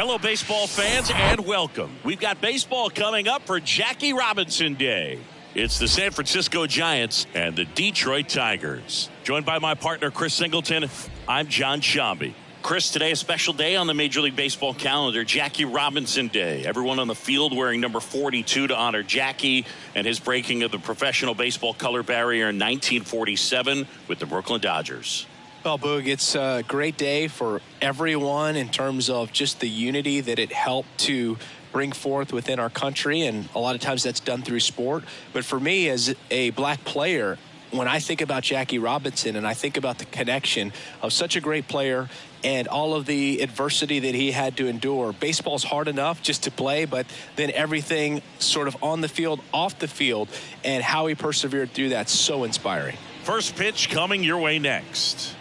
Hello, baseball fans, and welcome. We've got baseball coming up for Jackie Robinson Day. It's the San Francisco Giants and the Detroit Tigers. Joined by my partner, Chris Singleton, I'm John Shambi. Chris, today a special day on the Major League Baseball calendar, Jackie Robinson Day. Everyone on the field wearing number 42 to honor Jackie and his breaking of the professional baseball color barrier in 1947 with the Brooklyn Dodgers. Well, Boog, it's a great day for everyone in terms of just the unity that it helped to bring forth within our country, and a lot of times that's done through sport. But for me, as a black player, when I think about Jackie Robinson and I think about the connection of such a great player and all of the adversity that he had to endure, baseball's hard enough just to play, but then everything sort of on the field, off the field, and how he persevered through that, so inspiring. First pitch coming your way next.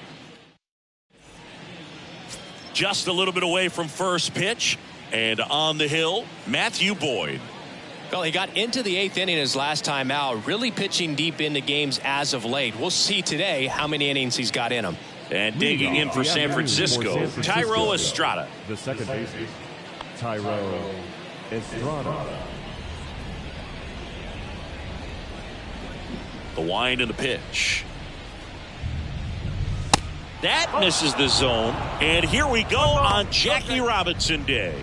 Just a little bit away from first pitch, and on the hill, Matthew Boyd. Well, he got into the 8th inning his last time out, really pitching deep into games as of late. We'll see today how many innings he's got in him. And digging in for San Francisco, Thairo Estrada. The second baseman, Thairo Estrada. The wind and the pitch. That misses the zone. And here we go on Jackie Robinson Day.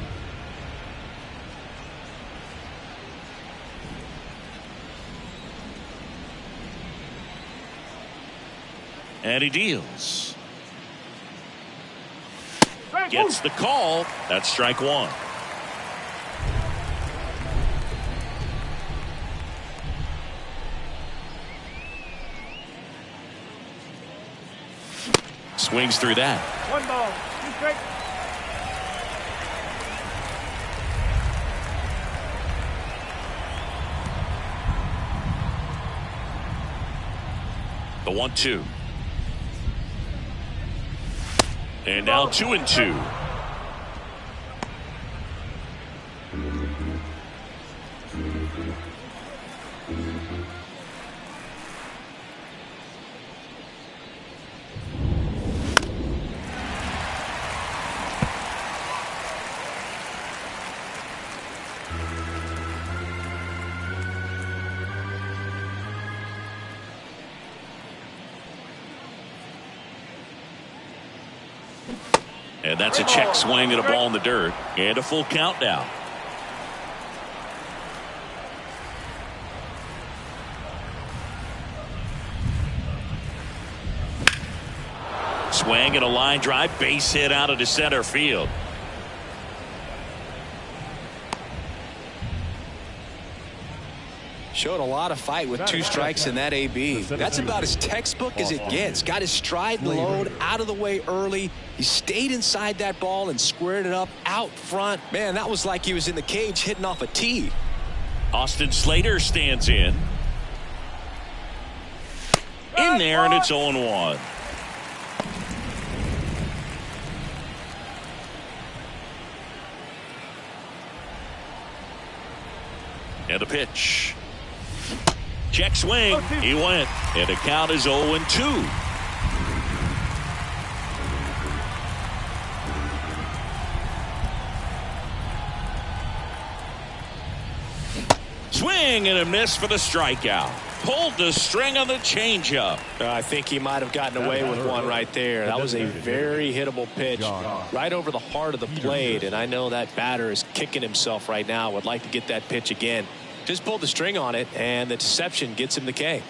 And he deals. Gets the call. That's strike one. Swings through that. 1 ball, 2 strikes. The 1-2. And now 2-2. And that's a check swing and a ball in the dirt. And a full count now. Swing and a line drive. Base hit out into center field. Showed a lot of fight with 2 strikes in that AB. That's about as textbook as it gets. Got his stride load out of the way early. He stayed inside that ball and squared it up out front. Man, that was like he was in the cage hitting off a tee. Austin Slater stands in. In there, and it's 0-1. And the pitch. Check swing. He went. And the count is 0-2. Swing and a miss for the strikeout. Pulled the string on the changeup. I think he might have gotten away with one right there. That was a very hittable pitch right over the heart of the plate. And I know that batter is kicking himself right now. Would like to get that pitch again. Just pulled the string on it, and the deception gets him the K.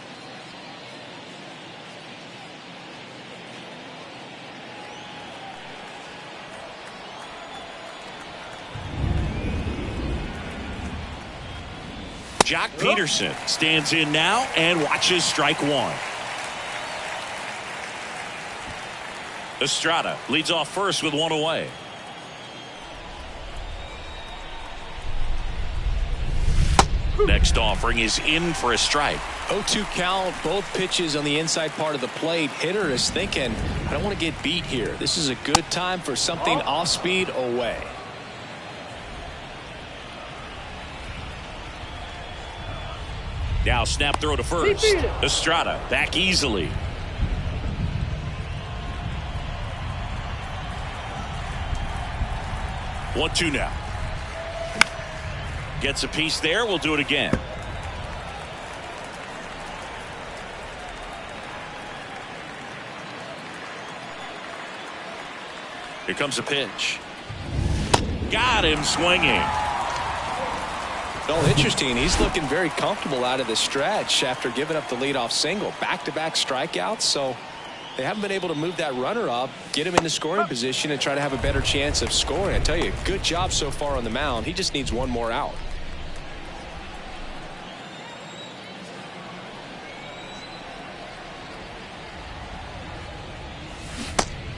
Jock Peterson stands in now and watches strike one. Estrada leads off first with 1 away. Next offering is in for a strike. 0-2 count, both pitches on the inside part of the plate. Hitter is thinking, I don't want to get beat here. This is a good time for something off speed away. Now snap throw to first. Estrada back easily. 1-2 now. Gets a piece there. We'll do it again. Here comes a pitch. Got him swinging. Well, interesting. He's looking very comfortable out of the stretch after giving up the leadoff single. Back-to-back strikeouts, so they haven't been able to move that runner up, get him into scoring position, and try to have a better chance of scoring. I tell you, good job so far on the mound. He just needs one more out.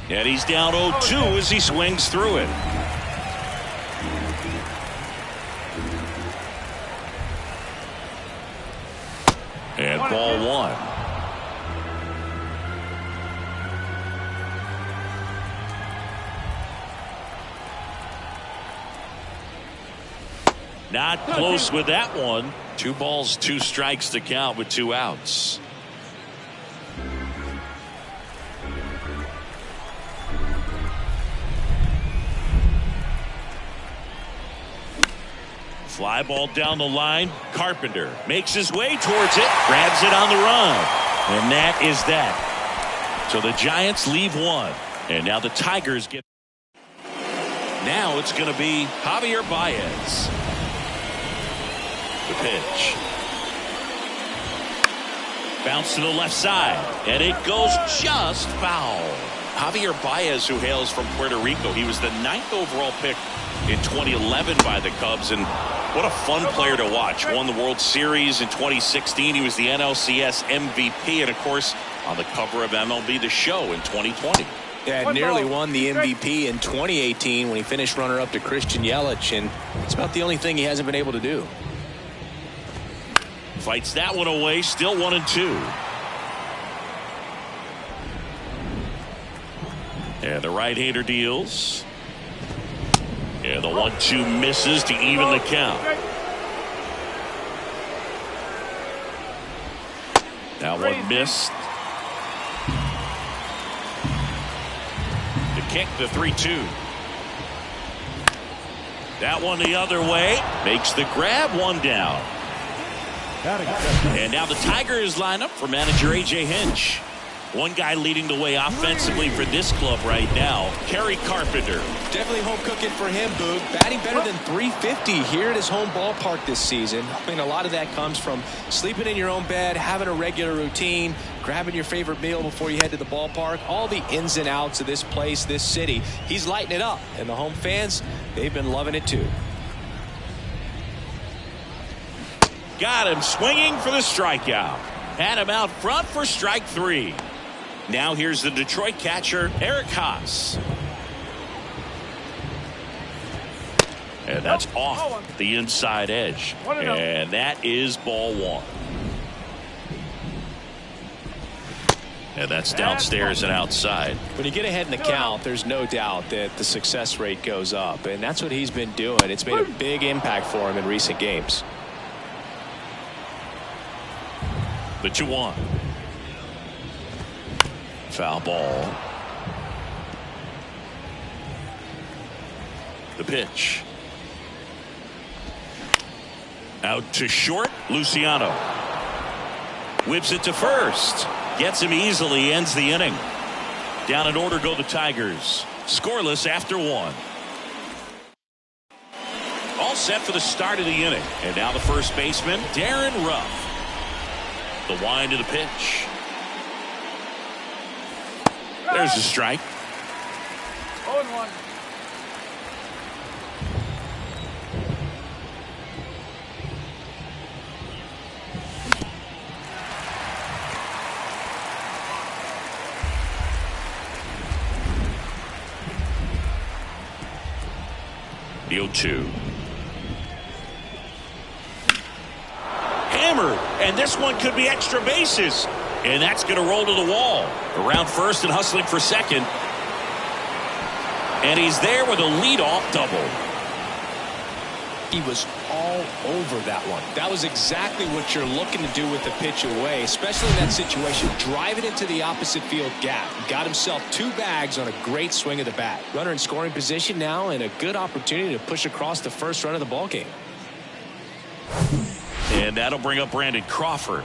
And he's down 0-2 as he swings through it. And ball one. Not close with that one. 2 balls, 2 strikes to count with 2 outs. Fly ball down the line. Carpenter makes his way towards it, grabs it on the run, and that is that. So the Giants leave 1, and now the Tigers get. Now it's going to be Javier Baez. The pitch. Bounce to the left side, and it goes just foul. Javier Baez, who hails from Puerto Rico, he was the 9th overall pick in 2011 by the Cubs, and what a fun player to watch. Won the World Series in 2016. He was the NLCS MVP, and of course on the cover of MLB The Show in 2020. Yeah, nearly won the MVP in 2018 when he finished runner-up to Christian Yelich, and it's about the only thing he hasn't been able to do. Fights that one away, still 1-2. And the right-hander deals. And the 1-2 misses to even the count. That one missed. The kick, the 3-2. That one the other way. Makes the grab, 1 down. And now the Tigers line up for manager A.J. Hinch. One guy leading the way offensively for this club right now, Kerry Carpenter. Definitely home cooking for him, Boog. Batting better than .350 here at his home ballpark this season. I mean, a lot of that comes from sleeping in your own bed, having a regular routine, grabbing your favorite meal before you head to the ballpark. All the ins and outs of this place, this city. He's lighting it up. And the home fans, they've been loving it too. Got him swinging for the strikeout. Had him out front for strike 3. Now here's the Detroit catcher, Eric Haas. And that's off the inside edge. And that is ball 1. And that's downstairs and outside. When you get ahead in the count, there's no doubt that the success rate goes up. And that's what he's been doing. It's made a big impact for him in recent games. The 2-1. Foul ball. The pitch. Out to short. Luciano. Whips it to first. Gets him easily. Ends the inning. Down in order go the Tigers. Scoreless after 1. All set for the start of the inning. And now the first baseman, Darren Ruff. The wind to the pitch. There's a strike. 0-1. The 0-2. Hammered, and this one could be extra bases. And that's going to roll to the wall. Around first and hustling for second. And he's there with a leadoff double. He was all over that one. That was exactly what you're looking to do with the pitch away, especially in that situation. Drive it into the opposite field gap. Got himself 2 bags on a great swing of the bat. Runner in scoring position now, and a good opportunity to push across the first run of the ball game. And that'll bring up Brandon Crawford.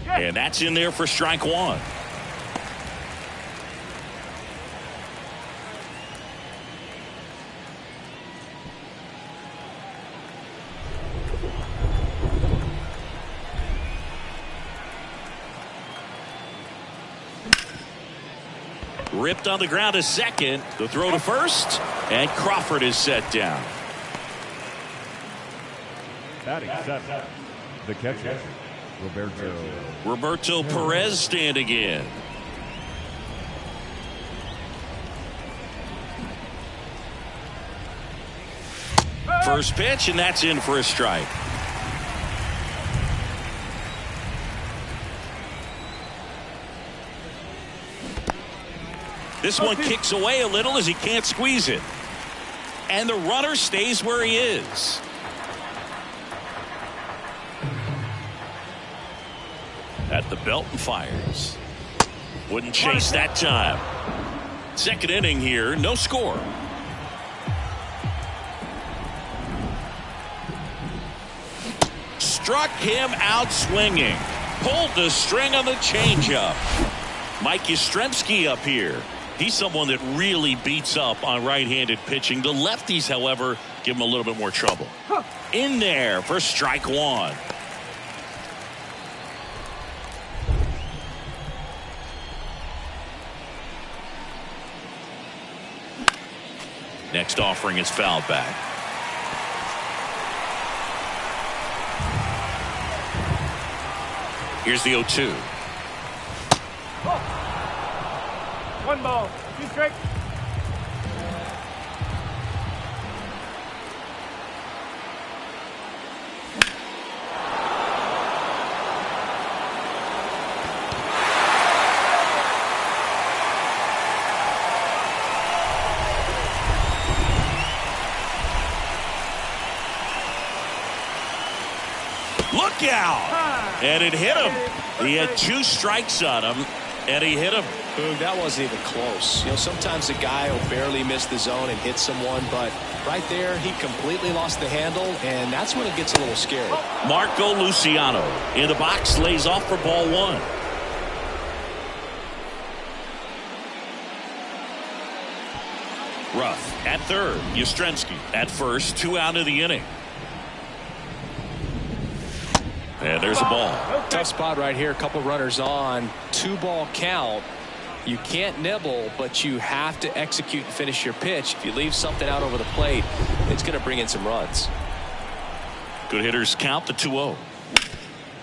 And that's in there for strike 1. Ripped on the ground to second. The throw to first. And Crawford is set down. Batting seventh, the catcher, Roberto Perez standing in. First pitch, and that's in for a strike. This one kicks away a little as he can't squeeze it. And the runner stays where he is. At the belt and fires. Wouldn't chase that time. Second inning here, no score. Struck him out swinging. Pulled the string on the changeup. Mike Yastrzemski up here. He's someone that really beats up on right-handed pitching. The lefties, however, give him a little bit more trouble. In there for strike 1. Next offering is fouled back. Here's the 0-2. 1 ball, 2 strikes. Look out! And it hit him. He had 2 strikes on him, and he hit him. Boom, that wasn't even close. You know, sometimes a guy will barely miss the zone and hit someone, but right there, he completely lost the handle, and that's when it gets a little scary. Marco Luciano in the box, lays off for ball 1. Ruff at third. Yastrzemski at first. 2 out of the inning. And there's a ball. Tough spot right here. A couple runners on. 2-ball count. You can't nibble, but you have to execute and finish your pitch. If you leave something out over the plate, it's going to bring in some runs. Good hitters count the 2-0.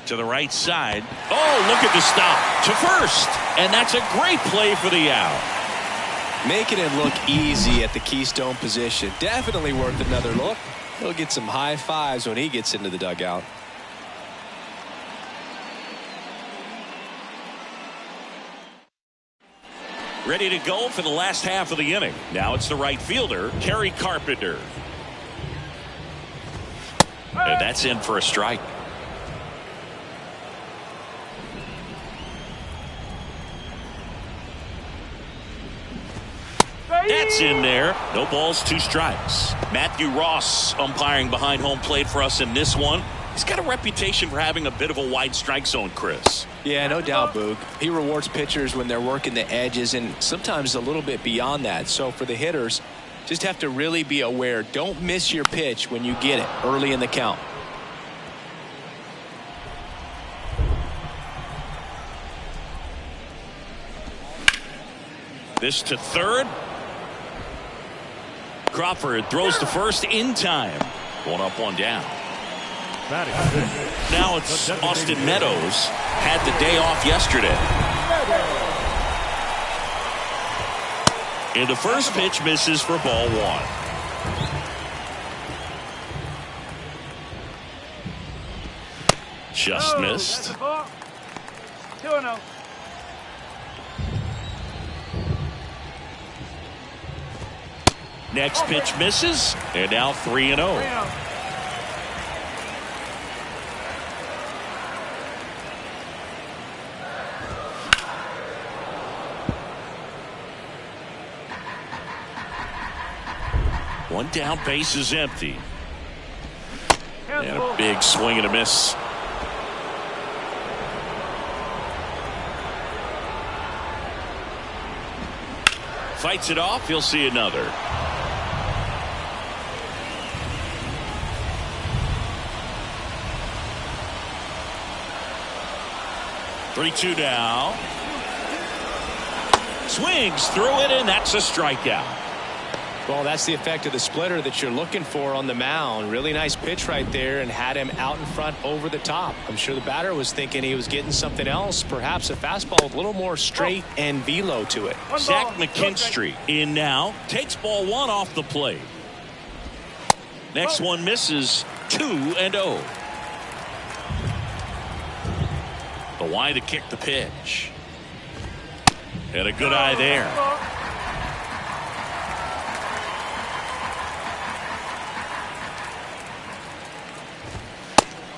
To the right side. Oh, look at the stop. To first. And that's a great play for the out. Making it look easy at the Keystone position. Definitely worth another look. He'll get some high fives when he gets into the dugout. Ready to go for the last half of the inning. Now it's the right fielder, Kerry Carpenter. And that's in for a strike. That's in there. No balls, 2 strikes. Matthew Ross umpiring behind home plate for us in this one. He's got a reputation for having a bit of a wide strike zone, Chris. Yeah, no doubt, Boog. He rewards pitchers when they're working the edges and sometimes a little bit beyond that. So for the hitters, just have to really be aware. Don't miss your pitch when you get it early in the count. This to third. Crawford throws to first in time. 1 up, 1 down. Now it's Austin Meadows. Had the day off yesterday. And the first pitch misses for ball 1. Just missed. 2-0. Next pitch misses, and now 3-0. 3-0. One down, base is empty. And Cancel. a big swing and a miss. Fights it off. He'll see another. Three-two now. Swings through it, and that's a strikeout. Well, that's the effect of the splitter that you're looking for on the mound. Really nice pitch right there and had him out in front over the top. I'm sure the batter was thinking he was getting something else, perhaps a fastball with a little more straight and velo to it. Zach McKinstry in now. Takes ball one off the plate. Next one misses. 2-0. The wide to kick the pitch. And a good eye there.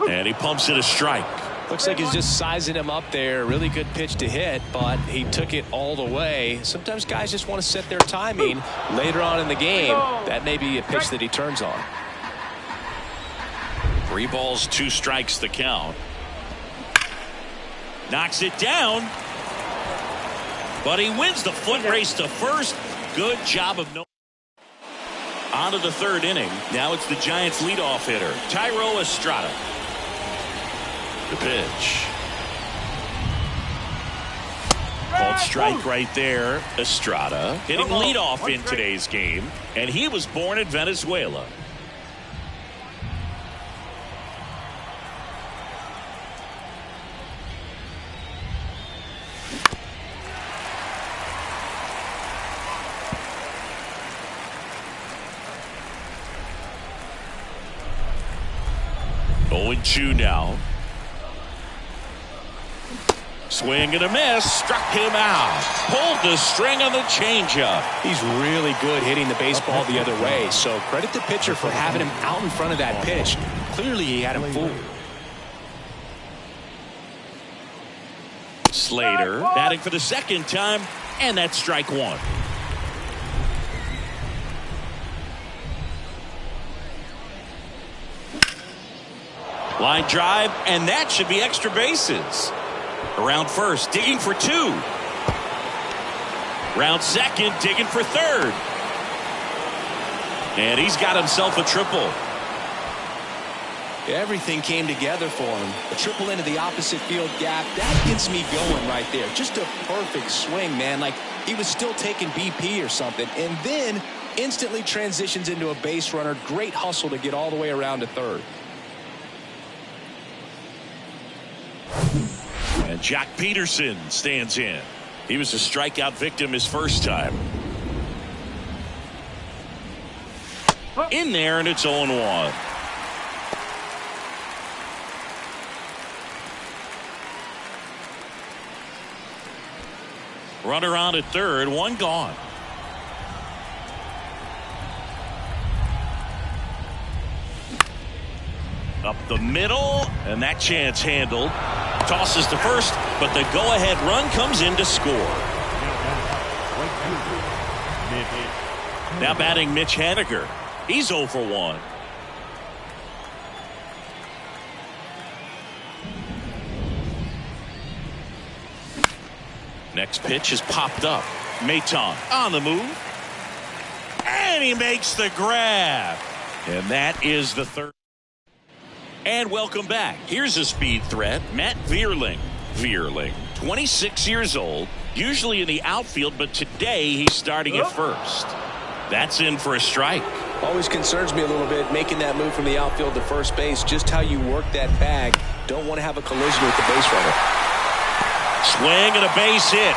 And he pumps it a strike. Looks like he's just sizing him up there. Really good pitch to hit, but he took it all the way. Sometimes guys just want to set their timing later on in the game. That may be a pitch that he turns on. 3 balls, 2 strikes the count. Knocks it down. But he wins the foot race to first. Good job of no. On to the 3rd inning. Now it's the Giants leadoff hitter, Thairo Estrada. The pitch. Called strike right there. Estrada hitting leadoff in today's game, and he was born in Venezuela. Oh, 0-2 now. Swing and a miss. Struck him out. Pulled the string on the changeup. He's really good hitting the baseball the other way. So credit the pitcher for having him out in front of that pitch. Clearly he had him fooled. Slater batting for the 2nd time, and that's strike 1. Line drive, and that should be extra bases. Around first, digging for 2. Round second, digging for 3rd. And he's got himself a triple. Everything came together for him. A triple into the opposite field gap. That gets me going right there. Just a perfect swing, man. Like he was still taking BP or something. And then instantly transitions into a base runner. Great hustle to get all the way around to 3rd. And Jack Peterson stands in. He was a strikeout victim his first time. In there, and it's 0-1. Runner on at 3rd, 1 gone. Up the middle, and that chance handled. Tosses to first, but the go-ahead run comes in to score. Now batting Mitch Haniger. He's 0 for 1. Next pitch is popped up. Maton on the move. And he makes the grab. And that is the 3rd. And welcome back. Here's a speed threat, Matt Vierling. Vierling, 26 years old, usually in the outfield, but today he's starting at first. That's in for a strike. Always concerns me a little bit making that move from the outfield to first base. Just how you work that bag. Don't want to have a collision with the base runner. Swing and a base hit.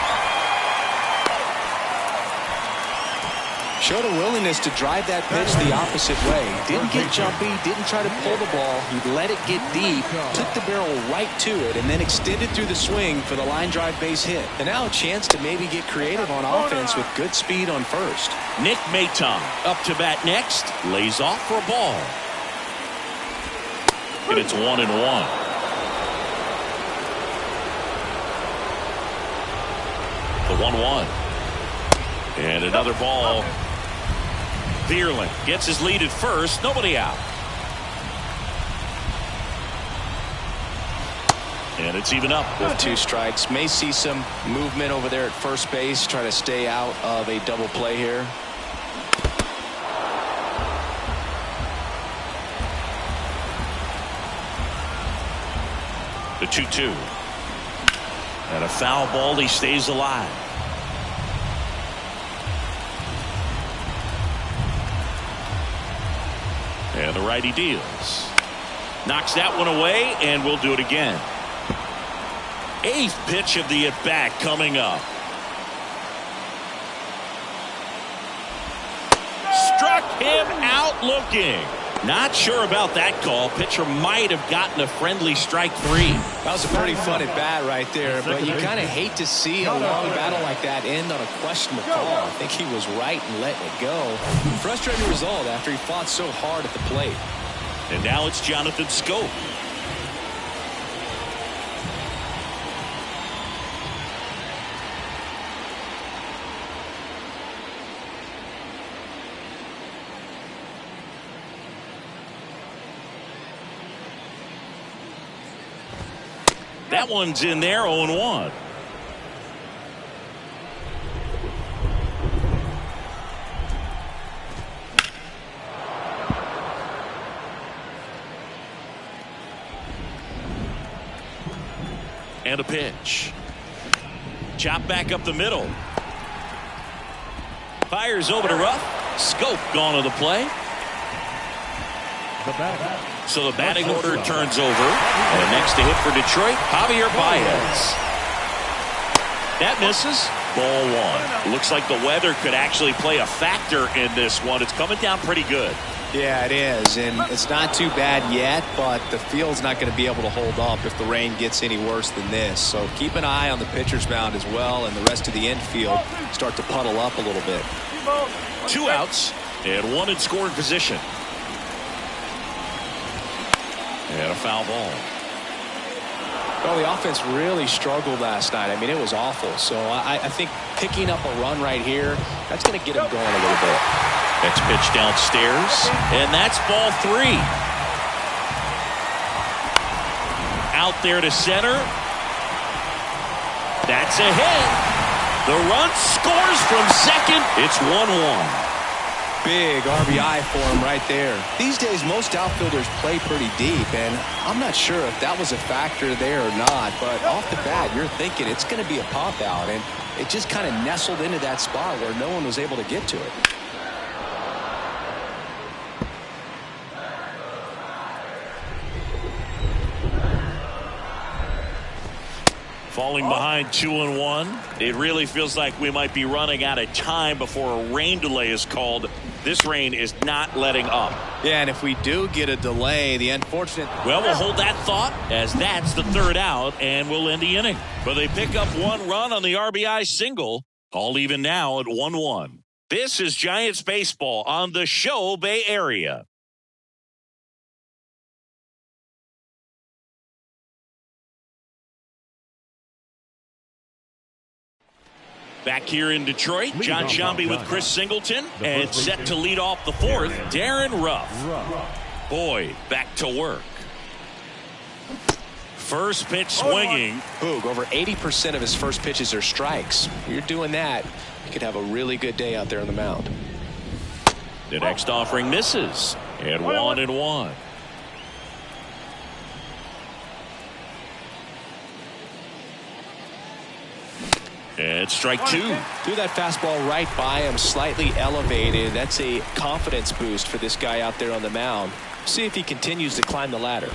Showed a willingness to drive that pitch the opposite way. Didn't get jumpy, didn't try to pull the ball. He let it get deep, took the barrel right to it, and then extended through the swing for the line drive base hit. And now a chance to maybe get creative on offense with good speed on first. Nick Maton up to bat next. Lays off for a ball. And it's 1-1. The 1-1. And another ball. Vierling gets his lead at first. Nobody out. And it's even up. With 2 strikes. May see some movement over there at first base. Try to stay out of a double play here. The 2-2. And a foul ball. He stays alive. And the righty deals. Knocks that one away, and we'll do it again. 8th pitch of the at-bat coming up. Struck him out looking. Not sure about that call. Pitcher might have gotten a friendly strike 3. That was a pretty fun at bat right there, but you kind of hate to see a long battle like that end on a questionable call. I think he was right in letting it go. Frustrating result after he fought so hard at the plate. And now it's Jonathan Schoop. That one's in there, 0-1. And a pitch. Chop back up the middle. Fires over to Ruff. Schoop gone to the play. So the batting order turns over. And next to hit for Detroit, Javier Baez. That misses. Ball 1. Looks like the weather could actually play a factor in this one. It's coming down pretty good. Yeah, it is, and it's not too bad yet, but the field's not going to be able to hold up if the rain gets any worse than this. So keep an eye on the pitcher's mound as well, and the rest of the infield start to puddle up a little bit. 2 outs and 1 in scoring position. And a foul ball. Well, the offense really struggled last night. I mean, it was awful. So I think picking up a run right here, that's going to get them going a little bit. Next pitch downstairs, and that's ball 3. Out there to center. That's a hit. The run scores from second. It's 1-1. Big RBI for him right there. These days, most outfielders play pretty deep, and I'm not sure if that was a factor there or not, but off the bat, you're thinking it's going to be a pop out, and it just kind of nestled into that spot where no one was able to get to it. Falling behind 2-1. It really feels like we might be running out of time before a rain delay is called. This rain is not letting up. Yeah, and if we do get a delay, the unfortunate... Well, we'll hold that thought as that's the 3rd out, and we'll end the inning. But they pick up 1 run on the RBI single. All even now at 1-1. This is Giants baseball on the Show Bay Area. Back here in Detroit, John Sciambi with Chris Singleton, and set to lead off the 4th, Darren Ruff. Boyd back to work. First pitch swinging. Boog, over 80% of his first pitches are strikes. You're doing that, you could have a really good day out there on the mound. The next offering misses, and 1-1. And strike 2. Threw that fastball right by him, slightly elevated. That's a confidence boost for this guy out there on the mound. See if he continues to climb the ladder.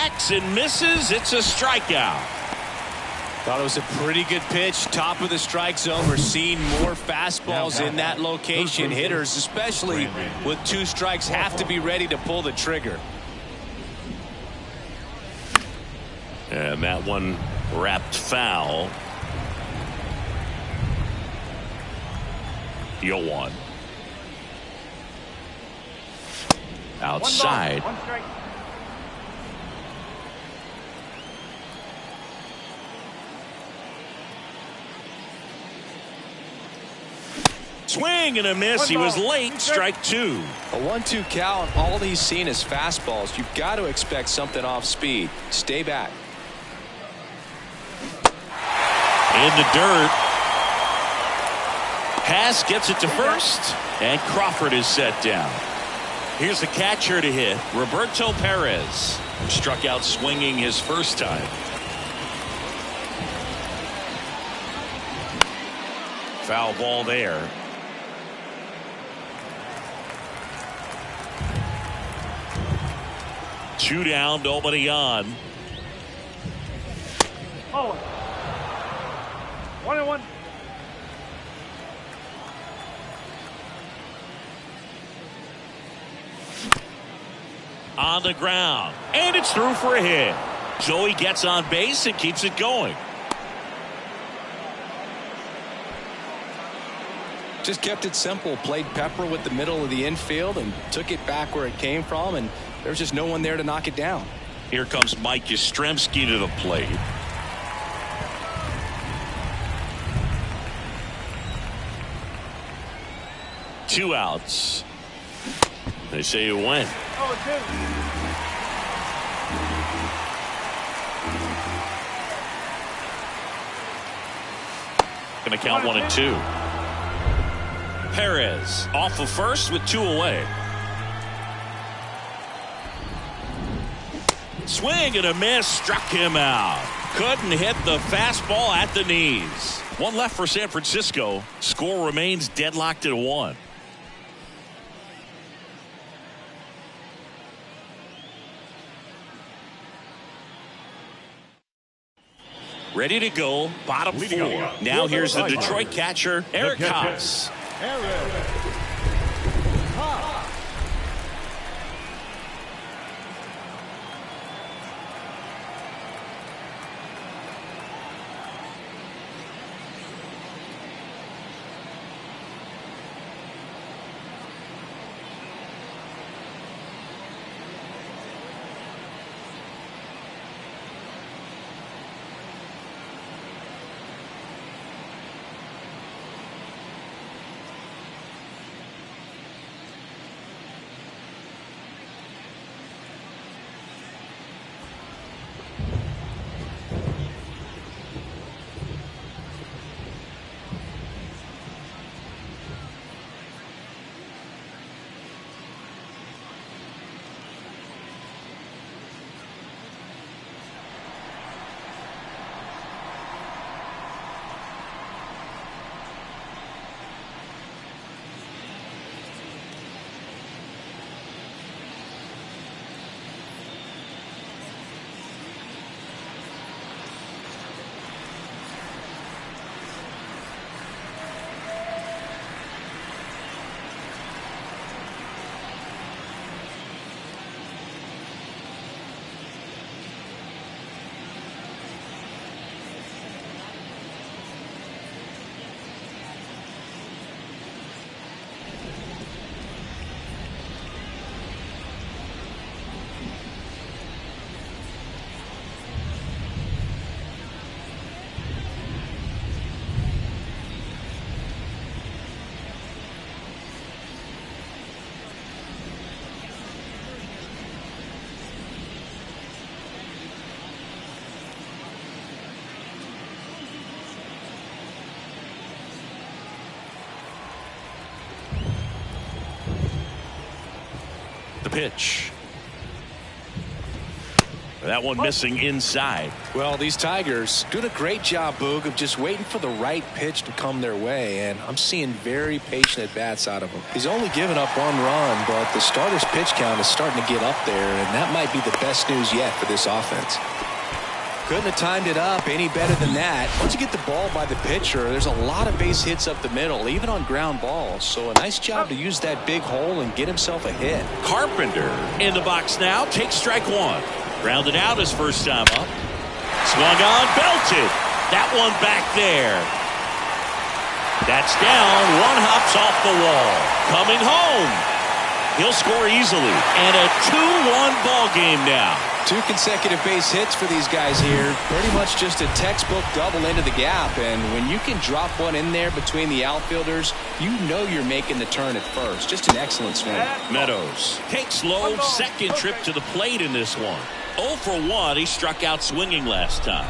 swings and misses. It's a strikeout. Thought it was a pretty good pitch. Top of the strike zone. We're seeing more fastballs in that location. Hitters, especially with 2 strikes, have to be ready to pull the trigger. And that one wrapped foul. 0-1. Outside. 1 strike. Swing and a miss. He was late. Strike 2. A 1-2 count. All he's seen is fastballs. You've got to expect something off speed. Stay back. In the dirt. Pass gets it to first. And Crawford is set down. Here's the catcher to hit. Roberto Perez. Struck out swinging his first time. Foul ball there. Two down, nobody on. Oh. 1-1. On the ground. And it's through for a hit. Joey gets on base and keeps it going. Just kept it simple. Played pepper with the middle of the infield and took it back where it came from. And there's just no one there to knock it down. Here comes Mike Yastrzemski to the plate. Two outs. They say you win. 0-2. Going to count 1-2. Perez off of first with 2 away. Swing and a miss. Struck him out. Couldn't hit the fastball at the knees. One left for San Francisco. Score remains deadlocked at 1. Ready to go. Bottom 4. Now here's the Detroit catcher, Eric Haas. The pitch. That one missing inside. Well, these Tigers doing a great job, Boog, of just waiting for the right pitch to come their way, and I'm seeing very patient at-bats out of him. He's only given up 1 run, but the starter's pitch count is starting to get up there, and that might be the best news yet for this offense. Couldn't have timed it up any better than that. Once you get the ball by the pitcher, there's a lot of base hits up the middle, even on ground balls. So a nice job to use that big hole and get himself a hit. Carpenter in the box now. Takes strike 1. Grounded out his first time up. Swung on, belted. That one back there. That's down. 1 hops off the wall. Coming home. He'll score easily. And a 2-1 ball game now. 2 consecutive base hits for these guys here. Pretty much just a textbook double into the gap. And when you can drop one in there between the outfielders, you know you're making the turn at first. Just an excellent swing. Meadows takes low. Second trip to the plate in this one. 0 for 1. He struck out swinging last time.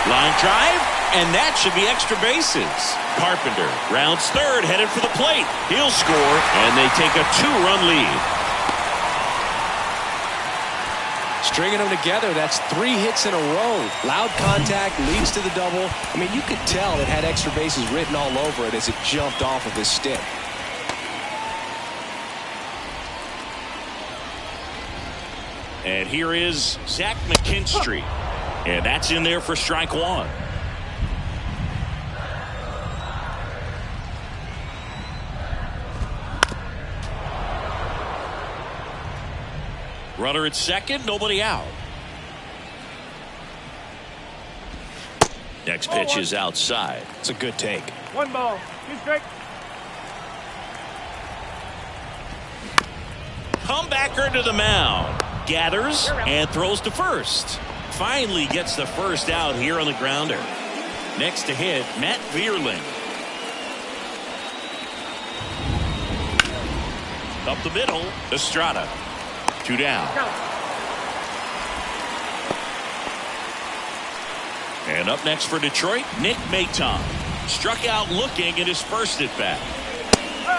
Line drive, and that should be extra bases. Carpenter rounds third, headed for the plate. He'll score, and they take a 2-run lead. Stringing them together, that's 3 hits in a row. Loud contact leads to the double. I mean, you could tell it had extra bases written all over it as it jumped off of his stick. And here is Zach McKinstry. And that's in there for strike 1. Runner at second, nobody out. Next pitch is outside. It's a good take. 1 ball, 2 strikes. Comebacker to the mound. Gathers and throws to first. Finally gets the first out here on the grounder. Next to hit, Matt Vierling. Up the middle, Estrada. 2 down. And up next for Detroit, Nick Maton. Struck out looking at his first at bat.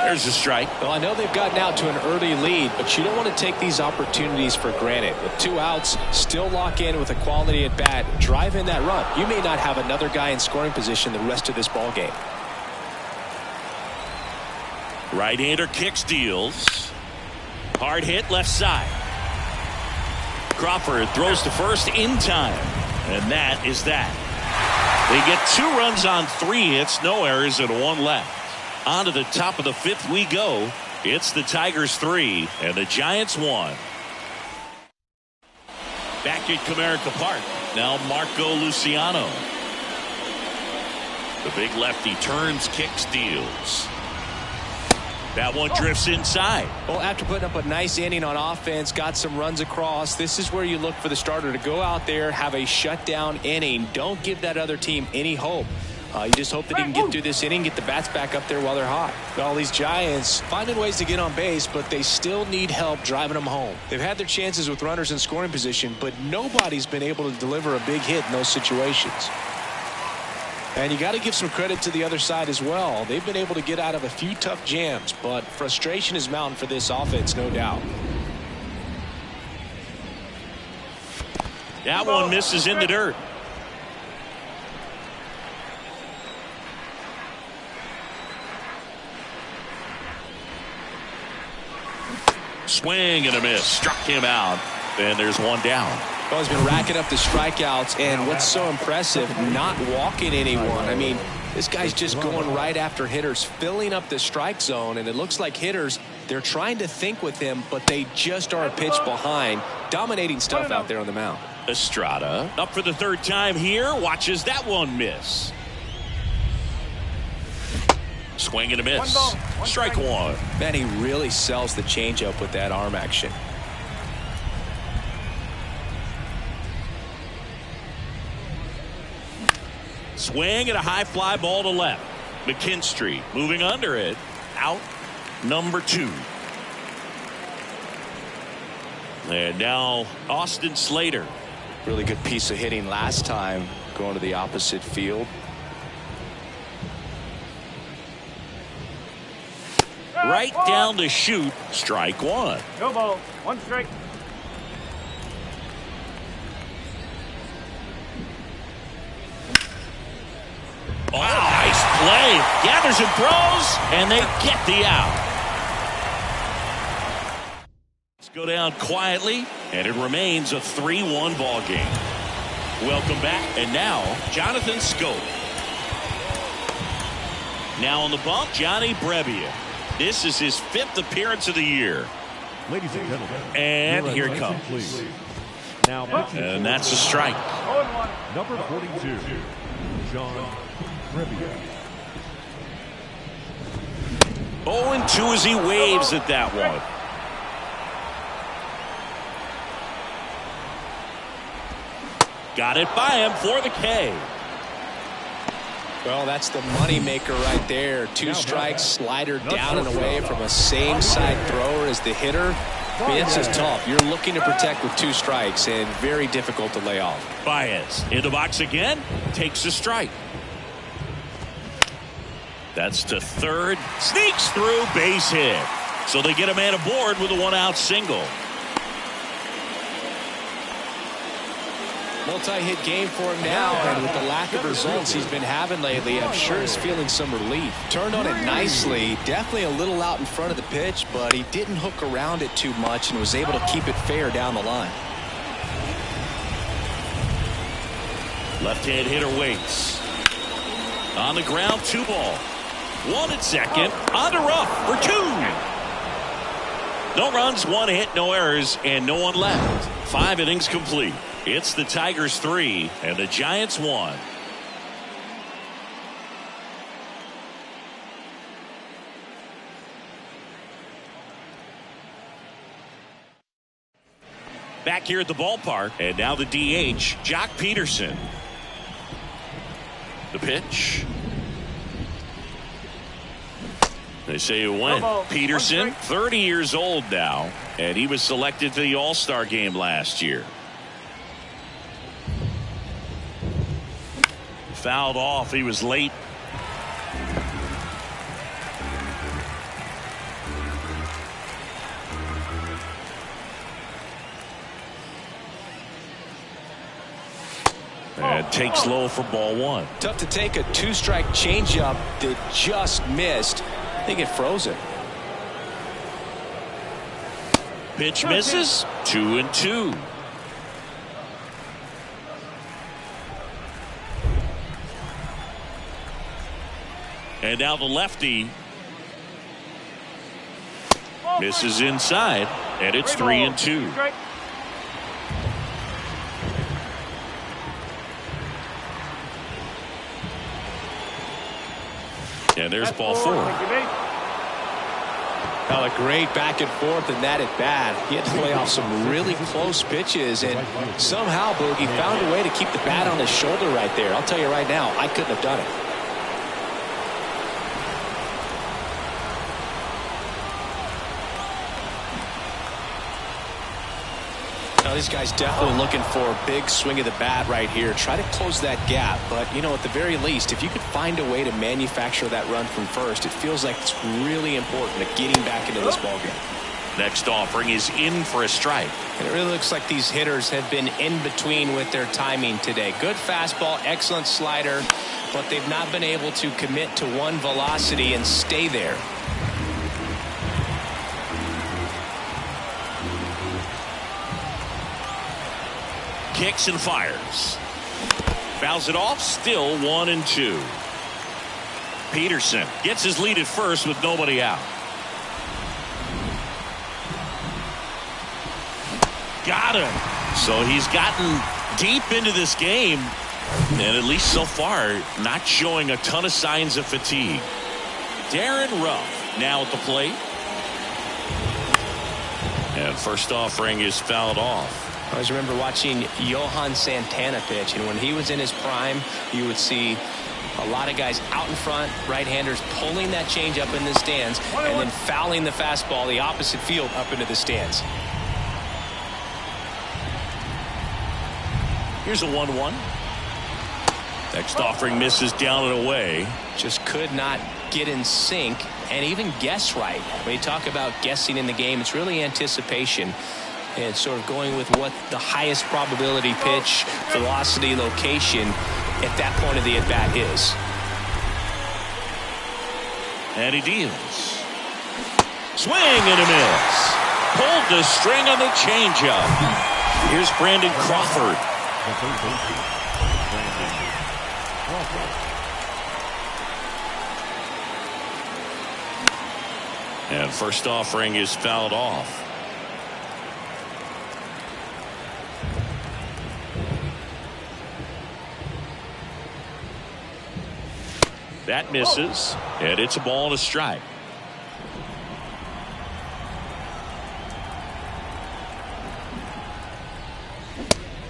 There's a strike. Well, I know they've gotten out to an early lead, but you don't want to take these opportunities for granted. With 2 outs, still lock in with a quality at bat, drive in that run. You may not have another guy in scoring position the rest of this ball game. Right-hander kicks, deals. Hard hit left side. Crawford throws to first in time. And that is that. They get 2 runs on 3 hits, no errors, and 1 left. On to the top of the 5th we go. It's the Tigers 3 and the Giants 1. Back at Comerica Park. Now Marco Luciano. The big lefty turns, kicks, deals. That one drifts inside. Well, after putting up a nice inning on offense, got some runs across, this is where you look for the starter to go out there, have a shutdown inning. Don't give that other team any hope. You just hope that he can get through this inning, get the bats back up there while they're hot. All these Giants finding ways to get on base, but they still need help driving them home. They've had their chances with runners in scoring position, but nobody's been able to deliver a big hit in those situations. And you got to give some credit to the other side as well. They've been able to get out of a few tough jams, but frustration is mounting for this offense, no doubt. That one misses in the dirt. Swing and a miss. Struck him out. And there's 1 down. Well, he's been racking up the strikeouts, and what's so impressive, not walking anyone. I mean, this guy's just going right after hitters, filling up the strike zone, and it looks like hitters, they're trying to think with him, but they just are a pitch behind. Dominating stuff out there on the mound. Estrada up for the 3rd time here. Watches that one miss. Swing and a miss. 1 ball, 1 strike 1. Man, he really sells the changeup with that arm action. Swing and a high fly ball to left. McKinstry moving under it. Out number 2. And now Austin Slater. Really good piece of hitting last time, going to the opposite field. Right down to shoot. Strike 1. No ball, 1 strike. gathers and throws, and they get the out. Let's go down quietly, and it remains a 3-1 ball game. Welcome back, and now Jonathan Schoop. Now on the bump, Johnny Brebbia. This is his 5th appearance of the year. Ladies and gentlemen, and here it comes. Please. Now, and that's a strike. Number 42, John Brebbia. 0-2 as he waves at that one. Got it by him for the K. Well, that's the money maker right there. 2 strikes, slider down and away from a same side thrower as the hitter. I mean, it's just tough. You're looking to protect with 2 strikes and very difficult to lay off. Baez in the box again, takes a strike. That's to third, sneaks through, base hit. So they get a man aboard with a 1-out single. Multi-hit game for him now, and with the lack of results he's been having lately, I'm sure he's feeling some relief. Turned on it nicely, definitely a little out in front of the pitch, but he didn't hook around it too much and was able to keep it fair down the line. Left-hand hitter waits. On the ground, 2 ball. 1 at second, on to Ruff for 2. No runs, 1 hit, no errors, and no one left. 5 innings complete. It's the Tigers 3 and the Giants 1. Back here at the ballpark, and now the DH, Joc Pederson. The pitch. They say it went. Pederson, 30 years old now, and he was selected to the All-Star game last year. Fouled off. He was late. And takes low for ball 1. Tough to take a 2-strike changeup that just missed. I think it froze it. Pitch misses. 2-2. And now the lefty misses inside, and it's 3-2. And there's ball 4. Well, a great back and forth in that at bat. He had to play off some really close pitches, and somehow Boogie found a way to keep the bat on his shoulder right there. I'll tell you right now, I couldn't have done it. Now, these guys definitely looking for a big swing of the bat right here. Try to close that gap. But, you know, at the very least, if you could find a way to manufacture that run from first, it feels like it's really important to getting back into this ballgame. Next offering is in for a strike. And it really looks like these hitters have been in between with their timing today. Good fastball, excellent slider, but they've not been able to commit to one velocity and stay there. Kicks and fires. Fouls it off. Still 1-2. Pederson gets his lead at first with nobody out. Got him. So he's gotten deep into this game, and at least so far not showing a ton of signs of fatigue. Darin Ruf now at the plate. And first offering is fouled off. I always remember watching Johan Santana pitch, and when he was in his prime, you would see a lot of guys out in front, right-handers pulling that changeup in the stands, and then fouling the fastball the opposite field up into the stands. Here's a 1-1. Next offering misses down and away. Just could not get in sync and even guess right. When you talk about guessing in the game, it's really anticipation. And sort of going with what the highest probability pitch, velocity, location at that point of the at-bat is. And he deals. Swing and a miss. Pulled the string on the changeup. Here's Brandon Crawford. The third baseman, Brandon Crawford. And first offering is fouled off. That misses, and it's a ball and a strike.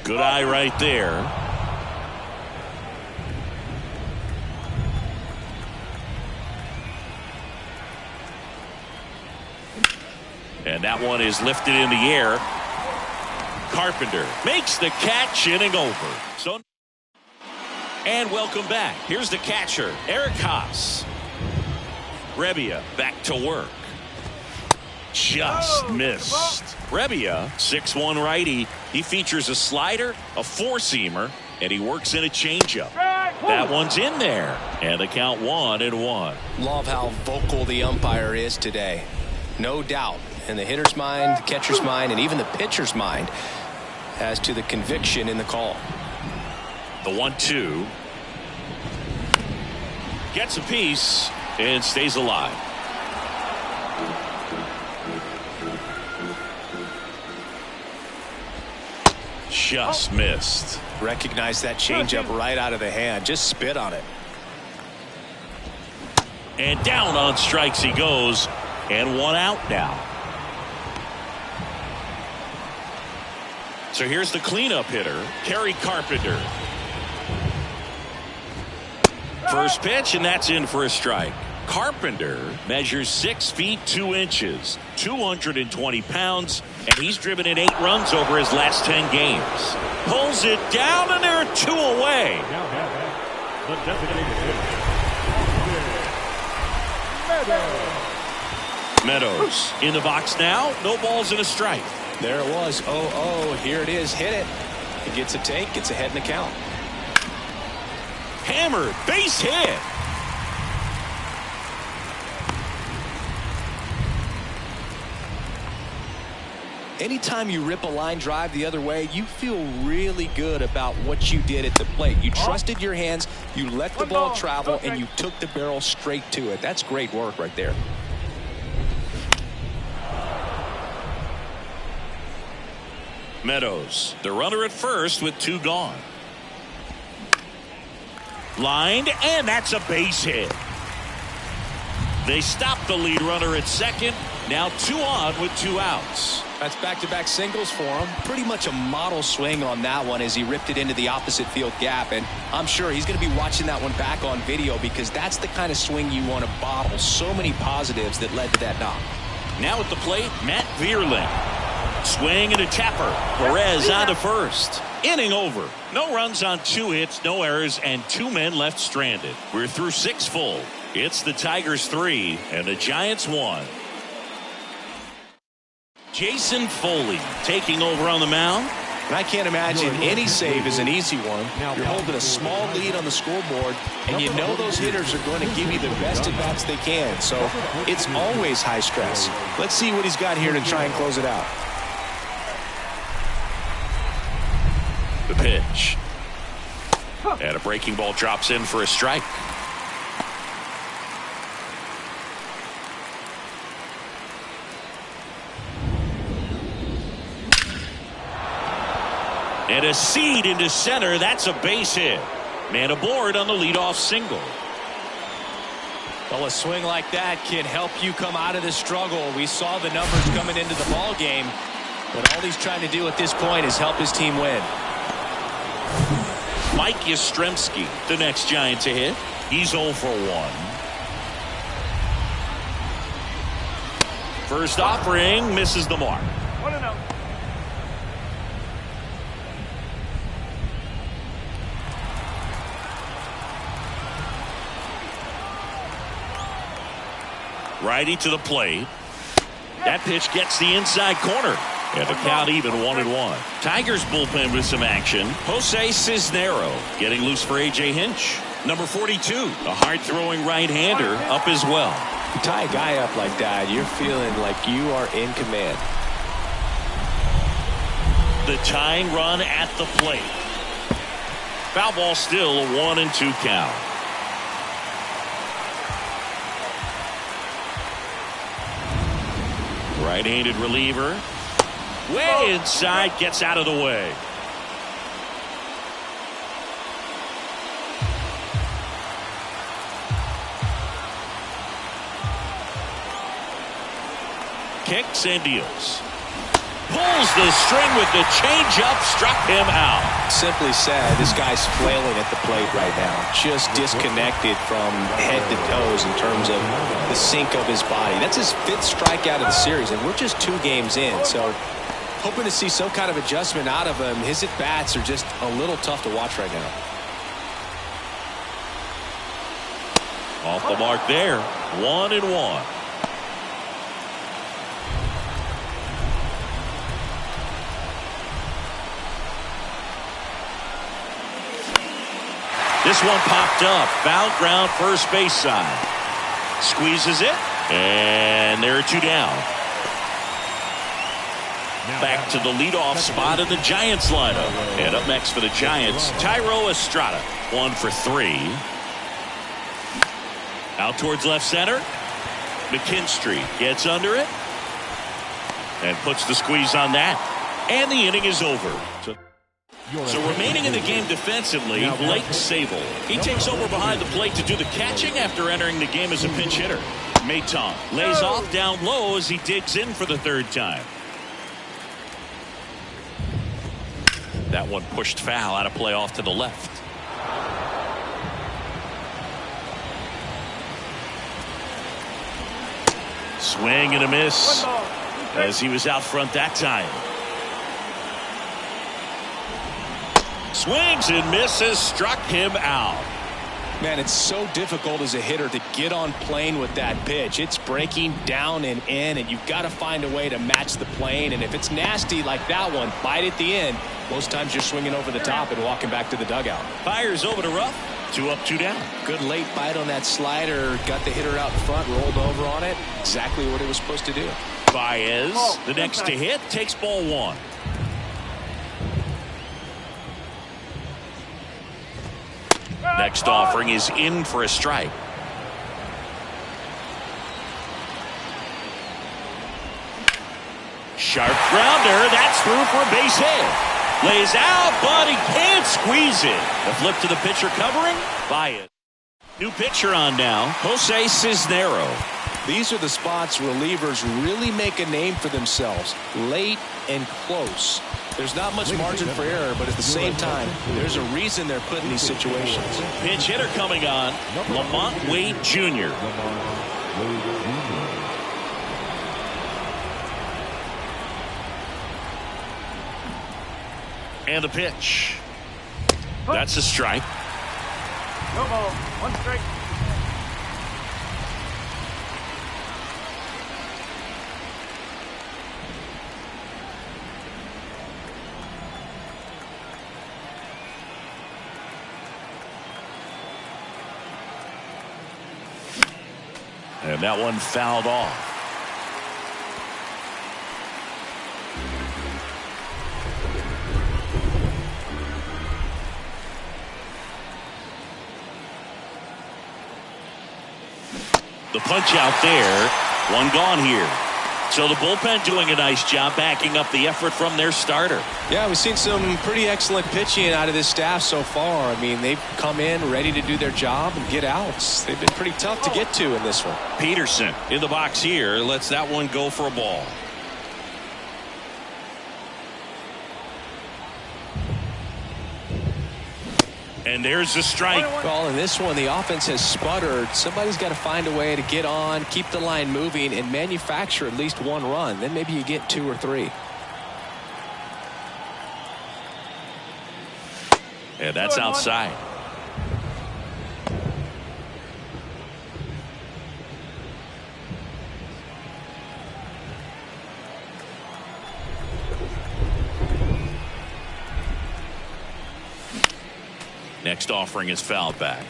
Good eye right there. And that one is lifted in the air. Carpenter makes the catch, inning over. So, and welcome back. Here's the catcher, Eric Haas. Rebbia back to work. Just missed. Rebbia, 6'1" righty. He features a slider, a four-seamer, and he works in a changeup. That one's in there. And the count 1-1. Love how vocal the umpire is today. No doubt in the hitter's mind, the catcher's mind, and even the pitcher's mind as to the conviction in the call. The 1-2. Gets a piece and stays alive. Just missed. Recognize that changeup right out of the hand. Just spit on it. And down on strikes he goes. And one out now. So here's the cleanup hitter, Kerry Carpenter. First pitch, and that's in for a strike. Carpenter measures 6 feet 2 inches, 220 pounds, and he's driven in 8 runs over his last 10 games. Pulls it down, and there are 2 away. Now have the designated hitter, Meadows in the box now. No balls and a strike. There it was. 0-0. Here it is. Hit it. He gets a take. Gets ahead in the count. Hammered. Base hit. Anytime you rip a line drive the other way, you feel really good about what you did at the plate. You trusted your hands, you let the ball travel, and you took the barrel straight to it. That's great work right there. Meadows, the runner at first with 2 gone. Lined, and that's a base hit. They stop the lead runner at second. Now 2 on with 2 outs. That's back-to-back singles for him. Pretty much a model swing on that one as he ripped it into the opposite field gap. And I'm sure he's going to be watching that one back on video because that's the kind of swing you want to bottle. So many positives that led to that knock. Now at the plate, Matt Vierling. Swing and a tapper. Perez on to first. Inning over. No runs on 2 hits, no errors, and 2 men left stranded. We're through 6 full. It's the Tigers 3 and the Giants 1. Jason Foley taking over on the mound. And I can't imagine any save is an easy one. You're holding a small lead on the scoreboard, and you know those hitters are going to give you the best at-bats they can. So it's always high stress. Let's see what he's got here to try and close it out. The pitch. And a breaking ball drops in for a strike. And a seed into center. That's a base hit. Man aboard on the leadoff single. Well, a swing like that can help you come out of the struggle. We saw the numbers coming into the ball game, but all he's trying to do at this point is help his team win. Mike Yastrzemski, the next Giant to hit. He's 0 for 1. First offering misses the mark. 1-0. Righty to the plate. That pitch gets the inside corner. And the count even 1-1. Tigers bullpen with some action. Jose Cisnero getting loose for A.J. Hinch. Number 42, a hard-throwing right-hander, up as well. You tie a guy up like that, you're feeling like you are in command. The tying run at the plate. Foul ball, still a 1-2 count. Right-handed reliever. Way inside, gets out of the way. Kicks and deals. Pulls the string with the changeup, struck him out. Simply said, this guy's flailing at the plate right now. Just disconnected from head to toes in terms of the sink of his body. That's his 5th strikeout of the series, and we're just 2 games in. So hoping to see some kind of adjustment out of him. His at-bats are just a little tough to watch right now. Off the mark there. 1-1. This one popped up. Foul ground, first base side. Squeezes it. And there are 2 down. Back to the leadoff spot of the Giants lineup. And up next for the Giants, Thairo Estrada. 1 for 3. Out towards left center. McKinstry gets under it. And puts the squeeze on that. And the inning is over. So remaining in the game defensively, Blake Sabol. He takes over behind the plate to do the catching after entering the game as a pinch hitter. Maton lays off down low as he digs in for the 3rd time. That one pushed foul, out of play off to the left. Swing and a miss as he was out front that time. Swings and misses, struck him out. Man, it's so difficult as a hitter to get on plane with that pitch. It's breaking down and in, and you've got to find a way to match the plane. And if it's nasty like that one, bite at the end, most times you're swinging over the top and walking back to the dugout. Fires over to Ruff. 2 up, 2 down. Good late bite on that slider. Got the hitter out in front, rolled over on it. Exactly what it was supposed to do. Baez, the next to hit, takes ball 1. Next offering is in for a strike. Sharp grounder. That's through for a base hit. Lays out, but he can't squeeze it. The flip to the pitcher covering. Baez. New pitcher on now, Jose Cisnero. These are the spots relievers really make a name for themselves. Late and close. There's not much margin for error, but at the same time, there's a reason they're put in these situations. Pinch hitter coming on, Lamont Wade Jr. And the pitch. That's a strike. No ball. 1 strike. And that one fouled off. The punch out there. 1 gone here. So the bullpen doing a nice job backing up the effort from their starter. Yeah, we've seen some pretty excellent pitching out of this staff so far. I mean, they've come in ready to do their job and get outs. They've been pretty tough to get to in this one. Peterson in the box here lets that one go for a ball. And there's the strike. Well, in this one, the offense has sputtered. Somebody's got to find a way to get on, keep the line moving, and manufacture at least 1 run. Then maybe you get 2 or 3. And that's outside. Next offering is fouled back.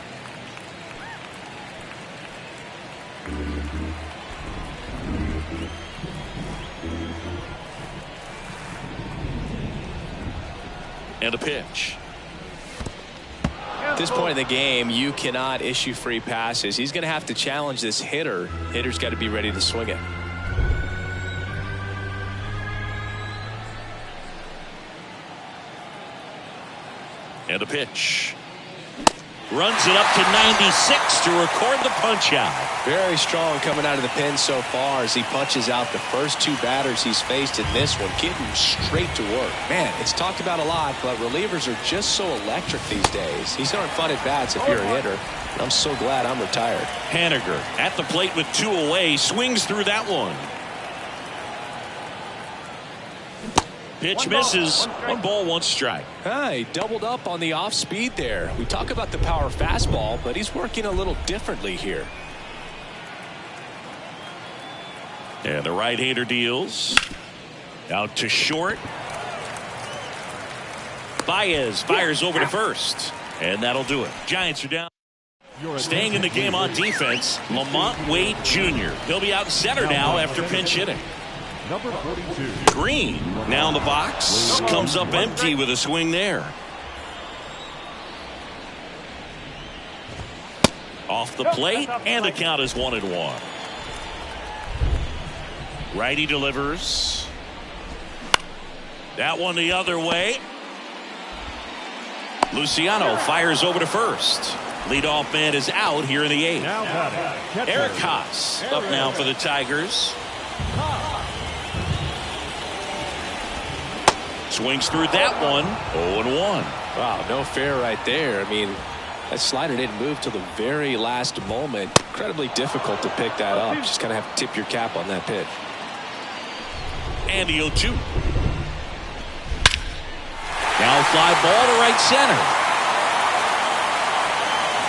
And a pitch. At this point in the game, you cannot issue free passes. He's going to have to challenge this hitter. Hitter's got to be ready to swing it. And a pitch. Runs it up to 96 to record the punch out. Very strong coming out of the pen so far as he punches out the first two batters he's faced in this one, getting straight to work. Man, it's talked about a lot, but relievers are just so electric these days. These aren't fun at bats if you're a hitter. I'm so glad I'm retired. Haniger at the plate with 2 away, swings through that one. Pitch misses. 1 ball, 1 strike. He doubled up on the off speed there. We talk about the power fastball, but he's working a little differently here. And the right-hander deals. Out to short. Baez fires over to first. And that'll do it. Giants are down. Staying in the game on defense, Lamont Wade Jr. He'll be out center now after pinch hitting. Number 42. Green now in the box. Comes up empty with a swing there. Off the plate, and the count is 1-1. Righty delivers. That one the other way. Luciano fires over to first. Leadoff man is out here in the 8th. Now batting, Eric Haas up now for the Tigers. Swings through that one. 0-1. Wow, no fair right there. I mean, that slider didn't move till the very last moment. Incredibly difficult to pick that up. Just kind of have to tip your cap on that pitch. And the 0-2. Now fly ball to right center.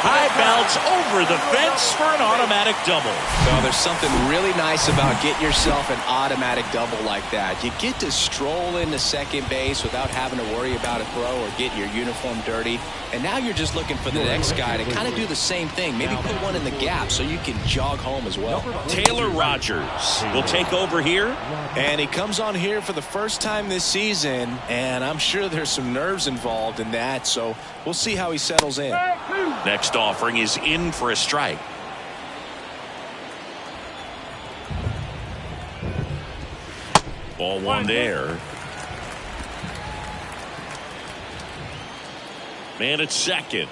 High bounce over the fence for an automatic double. So there's something really nice about getting yourself an automatic double like that. You get to stroll into second base without having to worry about a throw or getting your uniform dirty. And now you're just looking for the next guy to kind of do the same thing. Maybe put one in the gap so you can jog home as well. Taylor Rogers will take over here. And he comes on here for the first time this season. And I'm sure there's some nerves involved in that. So we'll see how he settles in. Next offering is in for a strike. Ball 1 there. Man at second.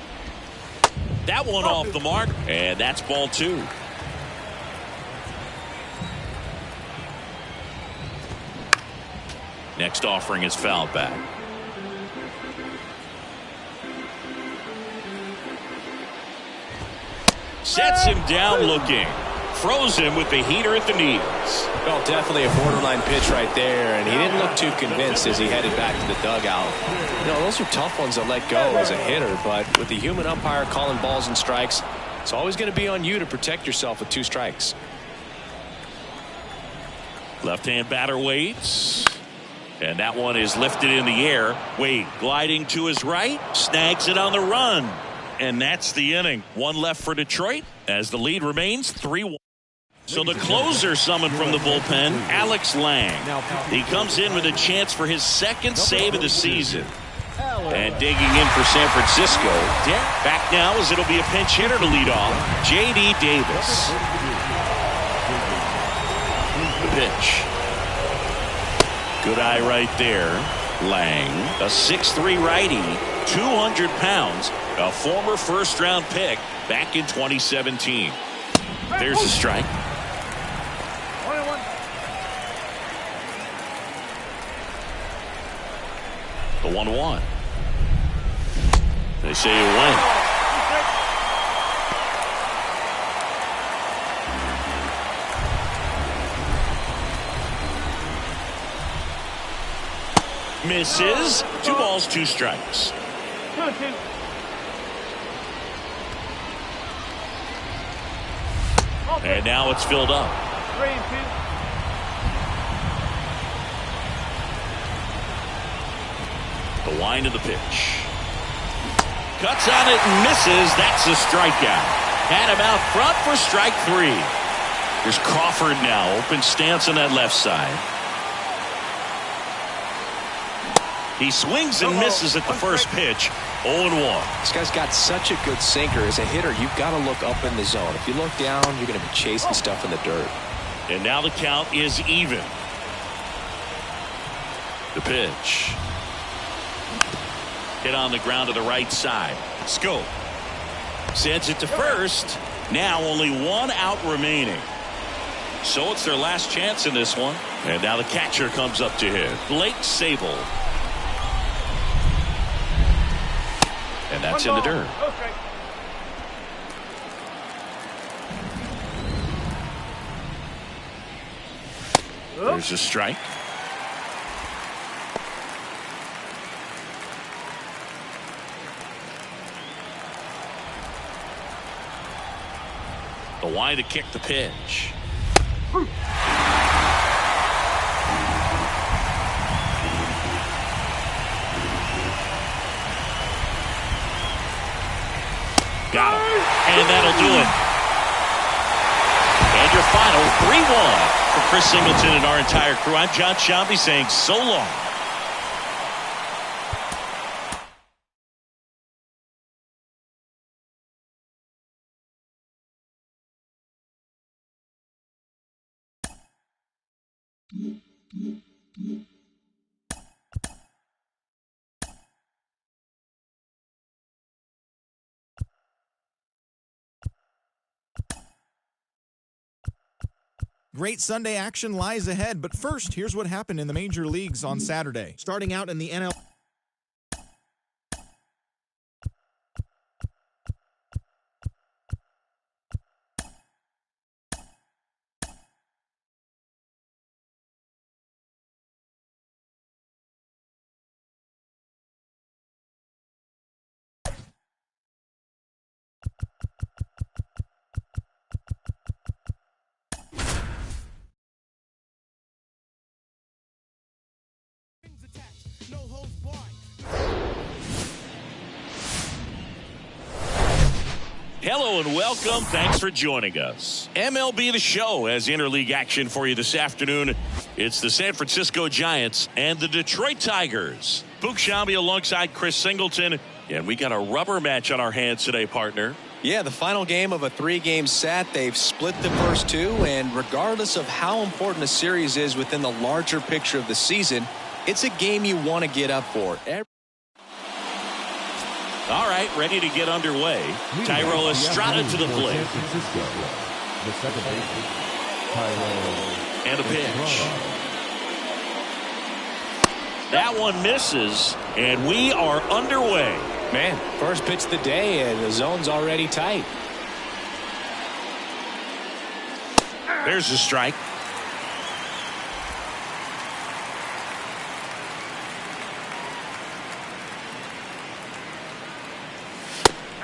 That one off the mark, and that's ball 2. Next offering is fouled back. Sets him down looking. Throws him with the heater at the knees. Well, definitely a borderline pitch right there, and he didn't look too convinced as he headed back to the dugout. You know, those are tough ones to let go as a hitter, but with the human umpire calling balls and strikes, it's always going to be on you to protect yourself with 2 strikes. Left-hand batter waits. And that one is lifted in the air. Wade gliding to his right. Snags it on the run. And that's the inning. 1 left for Detroit as the lead remains 3-1. So the closer summoned from the bullpen, Alex Lang. He comes in with a chance for his 2nd save of the season. And digging in for San Francisco. Back now as it'll be a pinch hitter to lead off, J.D. Davis. The pitch. Good eye right there. Lang, a 6'3" righty, 200 pounds, a former first-round pick back in 2017. There's a strike. 21. The 1-1. They say you win. Misses. 2 balls, 2 strikes. 2-2. And now it's filled up. 3-2. The wind of the pitch. Cuts on it and misses. That's a strikeout. Had him out front for strike 3. Here's Crawford now. Open stance on that left side. He swings and misses at the first pitch. 0-1. This guy's got such a good sinker. As a hitter, you've got to look up in the zone. If you look down, you're going to be chasing stuff in the dirt. And now the count is even. The pitch. Hit on the ground to the right side. Schoop sends it to first. Now only one out remaining. So it's their last chance in this one. And now the catcher comes up to hit. Blake Sabol. And that's in the dirt. Okay. There's a strike. The wide to kick the pitch. Got him. And that'll do it. And your final 3-1 for Chris Singleton and our entire crew. I'm John Sciambi saying so long. Great Sunday action lies ahead, but first, here's what happened in the major leagues on Saturday. Starting out in the NL. Hello and welcome. Thanks for joining us. MLB The Show has interleague action for you this afternoon. It's the San Francisco Giants and the Detroit Tigers. Boog Sciambi alongside Chris Singleton. And we got a rubber match on our hands today, partner. Yeah, the final game of a 3-game set. They've split the first two, and regardless of how important a series is within the larger picture of the season, it's a game you want to get up for. All right, ready to get underway. Thairo Estrada to the plate. The second baseman, Thairo. And a pitch. That one misses, and we are underway. Man, first pitch of the day, and the zone's already tight. There's a strike.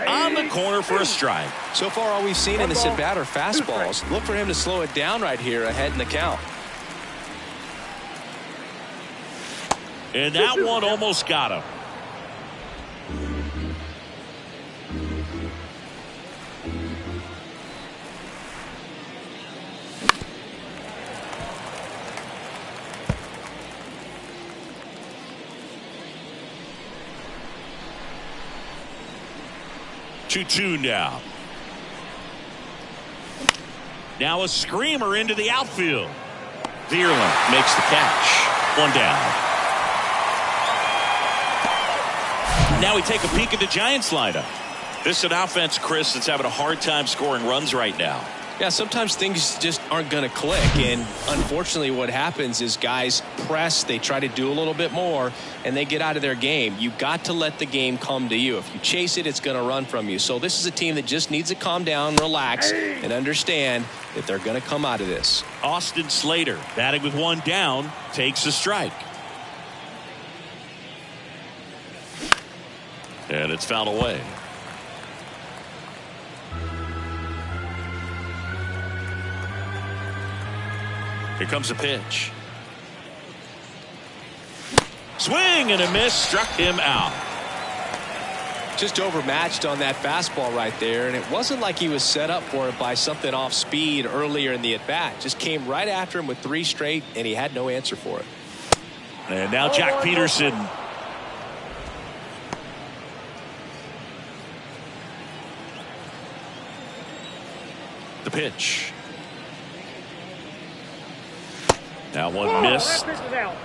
On the corner for a strike. So far, all we've seen in this at-bat are fastballs. Look for him to slow it down right here ahead in the count. And that one almost got him. Two now. Now a screamer into the outfield. Vierling makes the catch. One down. Now we take a peek at the Giants lineup. This is an offense, Chris, that's having a hard time scoring runs right now. Yeah, sometimes things just aren't going to click, and unfortunately what happens is guys press, they try to do a little bit more, and they get out of their game. You got to let the game come to you. If you chase it, it's going to run from you. So this is a team that just needs to calm down, relax, and understand that they're going to come out of this. Austin Slater, batting with one down, takes a strike. And it's fouled away. Here comes a pitch. Swing and a miss, struck him out. Just overmatched on that fastball right there, and it wasn't like he was set up for it by something off speed earlier in the at-bat. Just came right after him with 3 straight, and he had no answer for it. And now Jack Peterson. The pitch. That one missed. That pitch is out.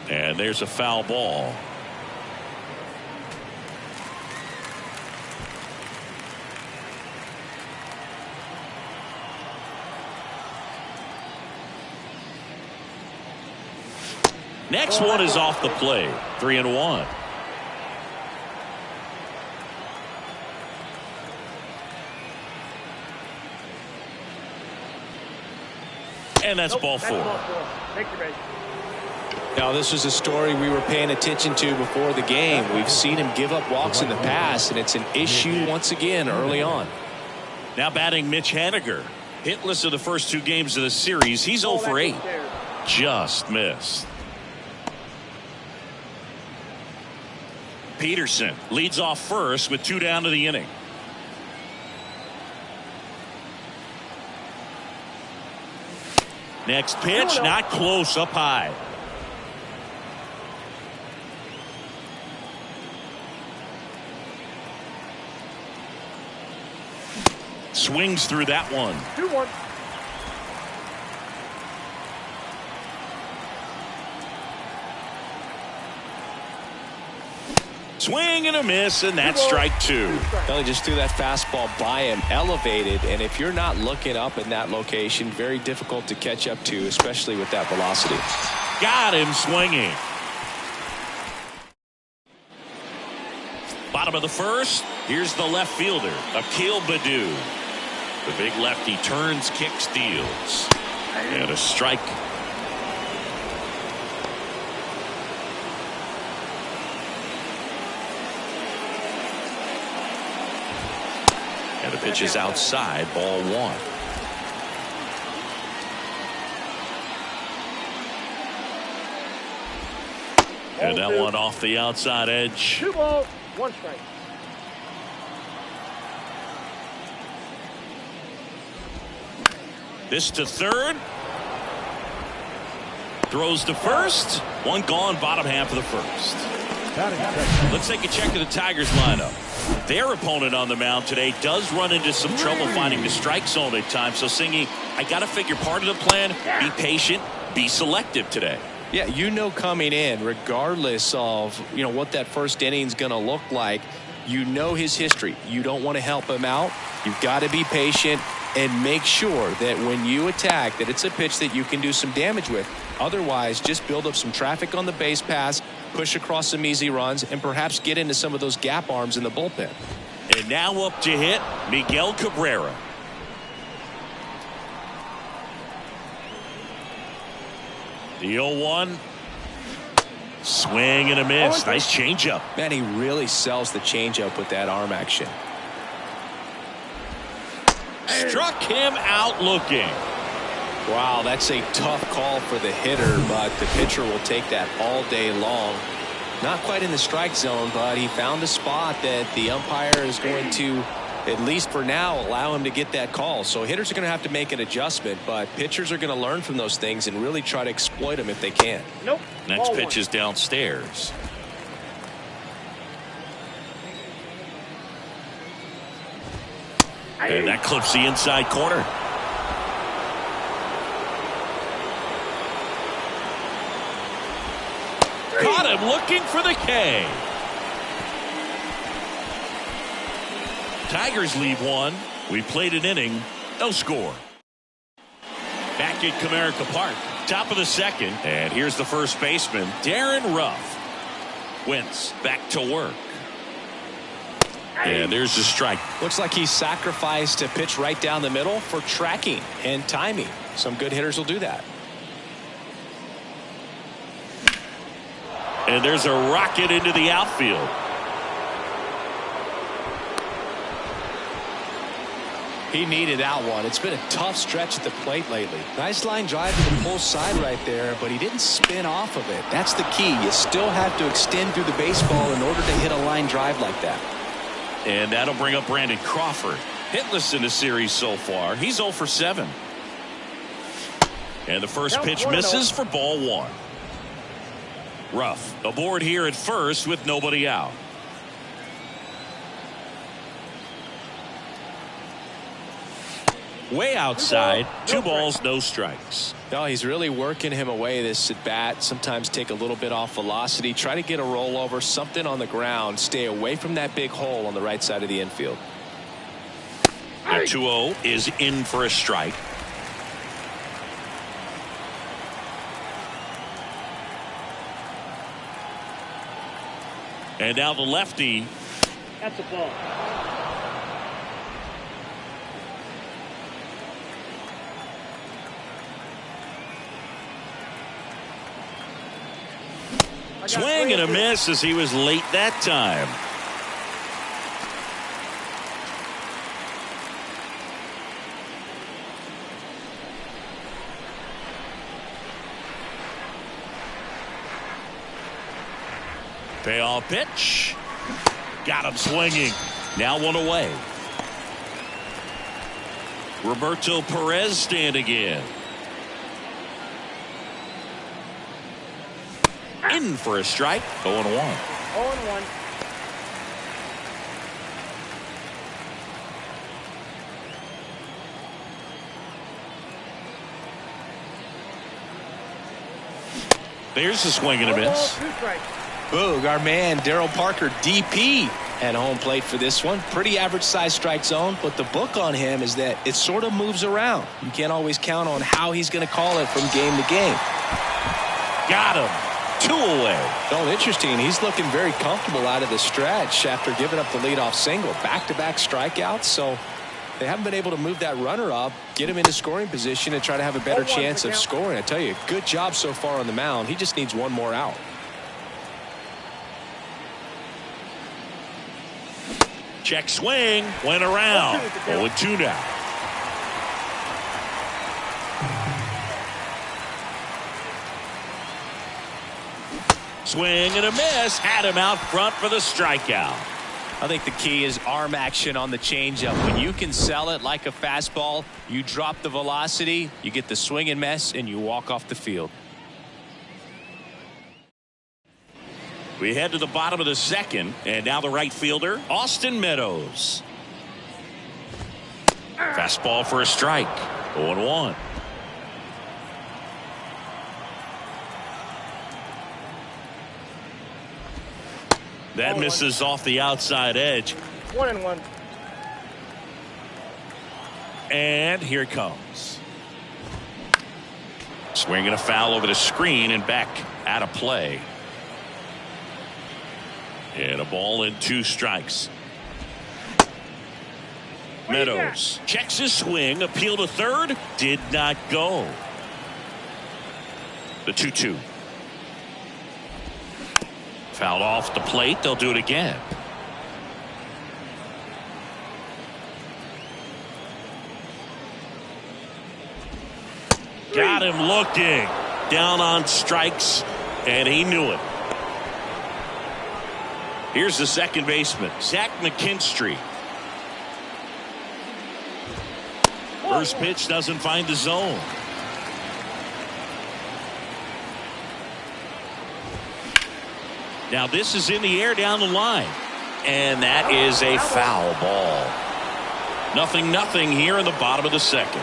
And there's a foul ball. Next one is off the plate. 3-1. And that's ball 4. Take your base. Now, this is a story we were paying attention to before the game. We've seen him give up walks in the past, and it's an issue once again early on. Now batting Mitch Haniger. Hitless of the first 2 games of the series. He's 0 for 8. Just missed. Peterson leads off first with 2 down to the inning. Next pitch, not close, up high. Swings through that one. 2-1. Swing and a miss, and that's strike 2. Well, he just threw that fastball by him, elevated, and if you're not looking up in that location, very difficult to catch up to, especially with that velocity. Got him swinging. Bottom of the first. Here's the left fielder, Akil Baddoo. The big lefty turns, kicks, steals. And a strike. And the pitch is outside, ball 1. And that one off the outside edge. 2 balls, 1 strike. This to third. Throws to first. 1 gone, bottom half of the first. Let's take a check of the Tigers lineup. Their opponent on the mound today does run into some trouble finding the strike zone at times. So, Singy, I got to figure part of the plan, be patient, be selective today. Yeah, you know coming in, regardless of, what that first inning's going to look like, you know his history. You don't want to help him out. You've got to be patient and make sure that when you attack that it's a pitch that you can do some damage with. Otherwise, just build up some traffic on the base pass, push across some easy runs, and perhaps get into some of those gap arms in the bullpen. And now up to hit, Miguel Cabrera. The 0-1. Swing and a miss. Nice changeup. Man, he really sells the changeup with that arm action. Struck him out looking. Wow, that's a tough call for the hitter, but the pitcher will take that all day long. Not quite in the strike zone, but he found a spot that the umpire is going to, at least for now, allow him to get that call. So hitters are going to have to make an adjustment, but pitchers are going to learn from those things and really try to exploit them if they can. Nope. Next pitch is downstairs. And that clips the inside corner. Caught him looking for the K. Tigers lead 1. We played an inning. No score. Back at Comerica Park. Top of the second. And here's the first baseman, Darren Ruff. Wentz back to work. And there's the strike. Looks like he sacrificed a pitch right down the middle for tracking and timing. Some good hitters will do that. And there's a rocket into the outfield. He needed that one. It's been a tough stretch at the plate lately. Nice line drive to the pull side right there, but he didn't spin off of it. That's the key. You still have to extend through the baseball in order to hit a line drive like that. And that'll bring up Brandon Crawford. Hitless in the series so far. He's 0 for 7. And the first pitch misses for ball 1. Ruff aboard here at first with nobody out. Way outside, 2 balls, no strikes. No, he's really working him away this at bat. Sometimes take a little bit off velocity. Try to get a rollover, something on the ground. Stay away from that big hole on the right side of the infield. The 2-0 is in for a strike. And now the lefty. That's a ball. Swing and a miss as he was late that time. Payoff pitch. Got him swinging. Now 1 away. Roberto Perez standing in. In for a strike. 0-1. 0-1. There's a swing and a miss. 2 strikes. Boog, our man Daryl Parker, DP, at home plate for this one. Pretty average size strike zone, but the book on him is that it sort of moves around. You can't always count on how he's going to call it from game to game. Got him. 2 away. Oh, interesting. He's looking very comfortable out of the stretch after giving up the leadoff single. Back-to-back strikeouts, so they haven't been able to move that runner up, get him into scoring position, and try to have a better chance of scoring. I tell you, good job so far on the mound. He just needs 1 more out. Check swing. Went around. 0-2 now. Swing and a miss. Had him out front for the strikeout. I think the key is arm action on the changeup. When you can sell it like a fastball, you drop the velocity, you get the swing and miss, and you walk off the field. We head to the bottom of the 2nd, and now the right fielder, Austin Meadows. Fastball for a strike. 0-1. That misses off the outside edge. 1-1. And here it comes. Swinging a foul over the screen and back out of play. And a ball and 2 strikes. Meadows checks his swing. Appeal to third. Did not go. The 2-2. Fouled off the plate. They'll do it again. Got him looking. Down on strikes. And he knew it. Here's the second baseman, Zach McKinstry. First pitch doesn't find the zone. Now this is in the air down the line. And that is a foul ball. 0-0 here in the bottom of the 2nd.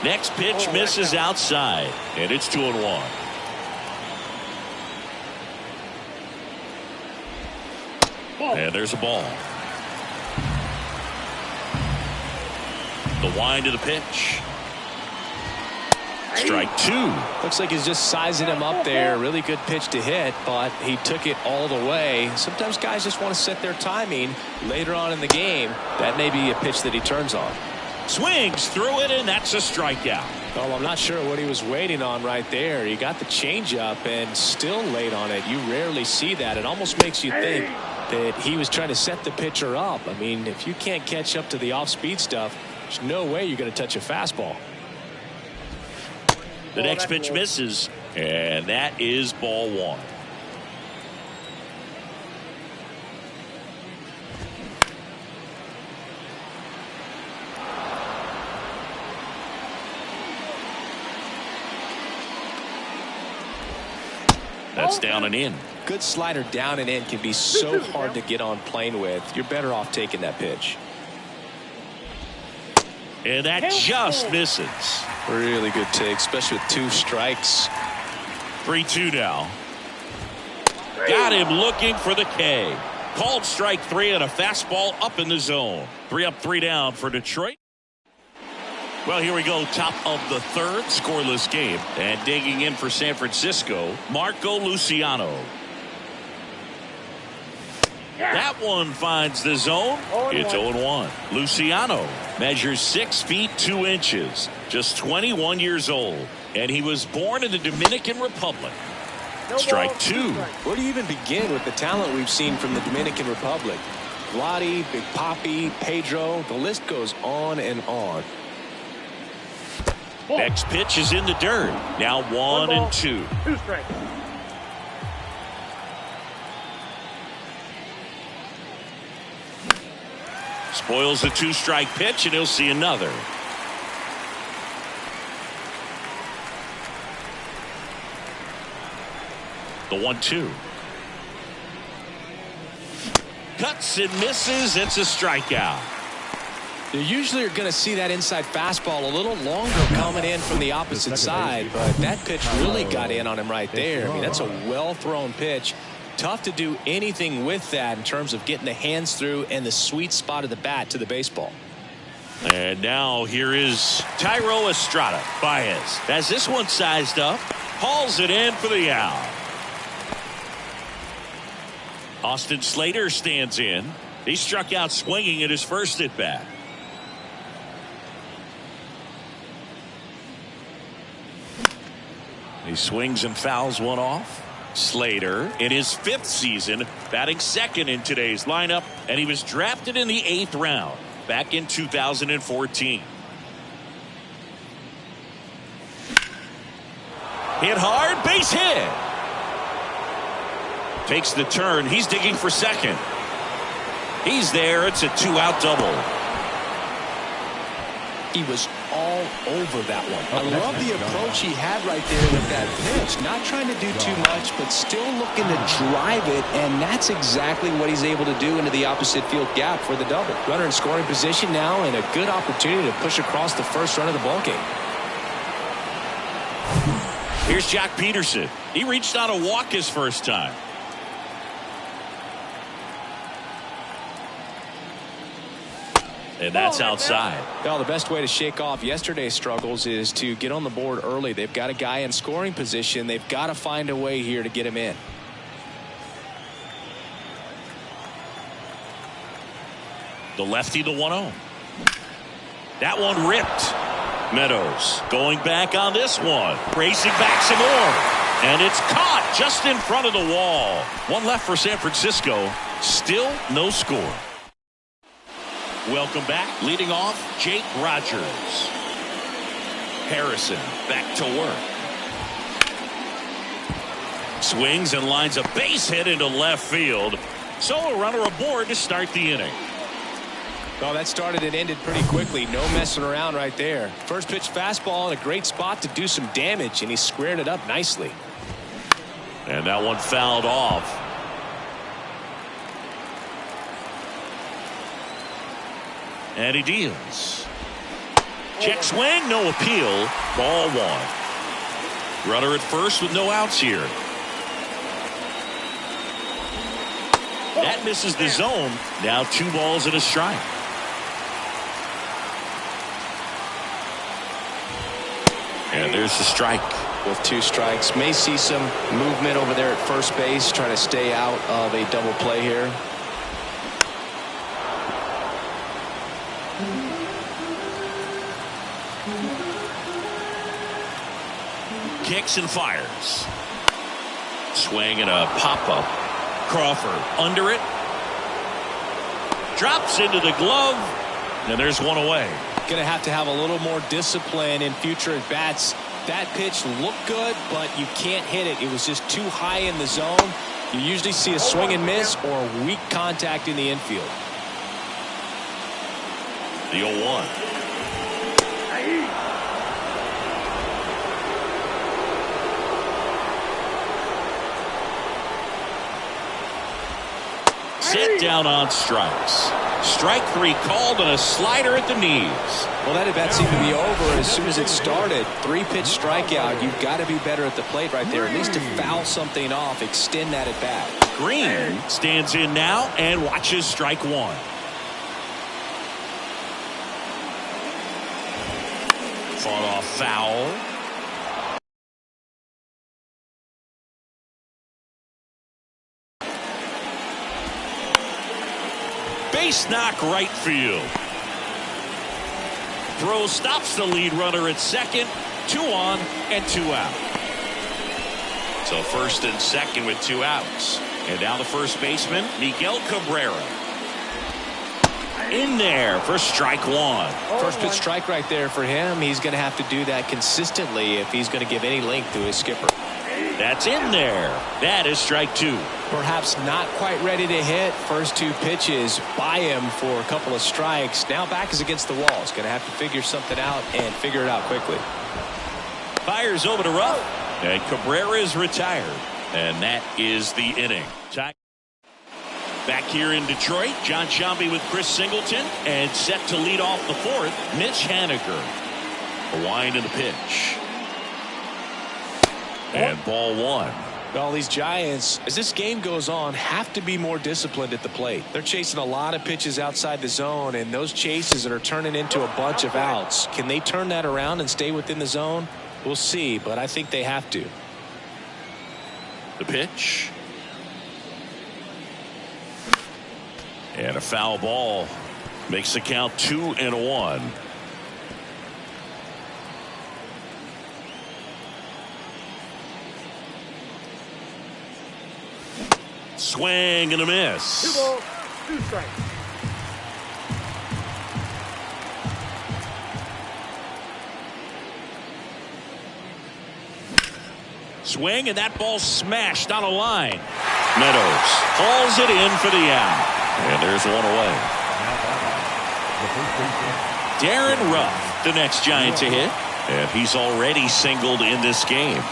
Next pitch misses outside. And it's 2-1. And there's a ball. The wind of the pitch. Strike 2. Looks like he's just sizing him up there. Really good pitch to hit, but he took it all the way. Sometimes guys just want to set their timing later on in the game. That may be a pitch that he turns on. Swings through it, and that's a strikeout. Well, I'm not sure what he was waiting on right there. He got the changeup and still late on it. You rarely see that. It almost makes you think that he was trying to set the pitcher up. I mean, if you can't catch up to the off-speed stuff, there's no way you're going to touch a fastball. The next pitch misses, and that is ball one. That's down and in. Good slider down and in can be so hard to get on plane with. You're better off taking that pitch. And that just misses. Really good take, especially with 2 strikes. 3-2 now. Got him looking for the K. Called strike 3 and a fastball up in the zone. 3 up, 3 down for Detroit. Well, here we go. Top of the third, scoreless game. And digging in for San Francisco, Marco Luciano. That one finds the zone. It's 0-1. Luciano measures 6 feet 2 inches. Just 21 years old. And he was born in the Dominican Republic. Strike 2. Where do you even begin with the talent we've seen from the Dominican Republic? Vladi, Big Papi, Pedro, the list goes on and on. Next pitch is in the dirt. Now 1-2. 2 strikes. Spoils the 2-strike pitch, and he'll see another. The 1-2. Cuts and misses. It's a strikeout. You usually are going to see that inside fastball a little longer coming in from the opposite side, but that pitch really got in on him right there. I mean, that's a well-thrown pitch. Tough to do anything with that in terms of getting the hands through and the sweet spot of the bat to the baseball. And now here is Thairo Estrada. Baez has this one sized up, hauls it in for the out. Austin Slater stands in. He struck out swinging at his first at bat. He swings and fouls one off. Slater in his 5th season batting second in today's lineup, and he was drafted in the 8th round back in 2014. Hit hard, base hit. Takes the turn. He's digging for second. He's there. It's a 2-out double. He was all over that one. I love the approach he had right there with that pitch. Not trying to do too much, but still looking to drive it, and that's exactly what he's able to do into the opposite field gap for the double. Runner in scoring position now, and a good opportunity to push across the first run of the ballgame. Here's Jack Peterson. He reached out a walk his first time. And that's outside. Well, the best way to shake off yesterday's struggles is to get on the board early. They've got a guy in scoring position. They've got to find a way here to get him in. The lefty, the 1-0. That one ripped. Meadows going back on this one. Racing back some more. And it's caught just in front of the wall. One left for San Francisco. Still no score. Welcome back. Leading off, Jake Rogers. Harrison back to work. Swings and lines a base hit into left field. So a runner aboard to start the inning. Well, that started and ended pretty quickly. No messing around right there. First pitch fastball in a great spot to do some damage, and he squared it up nicely. And that one fouled off. And he deals. Check swing, no appeal. Ball 1. Runner at first with no outs here. That misses the zone. Now 2 balls and a strike. And there's the strike. With 2 strikes. May see some movement over there at first base, trying to stay out of a double play here. Kicks and fires. Swing and a pop-up. Crawford under it. Drops into the glove. And there's one away. Going to have a little more discipline in future at-bats. That pitch looked good, but you can't hit it. It was just too high in the zone. You usually see a swing and miss or weak contact in the infield. The 0-1. Set down on strikes. Strike 3 called and a slider at the knees. Well, that at-bat seemed to be over as soon as it started. 3-pitch strikeout. You've got to be better at the plate right there, at least to foul something off, extend that at-bat. Green stands in now and watches strike 1. Fought off foul. Base knock right field. Throw stops the lead runner at second. 2 on and 2 out. So first and second with 2 outs. And now the first baseman, Miguel Cabrera. In there for strike 1. First pitch strike right there for him. He's going to have to do that consistently if he's going to give any length to his skipper. That's in there. That is strike 2. Perhaps not quite ready to hit. First 2 pitches by him for a couple of strikes. Now back is against the wall. He's going to have to figure something out and figure it out quickly. Fires over to Ruff. And Cabrera is retired. And that is the inning. Back here in Detroit, John Sciambi with Chris Singleton. And set to lead off the 4th, Mitch Haniger. A wind in the pitch. And ball 1. Well, these Giants, as this game goes on, have to be more disciplined at the plate. They're chasing a lot of pitches outside the zone, and those chases that are turning into a bunch of outs. Can they turn that around and stay within the zone? We'll see, but I think they have to. The pitch. And a foul ball. Makes the count 2-1. Swing and a miss. 2 balls, 2 strikes. Swing, and that ball smashed on a line. Meadows hauls it in for the out. And there's one away. Darren Ruff, the next Giant to hit. And he's already singled in this game.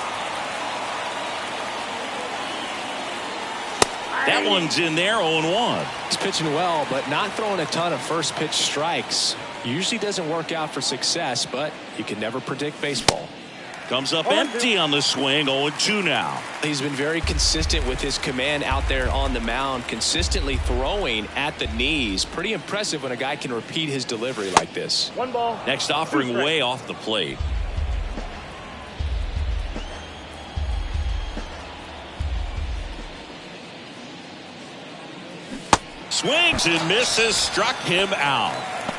That one's in there, 0-1. He's pitching well, but not throwing a ton of first pitch strikes. Usually doesn't work out for success, but you can never predict baseball. Comes up empty on the swing, 0-2 now. He's been very consistent with his command out there on the mound, consistently throwing at the knees. Pretty impressive when a guy can repeat his delivery like this. 1 ball. Next offering way off the plate. Swings and misses, struck him out.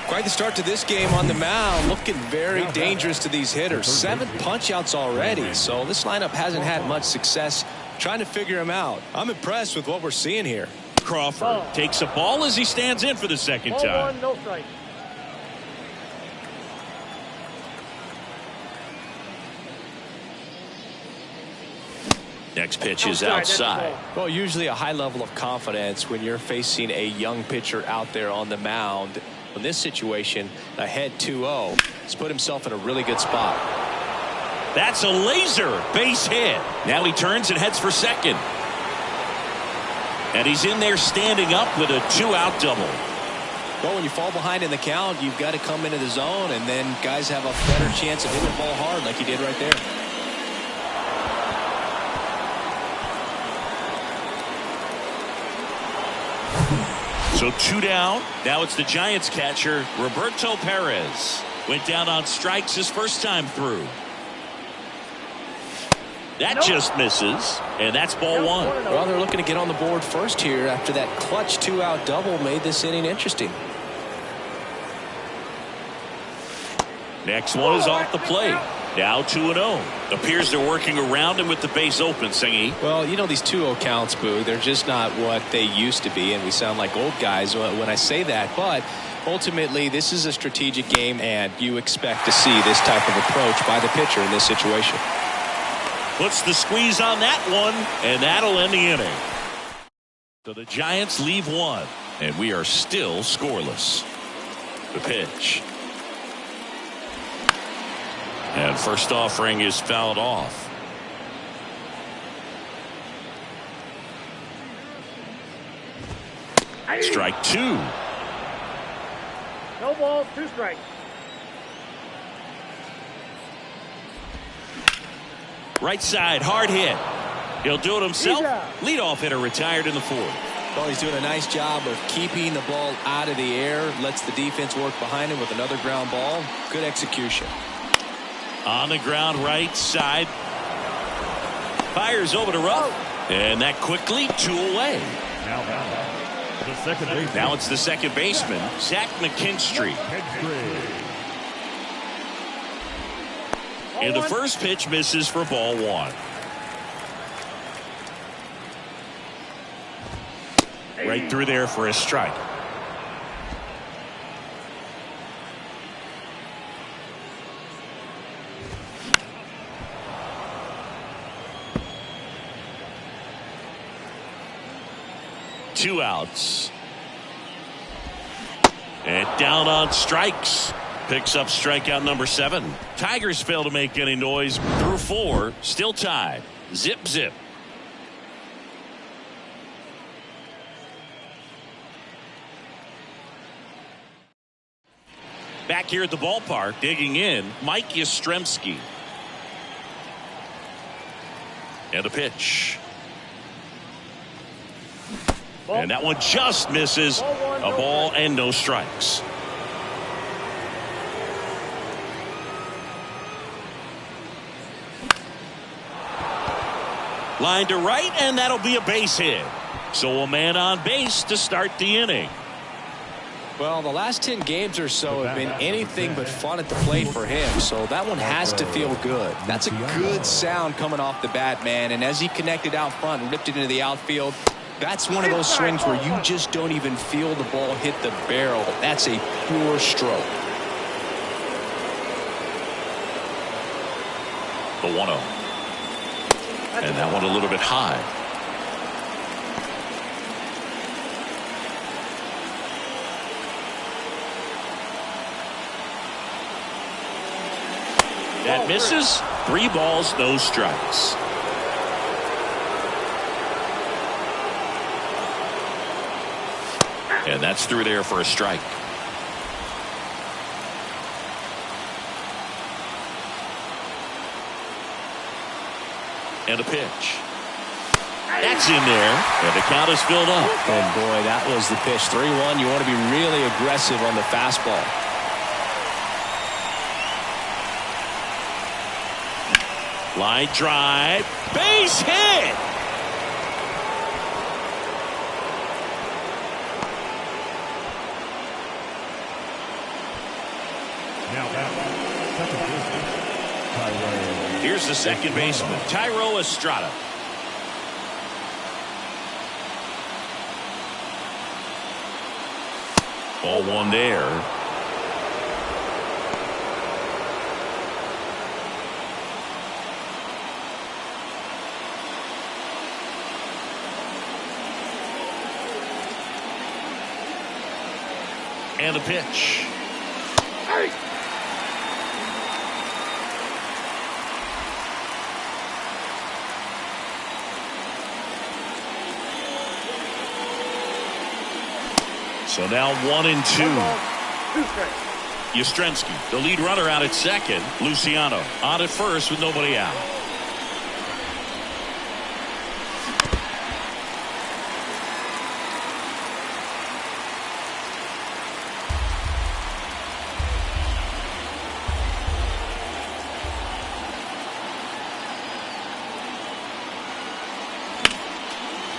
Quite the start to this game on the mound, looking very dangerous to these hitters. 7 punch-outs already, so this lineup hasn't had much success trying to figure him out. I'm impressed with what we're seeing here. Crawford takes a ball as he stands in for the second time. 0-1, no strike. Next pitch is outside. Well, usually a high level of confidence when you're facing a young pitcher out there on the mound. In this situation, ahead 2-0, he's put himself in a really good spot. That's a laser base hit. Now he turns and heads for second. And he's in there standing up with a 2-out double. Well, when you fall behind in the count, you've got to come into the zone, and then guys have a better chance of hitting the ball hard like he did right there. So 2 down. Now it's the Giants catcher, Roberto Perez. Went down on strikes his first time through. That just misses, and that's ball 1. Well, they're looking to get on the board first here after that clutch 2-out double made this inning interesting. Next one is off the plate. Now 2-0. Appears they're working around him with the base open, Singy. Well, you know, these 2-0 counts, Boo, they're just not what they used to be, and we sound like old guys when I say that. But ultimately, this is a strategic game, and you expect to see this type of approach by the pitcher in this situation. Puts the squeeze on that one, and that'll end the inning. So the Giants leave one, and we are still scoreless. The pitch. And first offering is fouled off. Strike two. No balls, 2 strikes. Right side, hard hit. He'll do it himself. Leadoff hitter retired in the 4th. Well, he's doing a nice job of keeping the ball out of the air. Lets the defense work behind him with another ground ball. Good execution. On the ground, right side. Fires over to Ruff. And that quickly 2 away. The second baseman. Now it's the second baseman, Zach McKinstry. And the first pitch misses for ball 1. Right through there for a strike. Two outs. And down on strikes. Picks up strikeout number 7. Tigers fail to make any noise through 4. Still tied. Zip, zip. Back here at the ballpark, digging in, Mike Yastrzemski. And a pitch. And that one just misses. A ball and no strikes. Line to right, and that'll be a base hit. So a man on base to start the inning. Well, the last 10 games or so have been anything but fun at the plate for him, so that one has to feel good. That's a good sound coming off the bat, man, and as he connected out front and ripped it into the outfield, that's one of those swings where you just don't even feel the ball hit the barrel. That's a pure stroke. The 1-0. And that one a little bit high. That misses. 3 balls, no strikes. And that's through there for a strike. And a pitch. That's in there. And the count is filled up. And boy, that was the pitch. 3-1. You want to be really aggressive on the fastball. Line drive. Base hit. Now second baseman, Thairo. Here's the second baseman, Thairo Estrada. Ball 1 there. And a pitch. So now 1-2. Yastrzemski, the lead runner, out at second. Luciano on at first with nobody out.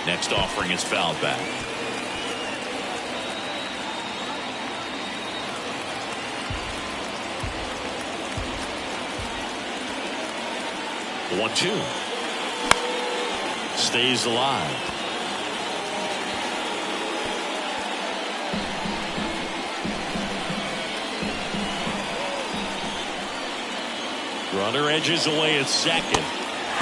Next offering is fouled back. 1-2. Stays alive. Runner edges away at second.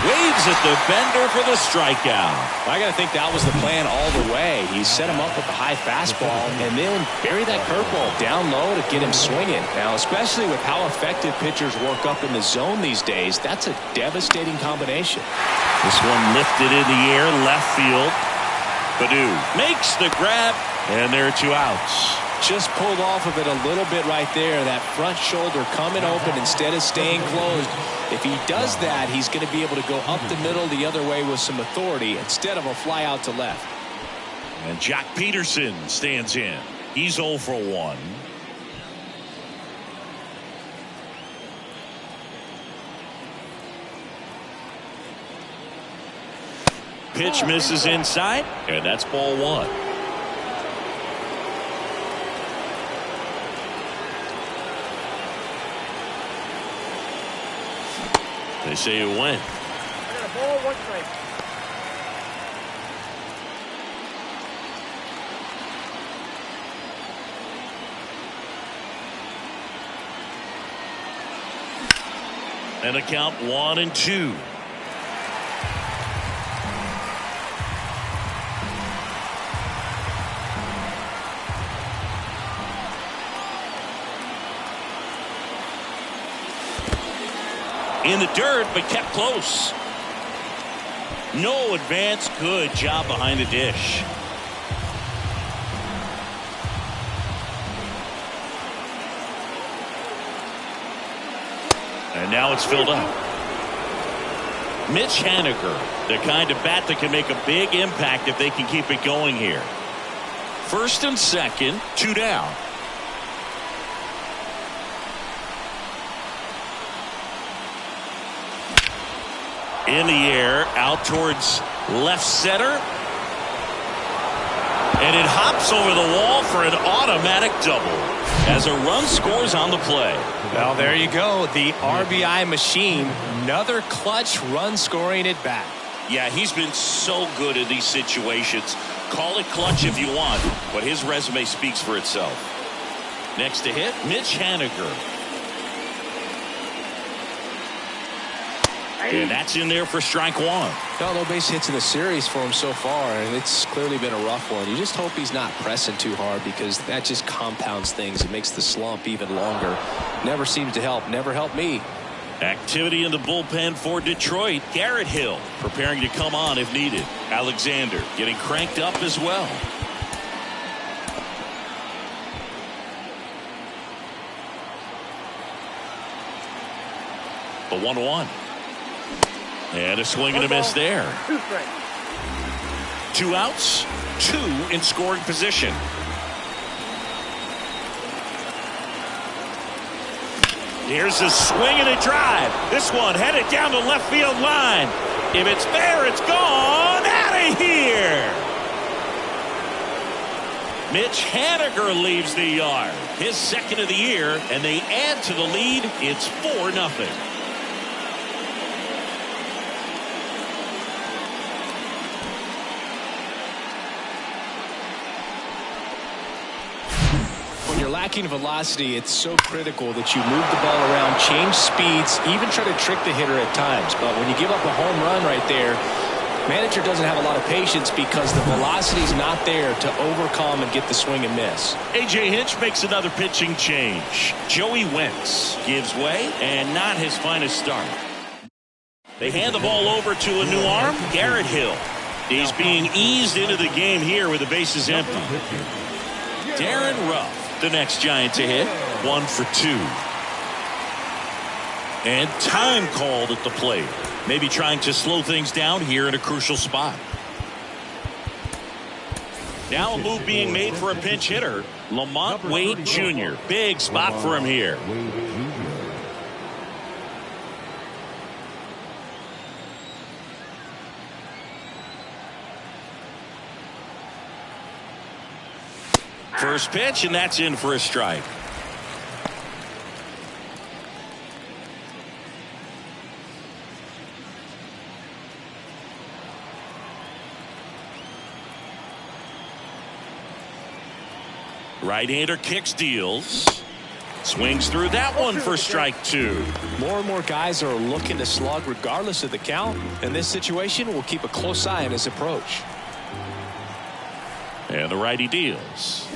Waves at the bender for the strikeout. I got to think that was the plan all the way. He set him up with the high fastball and then bury that curveball down low to get him swinging. Now, especially with how effective pitchers work up in the zone these days, that's a devastating combination. This one lifted in the air, left field. Baddoo makes the grab, and there are 2 outs. Just pulled off of it a little bit right there. That front shoulder coming open instead of staying closed. If he does that, he's going to be able to go up the middle the other way with some authority instead of a fly out to left. And Jock Peterson stands in. He's 0 for 1. Pitch misses inside, and that's ball 1. They say it went. I got a ball, 1 strike. And a count 1-2. In the dirt, but kept close. No advance. Good job behind the dish. And now it's filled up. Mitch Haniger, the kind of bat that can make a big impact if they can keep it going here. First and second, 2 down. In the air, out towards left center. And it hops over the wall for an automatic double as a run scores on the play. Well, there you go. The RBI machine. Another clutch run scoring at bat. Yeah, he's been so good in these situations. Call it clutch if you want, but his resume speaks for itself. Next to hit, Mitch Haniger. And that's in there for strike 1. No base hits in the series for him so far, and it's clearly been a rough one. You just hope he's not pressing too hard because that just compounds things. It makes the slump even longer. Never seems to help. Never helped me. Activity in the bullpen for Detroit. Garrett Hill preparing to come on if needed. Alexander getting cranked up as well. The 1-1. And a swing and a miss there. 2 strikes. 2 outs, 2 in scoring position. Here's a swing and a drive. This one headed down the left field line. If it's fair, it's gone out of here. Mitch Haniger leaves the yard. His second of the year, and they add to the lead. It's 4-0. When you're lacking velocity, it's so critical that you move the ball around, change speeds, even try to trick the hitter at times. But when you give up a home run right there, manager doesn't have a lot of patience because the velocity's not there to overcome and get the swing and miss. A.J. Hinch makes another pitching change. Joey Wentz gives way, and not his finest start. They hand the ball over to a new arm, Garrett Hill. He's being eased into the game here with the bases empty. Darren Ruff, the next Giant to hit, 1 for 2. And time called at the plate. Maybe trying to slow things down here in a crucial spot. Now a move being made for a pinch hitter, Lamont Wade Jr. Big spot for him here. First pitch, and that's in for a strike. Right-hander kicks, deals. Swings through that one for strike 2. More and more guys are looking to slug regardless of the count. In this situation, we'll keep a close eye on his approach. And the righty deals.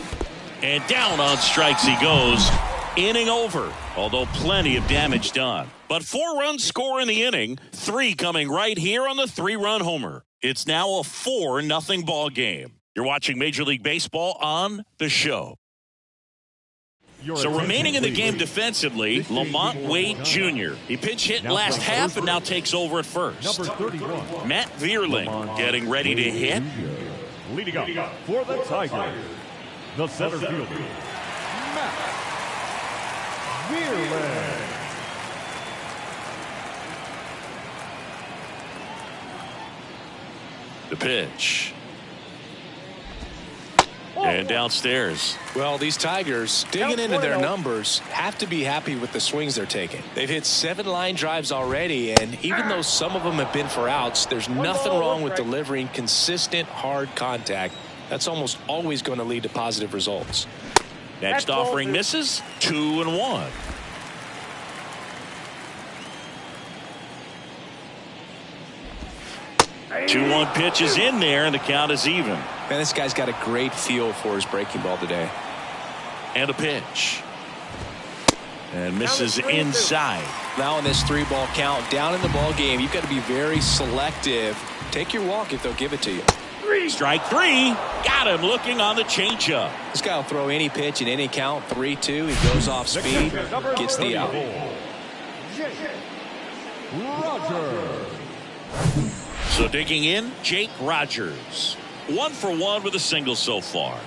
And down on strikes he goes. Inning over, although plenty of damage done. But 4 runs score in the inning, 3 coming right here on the 3-run homer. It's now a 4-0 ball game. You're watching Major League Baseball on The Show. So remaining in the game defensively, Lamont Wade Jr. He pinch hit last half and now takes over at first. Number 31. Matt Vierling getting ready to hit. Leading up for the Tigers, the center fielder, Matt Vierling. The pitch. And downstairs. Well, these Tigers, digging into their numbers, have to be happy with the swings they're taking. They've hit 7 line drives already, and even though some of them have been for outs, there's nothing wrong with delivering consistent, hard contact. That's almost always going to lead to positive results. Next offering misses. 2-1. Two 1 pitch is in there, and the count is even. Man, this guy's got a great feel for his breaking ball today. And a pitch. And misses inside. Now in this 3-ball count, down in the ball game, you've got to be very selective. Take your walk if they'll give it to you. Strike 3. Got him looking on the changeup. This guy will throw any pitch in any count. 3-2. He goes off speed, gets the out. Rogers. So digging in, Jake Rogers. 1 for 1 with a single so far.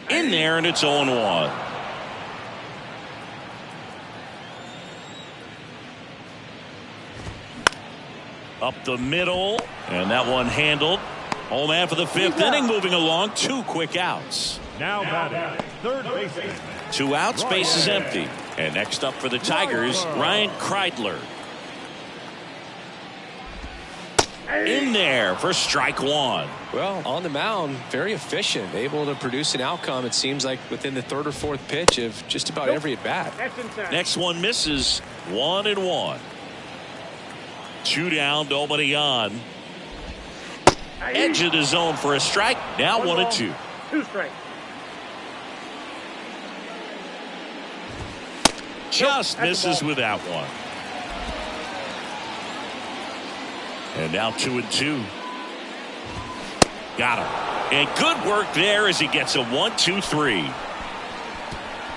In there, and it's 0-1. Up the middle, and that one handled. Home man for the 5th inning, moving along. 2 quick outs. Now batting, third baseman. 2 outs, base is empty. And next up for the Tigers, Ryan Kreidler. In there for strike 1. Well, on the mound, very efficient, able to produce an outcome, it seems like, within the 3rd or 4th pitch of just about every at bat. Next one misses. 1-1. 2 down, nobody on. Edge of the zone for a strike. Now 1-2. 2 strikes. Just misses with that one. And now 2-2. Got him. And good work there as he gets a 1-2-3.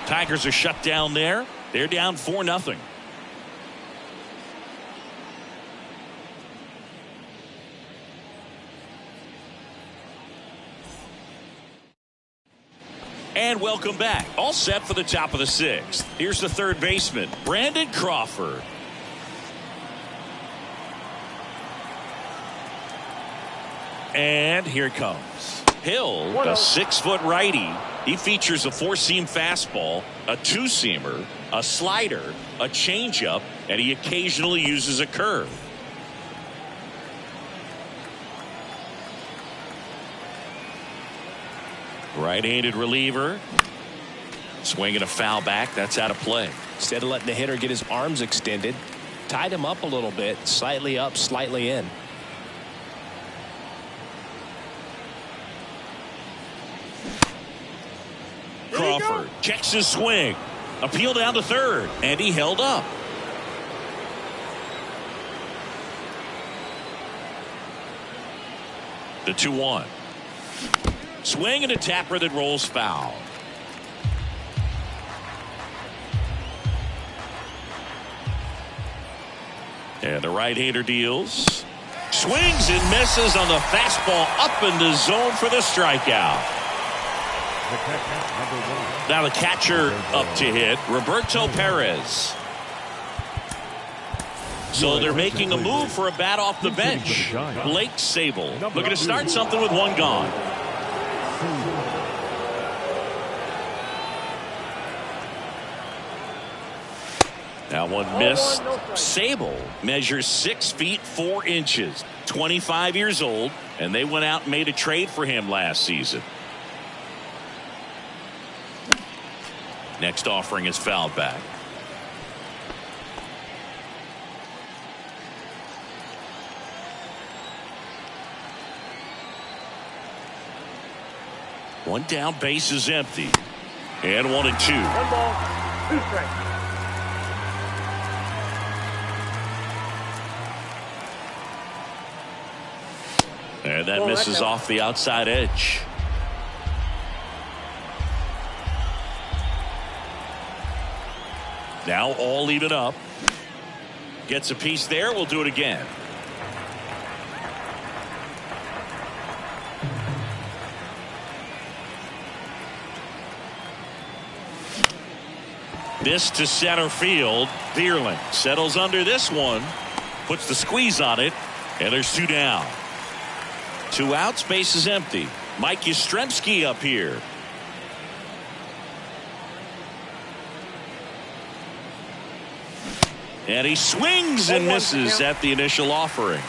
Tigers are shut down there. They're down 4-0. And welcome back. All set for the top of the 6th. Here's the 3rd baseman, Brandon Crawford. And here it comes. Hill, a 6-foot righty. He features a 4-seam fastball, a 2-seamer, a slider, a changeup, and he occasionally uses a curve. Right-handed reliever. Swinging a foul back. That's out of play. Instead of letting the hitter get his arms extended, tied him up a little bit, slightly up, slightly in. Crawford checks his swing. Appeal down to 3rd, and he held up. The 2-1. Swing and a tapper that rolls foul. And the right-hander deals. Swings and misses on the fastball up in the zone for the strikeout. Now the catcher up to hit, Roberto Perez. So they're making a move for a bat off the bench. Blake Sabol looking to start something with 1 gone. That one missed. Sable measures 6 feet 4 inches, 25 years old, and they went out and made a trade for him last season. Next offering is fouled back. One down, base is empty. And 1-2. 1 ball, 2 strikes. And that misses off the outside edge. Now all even up. Gets a piece there. We'll do it again. This to center field. Bierling settles under this one. Puts the squeeze on it. And there's 2 down. 2 outs. Base is empty. Mike Yastrzemski up here. And he swings and misses at the initial offering.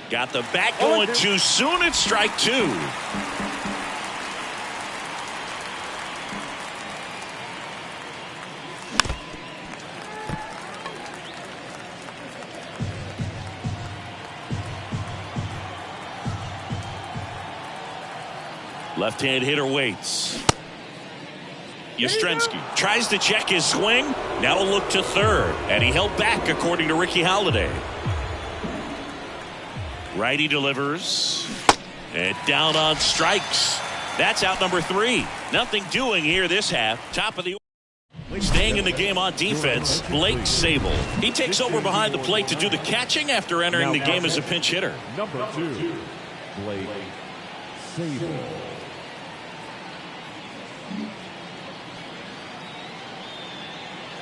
Got the bat going too soon. It's strike 2. Left-hand hitter waits. Yastrzemski tries to check his swing. Now a look to third. And he held back, according to Ricky Halladay. Righty delivers. And down on strikes. That's out number 3. Nothing doing here this half. Top of the order. Staying in the game on defense, Blake Sable. He takes over behind the plate to do the catching after entering the game as a pinch hitter. Number 2, Blake Sable.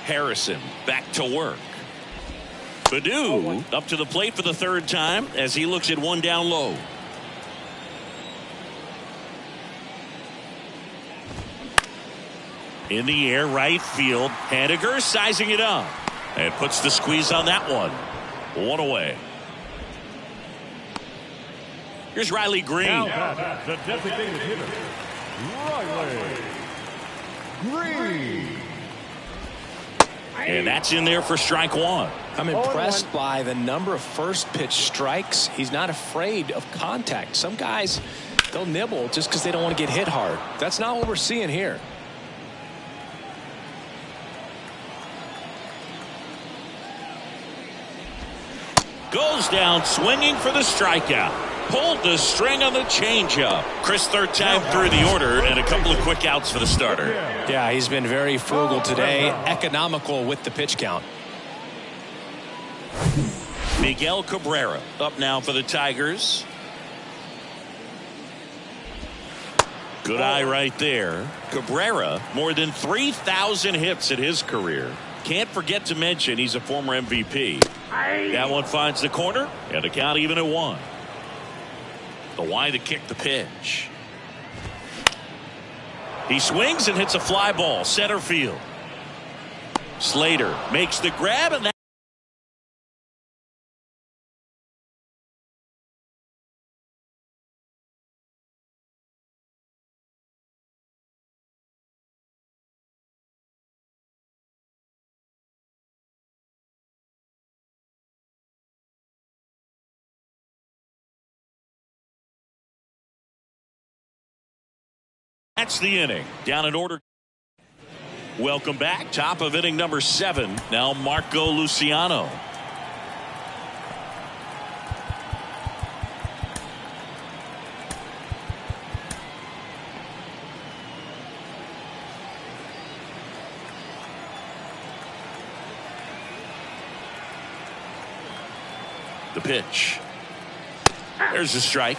Harrison back to work. Baddoo up to the plate for the 3rd time as he looks at 1 down low. In the air, right field. Haniger sizing it up and puts the squeeze on that one. 1 away. Here's Riley Green. Now the designated hitter, Riley Green. And that's in there for strike 1. I'm impressed by the number of first pitch strikes. He's not afraid of contact. Some guys, they'll nibble just because they don't want to get hit hard. That's not what we're seeing here. Goes down swinging for the strikeout. Pulled the string on the changeup. Chris, 3rd time through the order, and a couple of quick outs for the starter. Yeah, he's been very frugal today, economical with the pitch count. Miguel Cabrera up now for the Tigers. Good eye right there. Cabrera, more than 3,000 hits in his career. Can't forget to mention he's a former MVP. That one finds the corner, and the count even at 1. The wide to kick the pitch. He swings and hits a fly ball center field. Slater makes the grab, and that's the inning. Down in order. Welcome back. Top of inning number 7. Now Marco Luciano. The pitch. There's a strike.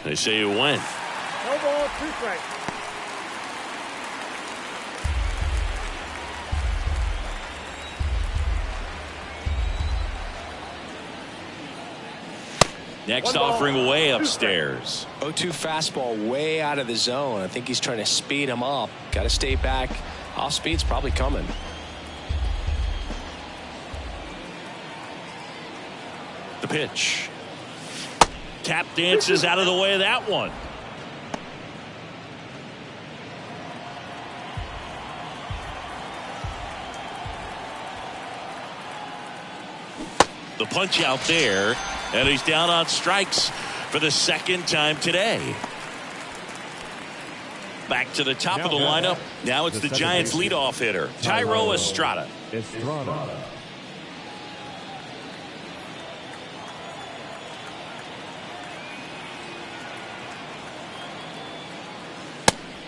They say it went. No ball, 2 strikes. Next 1 ball, offering way 2 upstairs. 0-2 fastball way out of the zone. I think he's trying to speed him up. Got to stay back. Off speed's probably coming. The pitch. Tap dances out of the way of that one. The punch out there, and he's down on strikes for the second time today. Back to the top of the lineup. Now it's the Giants leadoff hitter, Thairo Estrada.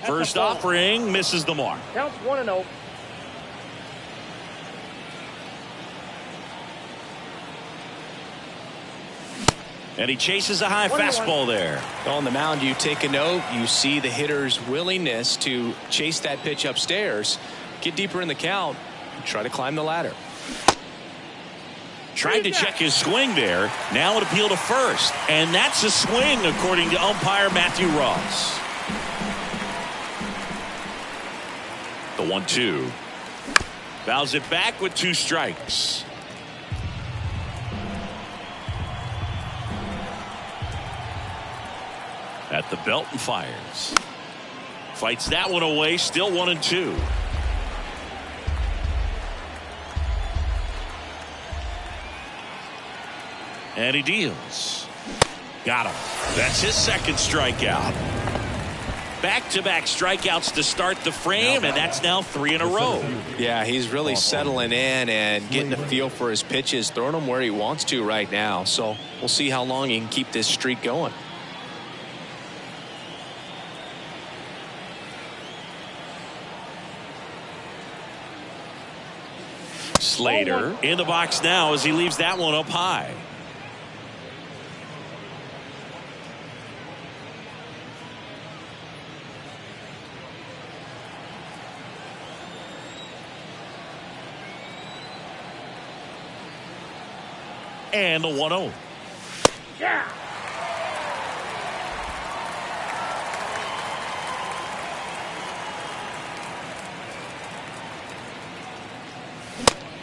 First offering misses the mark. Counts 1-0. And he chases a high fastball there. On the mound, you take a note. You see the hitter's willingness to chase that pitch upstairs, get deeper in the count, and try to climb the ladder. Tried to check his swing there. Now an appeal to first. And that's a swing, according to umpire Matthew Ross. The 1-2. Fouls it back with 2 strikes. At the belt and fires. Fights that one away. Still 1-2. And he deals. Got him. That's his second strikeout. Back-to-back strikeouts to start the frame, and that's now 3 in a row. Yeah, he's really settling in and getting a feel for his pitches, throwing them where he wants to right now. So we'll see how long he can keep this streak going. Slater in the box now as he leaves that one up high. And the 1-0. Yeah.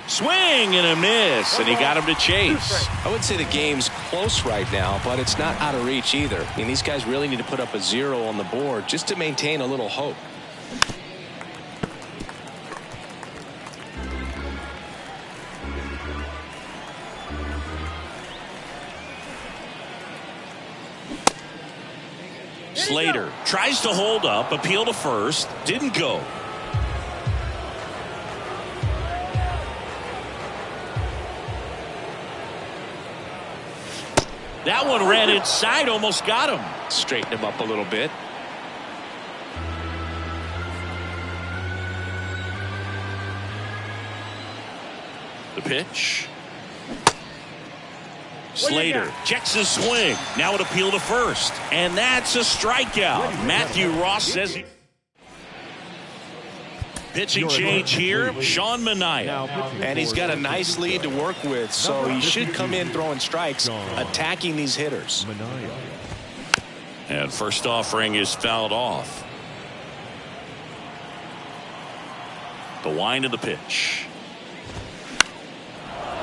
Swing and a miss, and he got him to chase. I would say the game's close right now, but it's not out of reach either. I mean, these guys really need to put up a 0 on the board just to maintain a little hope. Slater tries to hold up, appeal to first, didn't go. That one ran inside, almost got him. Straighten him up a little bit. The pitch. Slater checks his swing. Now an appeal to first. And that's a strikeout. Matthew Ross says he... Pitching change here, Sean Manaea. And he's got a nice lead to work with, so he should come in throwing strikes, attacking these hitters. And first offering is fouled off. The wind of the pitch.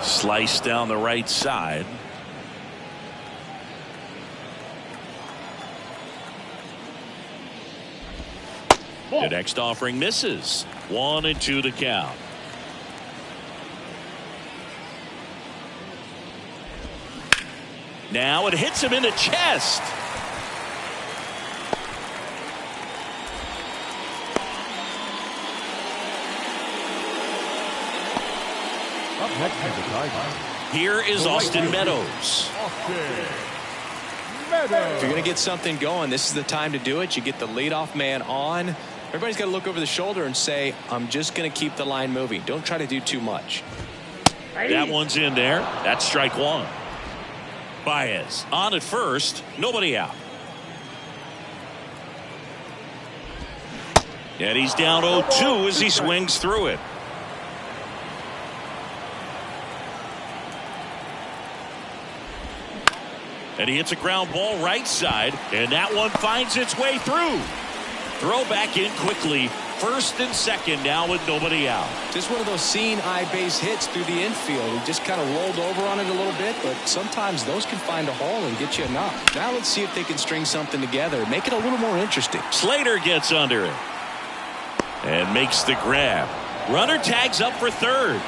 Slice down the right side. The next offering misses. 1-2 to count. Now it hits him in the chest. Up next is the Tigers. Here is Austin Meadows. If you're going to get something going, this is the time to do it. You get the leadoff man on. Everybody's got to look over the shoulder and say, I'm just going to keep the line moving. Don't try to do too much. That one's in there. That's strike one. Baez on at first. Nobody out. And he's down 0-2 as he swings through it. And he hits a ground ball right side, and that one finds its way through. Throw back in quickly. First and second now with nobody out. Just one of those seeing eye base hits through the infield. He just kind of rolled over on it a little bit, but sometimes those can find a hole and get you a knock. Now let's see if they can string something together, make it a little more interesting. Slater gets under it and makes the grab. Runner tags up for third,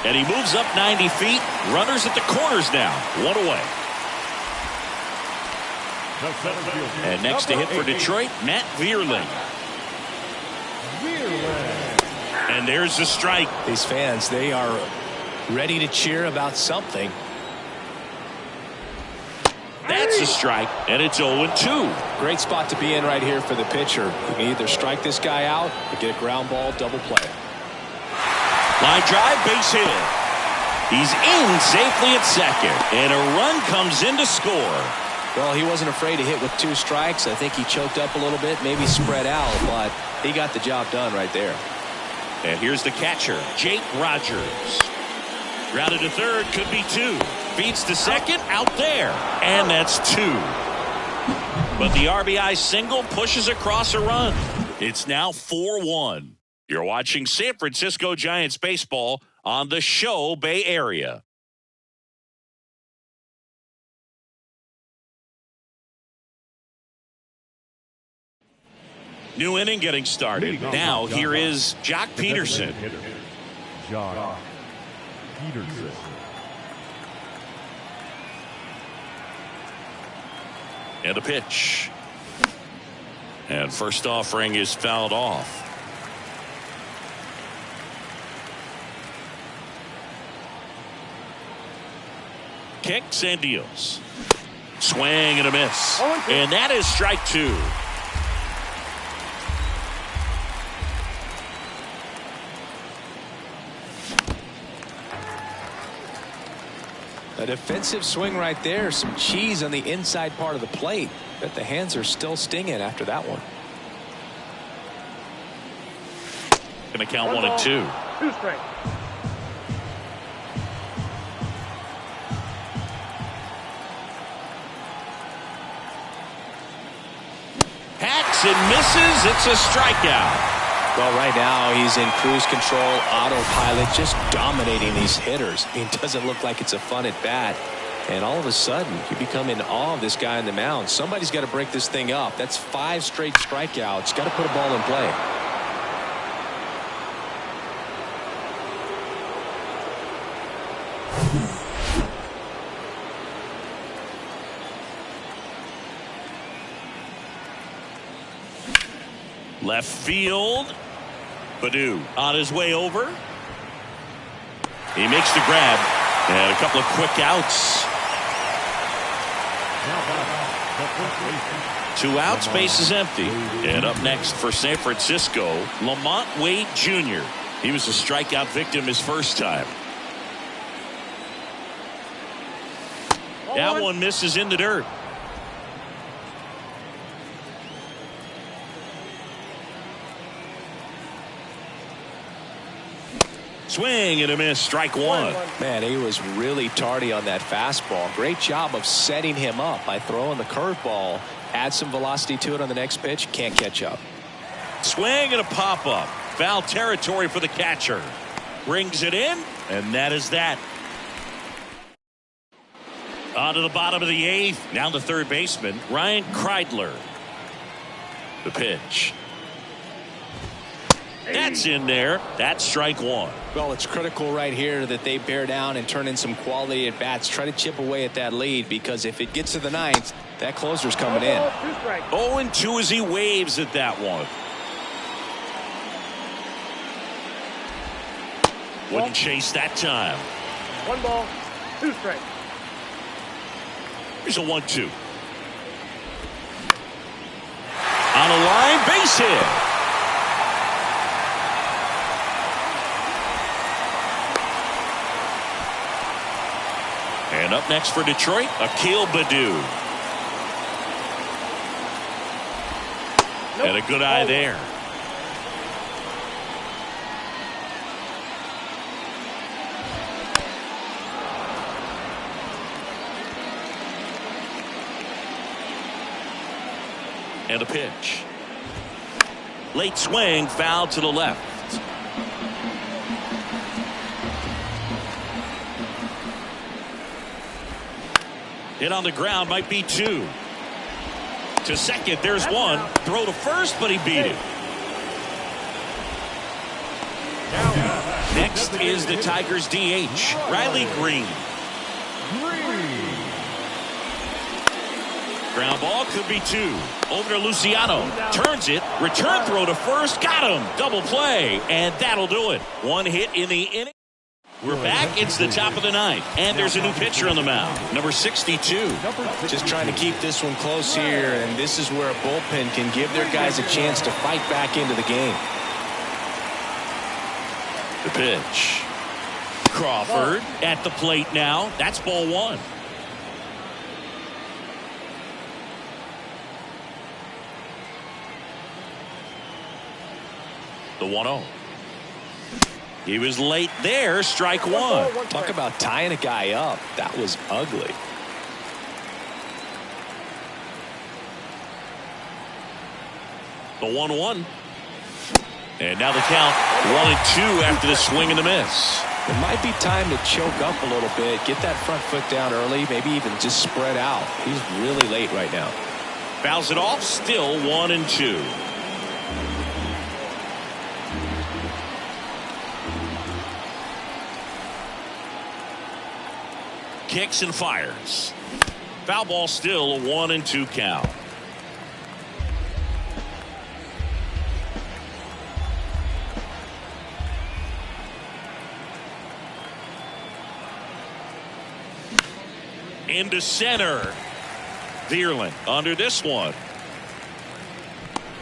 and he moves up 90 feet. Runners at the corners now. One away. And next to hit for Detroit, Matt Vierling. And there's the strike. These fans, they are ready to cheer about something. That's a strike, and it's 0-2. Great spot to be in right here for the pitcher. You can either strike this guy out or get a ground ball double play. Line drive, base hit. He's in safely at second, and a run comes in to score. Well, he wasn't afraid to hit with 2 strikes. I think he choked up a little bit, maybe spread out, but he got the job done right there. And here's the catcher, Jake Rogers. Grounded to third, could be 2. Feeds to second, out there. And that's 2. But the RBI single pushes across a run. It's now 4-1. You're watching San Francisco Giants baseball on the Show Bay Area. New inning getting started. Now here is Jock Peterson. Jock Peterson. And a pitch. And first offering is fouled off. Kicks and deals. Swing and a miss. And that is strike 2. A defensive swing right there. Some cheese on the inside part of the plate. But the hands are still stinging after that one. Going to count 1 and 2. 2 strikes. Hacks and misses. It's a strikeout. Well, right now he's in cruise control, autopilot, just dominating these hitters. It doesn't look like it's a fun at bat. And all of a sudden, you become in awe of this guy on the mound. Somebody's got to break this thing up. That's 5 straight strikeouts. Got to put a ball in play. Left field. Baddoo on his way over. He makes the grab. And a couple of quick outs. 2 outs, base is empty. And up next for San Francisco, Lamont Wade Jr. He was a strikeout victim his first time. That one misses in the dirt. Swing and a miss, strike 1. Man, he was really tardy on that fastball. Great job of setting him up by throwing the curveball. Add some velocity to it on the next pitch. Can't catch up. Swing and a pop-up. Foul territory for the catcher. Brings it in, and that is that. On to the bottom of the 8th. Now the third baseman, Ryan Kreidler. The pitch. That's in there. That's strike 1. Well, it's critical right here that they bear down and turn in some quality at bats. Try to chip away at that lead, because if it gets to the 9th, that closer's coming in. 0-2 as he waves at that one. Wouldn't chase that time. 1 ball, 2 strikes. Here's a 1-2. On a line, base hit. And up next for Detroit, Akil Baddoo. And a good eye there. And a pitch. Late swing, foul to the left. Hit on the ground, might be 2. To second, there's 1. Throw to first, but he beat it. Next is the Tigers DH, Riley Green. Ground ball could be 2. Over to Luciano. Turns it. Return throw to first. Got him. Double play. And that'll do it. 1 hit in the inning. We're back. It's the top of the 9th. And there's a new pitcher on the mound. Number 62. Just trying to keep this one close here. And this is where a bullpen can give their guys a chance to fight back into the game. The pitch. Crawford at the plate now. That's ball 1. The 1-0. He was late there. Strike 1. Talk about tying a guy up. That was ugly. The 1-1. And now the count 1-2 after the swing and the miss. It might be time to choke up a little bit. Get that front foot down early. Maybe even just spread out. He's really late right now. Fouls it off. Still 1-2. Kicks and fires. Foul ball, still a 1-2 count. Into center. Vierling under this one.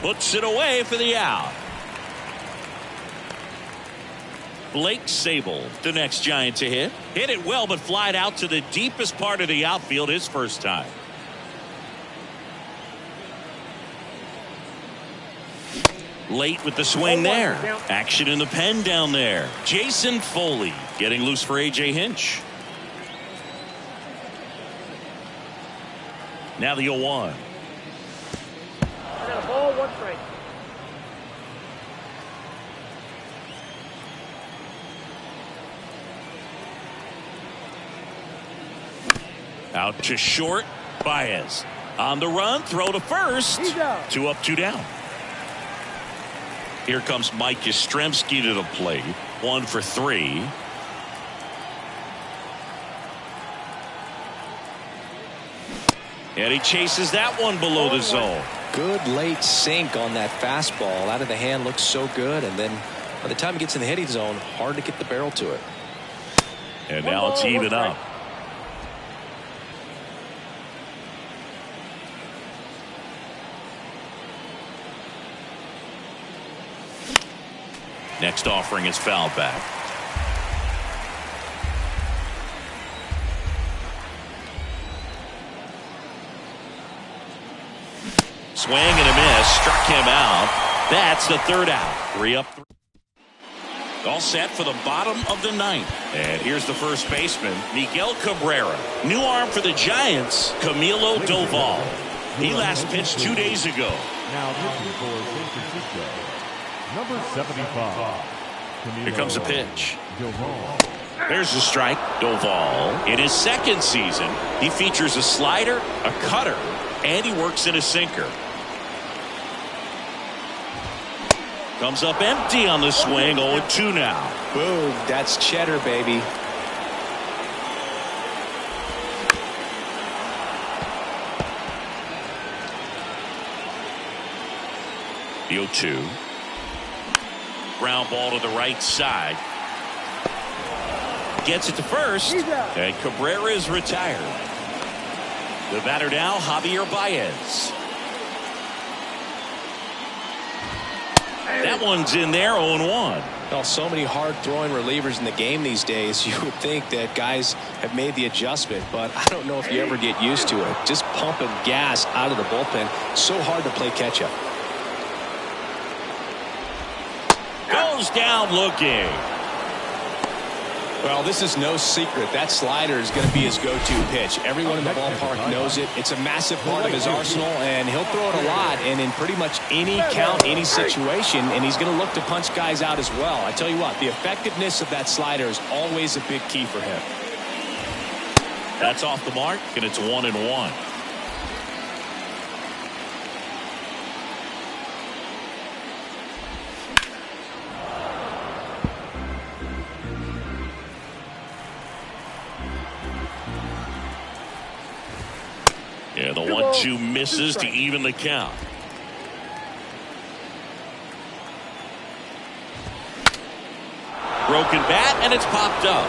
Puts it away for the out. Blake Sabol, the next Giant to hit. Hit it well, but flied out to the deepest part of the outfield his first time. Late with the swing there. Action in the pen down there. Jason Foley getting loose for A.J. Hinch. Now the 0-1. I got a ball, 1 strike. Out to short. Baez on the run. Throw to first. 2 up, 2 down. Here comes Mike Yastrzemski to the plate. 1 for 3. And he chases that one below the zone. Good late sink on that fastball. Out of the hand, looks so good. And then by the time it gets in the hitting zone, hard to get the barrel to it. And now it's even up. Next offering is fouled back. Swing and a miss. Struck him out. That's the 3rd out. 3 up. 3. All set for the bottom of the 9th. And here's the first baseman, Miguel Cabrera. New arm for the Giants, Camilo Doval. He last pitched 2 days ago. Now pitching for San Francisco, number 75. Here comes a pitch. There's the strike. Doval in his 2nd season. He features a slider, a cutter, and he works in a sinker. Comes up empty on the swing. 0-2 now. Boom. That's cheddar, baby. The 0-2. Ground ball to the right side. Gets it to first. And Cabrera is retired. The batter now, Javier Baez. That one's in there, 0-1. Well, so many hard-throwing relievers in the game these days. You would think that guys have made the adjustment, but I don't know if you ever get used to it. Just pumping gas out of the bullpen. So hard to play catch-up. Goes down looking. Well, this is no secret. That slider is going to be his go-to pitch. Everyone in the ballpark knows it. It's a massive part of his arsenal, and he'll throw it a lot and in pretty much any count, any situation, and he's going to look to punch guys out as well. I tell you what, the effectiveness of that slider is always a big key for him. That's off the mark, and it's 1-1. Yeah, the 1-2 misses to even the count. Broken bat, and it's popped up.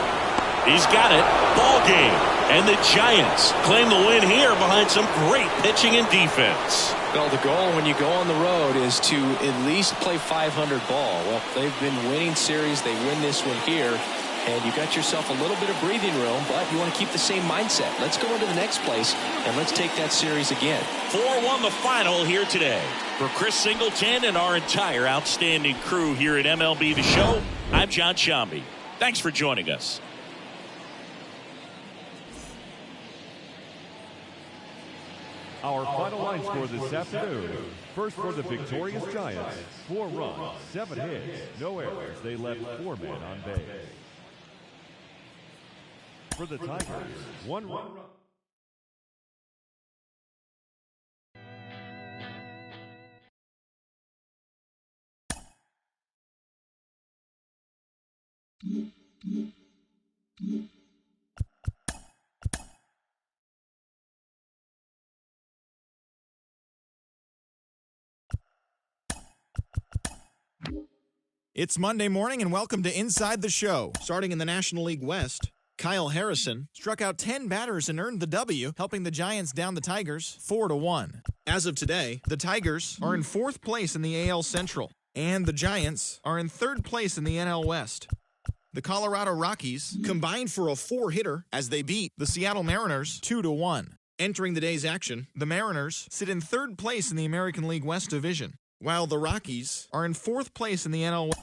He's got it. Ball game. And the Giants claim the win here behind some great pitching and defense. Well, the goal when you go on the road is to at least play 500 ball. Well, they've been winning series. They win this one here. And you got yourself a little bit of breathing room, but you want to keep the same mindset. Let's go into the next place, and let's take that series again. 4-1 the final here today. For Chris Singleton and our entire outstanding crew here at MLB The Show, I'm John Sciambi. Thanks for joining us. Our final line score this afternoon. First for the victorious Giants, 4 runs, 7 hits, no errors. They left 4 men on base. For the Tigers, 1 run. It's Monday morning, and welcome to Inside the Show. Starting in the National League West, Kyle Harrison struck out 10 batters and earned the W, helping the Giants down the Tigers 4-1. As of today, the Tigers are in 4th place in the AL Central, and the Giants are in 3rd place in the NL West. The Colorado Rockies combined for a 4-hitter as they beat the Seattle Mariners 2-1. Entering the day's action, the Mariners sit in 3rd place in the American League West Division, while the Rockies are in 4th place in the NL West.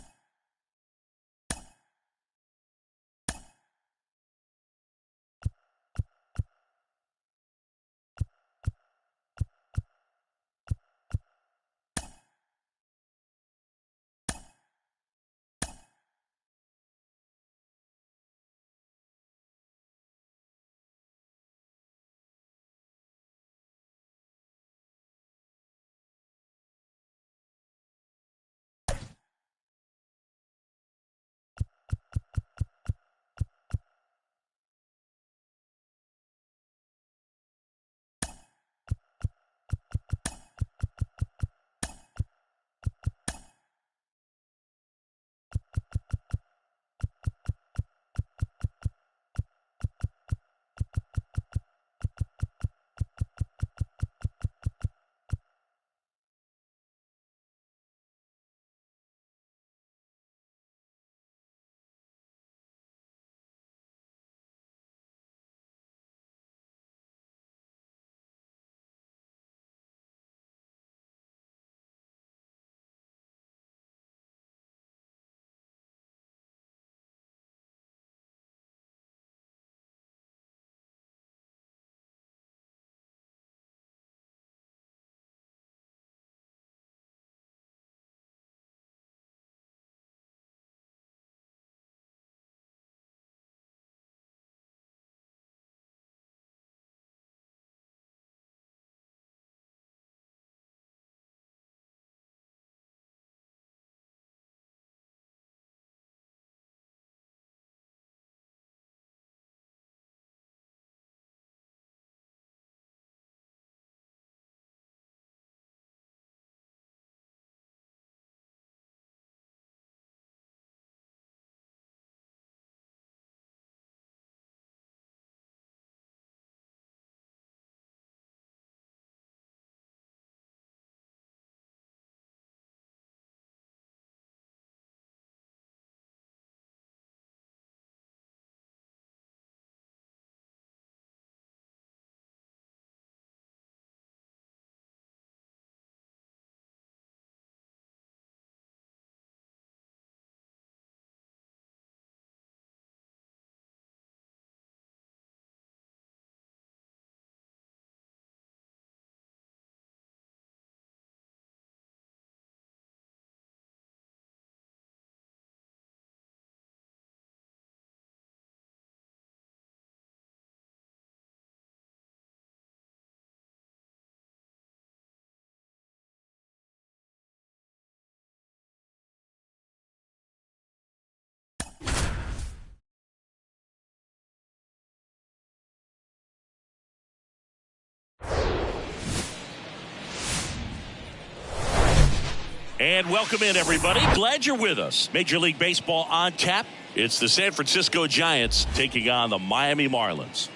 And welcome in, everybody. Glad you're with us. Major League Baseball on tap. It's the San Francisco Giants taking on the Miami Marlins.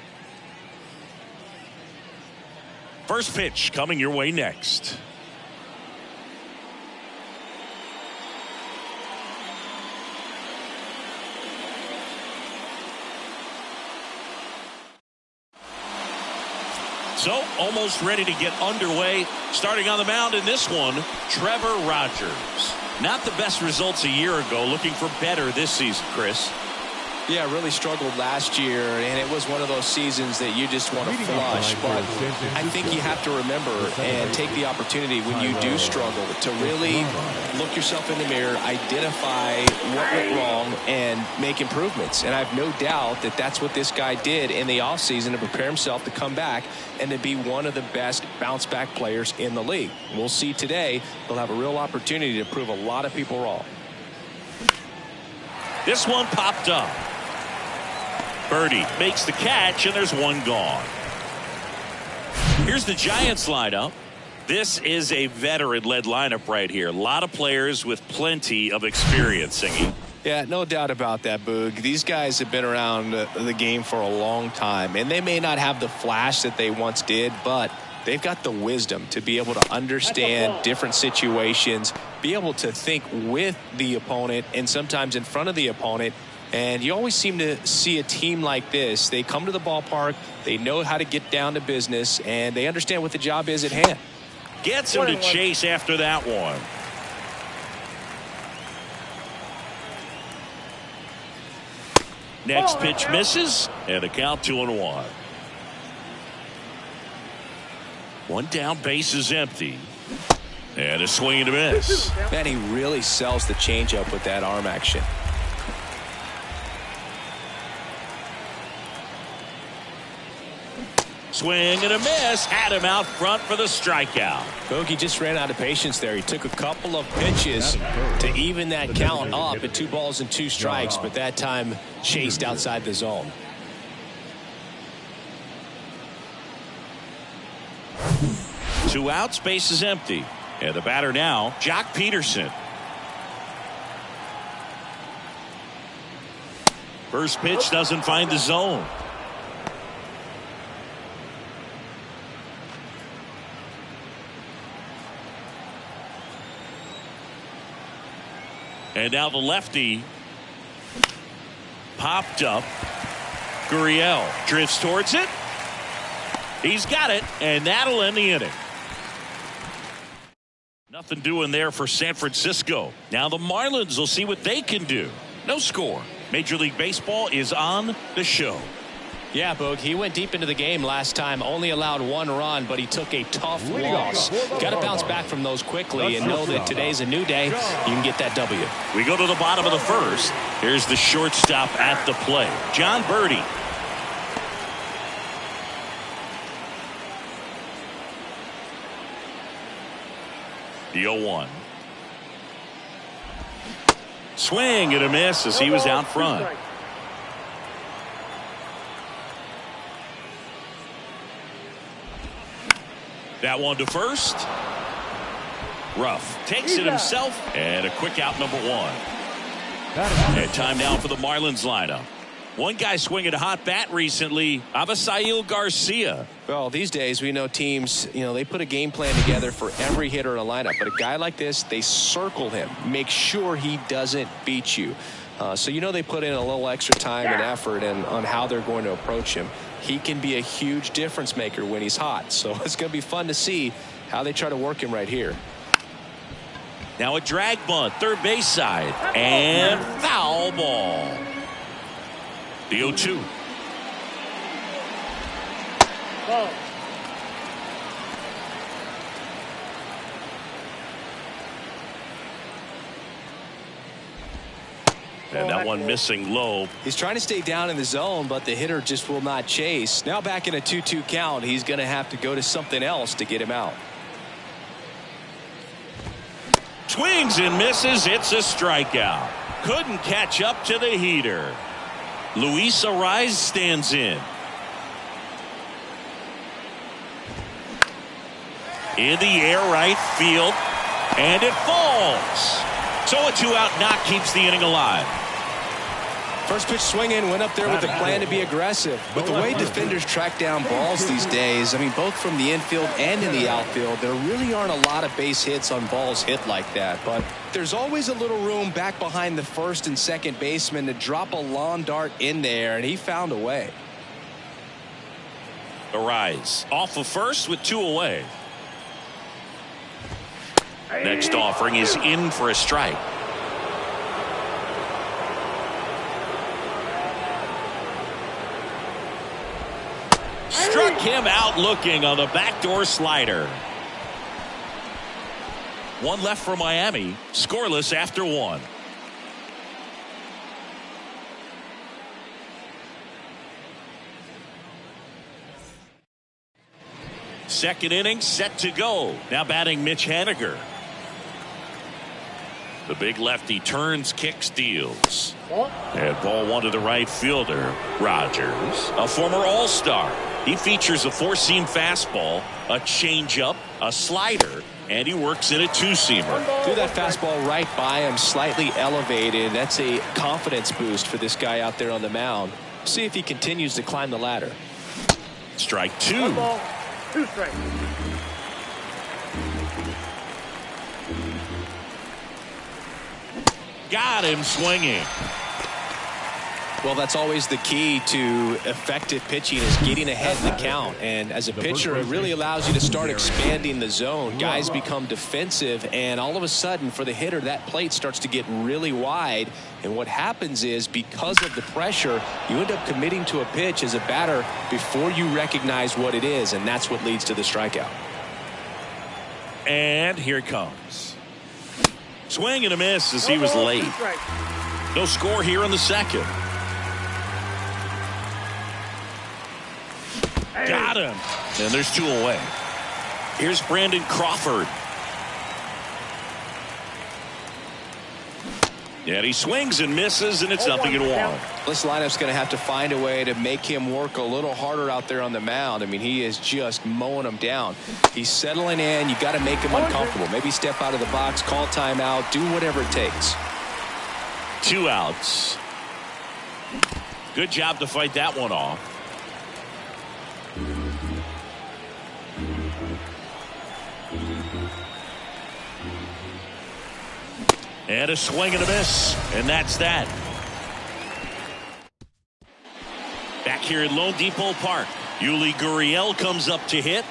First pitch coming your way next. So, almost ready to get underway. Starting on the mound in this one, Trevor Rogers. Not the best results a year ago. Looking for better this season, Chris. Yeah, really struggled last year, and it was one of those seasons that you just want to flush. But I think you have to remember and take the opportunity when you do struggle to really look yourself in the mirror, identify what went wrong, and make improvements. And I have no doubt that that's what this guy did in the offseason to prepare himself to come back and to be one of the best bounce-back players in the league. We'll see today. He'll have a real opportunity to prove a lot of people wrong. This one popped up. Birdie makes the catch, and there's one gone. Here's the Giants lineup. This is a veteran-led lineup right here. A lot of players with plenty of experience, Singy. Yeah, no doubt about that, Boog. These guys have been around the game for a long time, and they may not have the flash that they once did, but they've got the wisdom to be able to understand different situations, be able to think with the opponent and sometimes in front of the opponent. And you always seem to see a team like this. They come to the ballpark, they know how to get down to business, and they understand what the job is at hand. Gets him to chase after that one. Next pitch misses, and a count 2-1. One down, base is empty. And a swing and a miss. Man, he really sells the changeup with that arm action. Swing and a miss. Had him out front for the strikeout. Bogey just ran out of patience there. He took a couple of pitches to even that count up at 2 balls and 2 strikes, but that time chased outside the zone. Two outs, base is empty. And the batter now, Jock Peterson. First pitch doesn't find the zone. And now the lefty popped up. Gurriel drifts towards it. He's got it, and that'll end the inning. Nothing doing there for San Francisco. Now the Marlins will see what they can do. No score. Major League Baseball is on the show. Yeah, Boog, he went deep into the game last time, only allowed 1 run, but he took a tough loss. Got to bounce back from those quickly and know that today's a new day. You can get that W. We go to the bottom of the first. Here's the shortstop at the plate, John Birdie. The 0-1. Swing and a miss as he was out front. That one to first. Ruff takes it himself, and a quick out, number 1. And time now for the Marlins lineup. One guy swinging a hot bat recently, Avisail Garcia. Well, these days we know teams, they put a game plan together for every hitter in a lineup. But a guy like this, they circle him, make sure he doesn't beat you. So they put in a little extra time and effort on how they're going to approach him. He can be a huge difference maker when he's hot. So it's going to be fun to see how they try to work him right here. Now a drag bunt, third base side, and foul ball. The 0-2. Ball. And that one missing low. He's trying to stay down in the zone, but the hitter just will not chase. Now back in a 2-2 count, he's going to have to go to something else to get him out. Swings and misses. It's a strikeout. Couldn't catch up to the heater. Luis Arraez stands in. In the air, right field. And it falls. So a 2-out knock keeps the inning alive. First pitch swinging, went up there with a plan to be aggressive. But the way defenders track down balls these days, I mean, both from the infield and in the outfield, there really aren't a lot of base hits on balls hit like that. But there's always a little room back behind the first and second baseman to drop a lawn dart in there, and he found a way. Arise off of first with 2 away. Next offering is in for a strike. Struck him out looking on the backdoor slider. 1 left for Miami, scoreless after 1. Second inning set to go. Now batting Mitch Haniger. The big lefty turns, kicks, deals. And ball 1 to the right fielder. Rogers, a former All-Star. He features a 4-seam fastball, a changeup, a slider, and he works in a 2-seamer. Threw that fastball right by him, slightly elevated. That's a confidence boost for this guy out there on the mound. See if he continues to climb the ladder. Strike 2. 1 ball, 2 strikes. Got him swinging. Well, that's always the key to effective pitching, is getting ahead in the count. And as a pitcher, it really allows you to start expanding the zone. Guys become defensive, and all of a sudden, for the hitter, that plate starts to get really wide. And what happens is, because of the pressure, you end up committing to a pitch as a batter before you recognize what it is, and that's what leads to the strikeout. And here it comes. Swing and a miss as he was late. No score here in the second. Got him. And there's 2 away. Here's Brandon Crawford. And he swings and misses, and it's 0-1. This lineup's going to have to find a way to make him work a little harder out there on the mound. I mean, he is just mowing him down. He's settling in. You got to make him uncomfortable. Maybe step out of the box, call timeout, do whatever it takes. 2 outs. Good job to fight that one off. And a swing and a miss, and that's that. Back here at Lone Depot Park, Yuli Gurriel comes up to hit.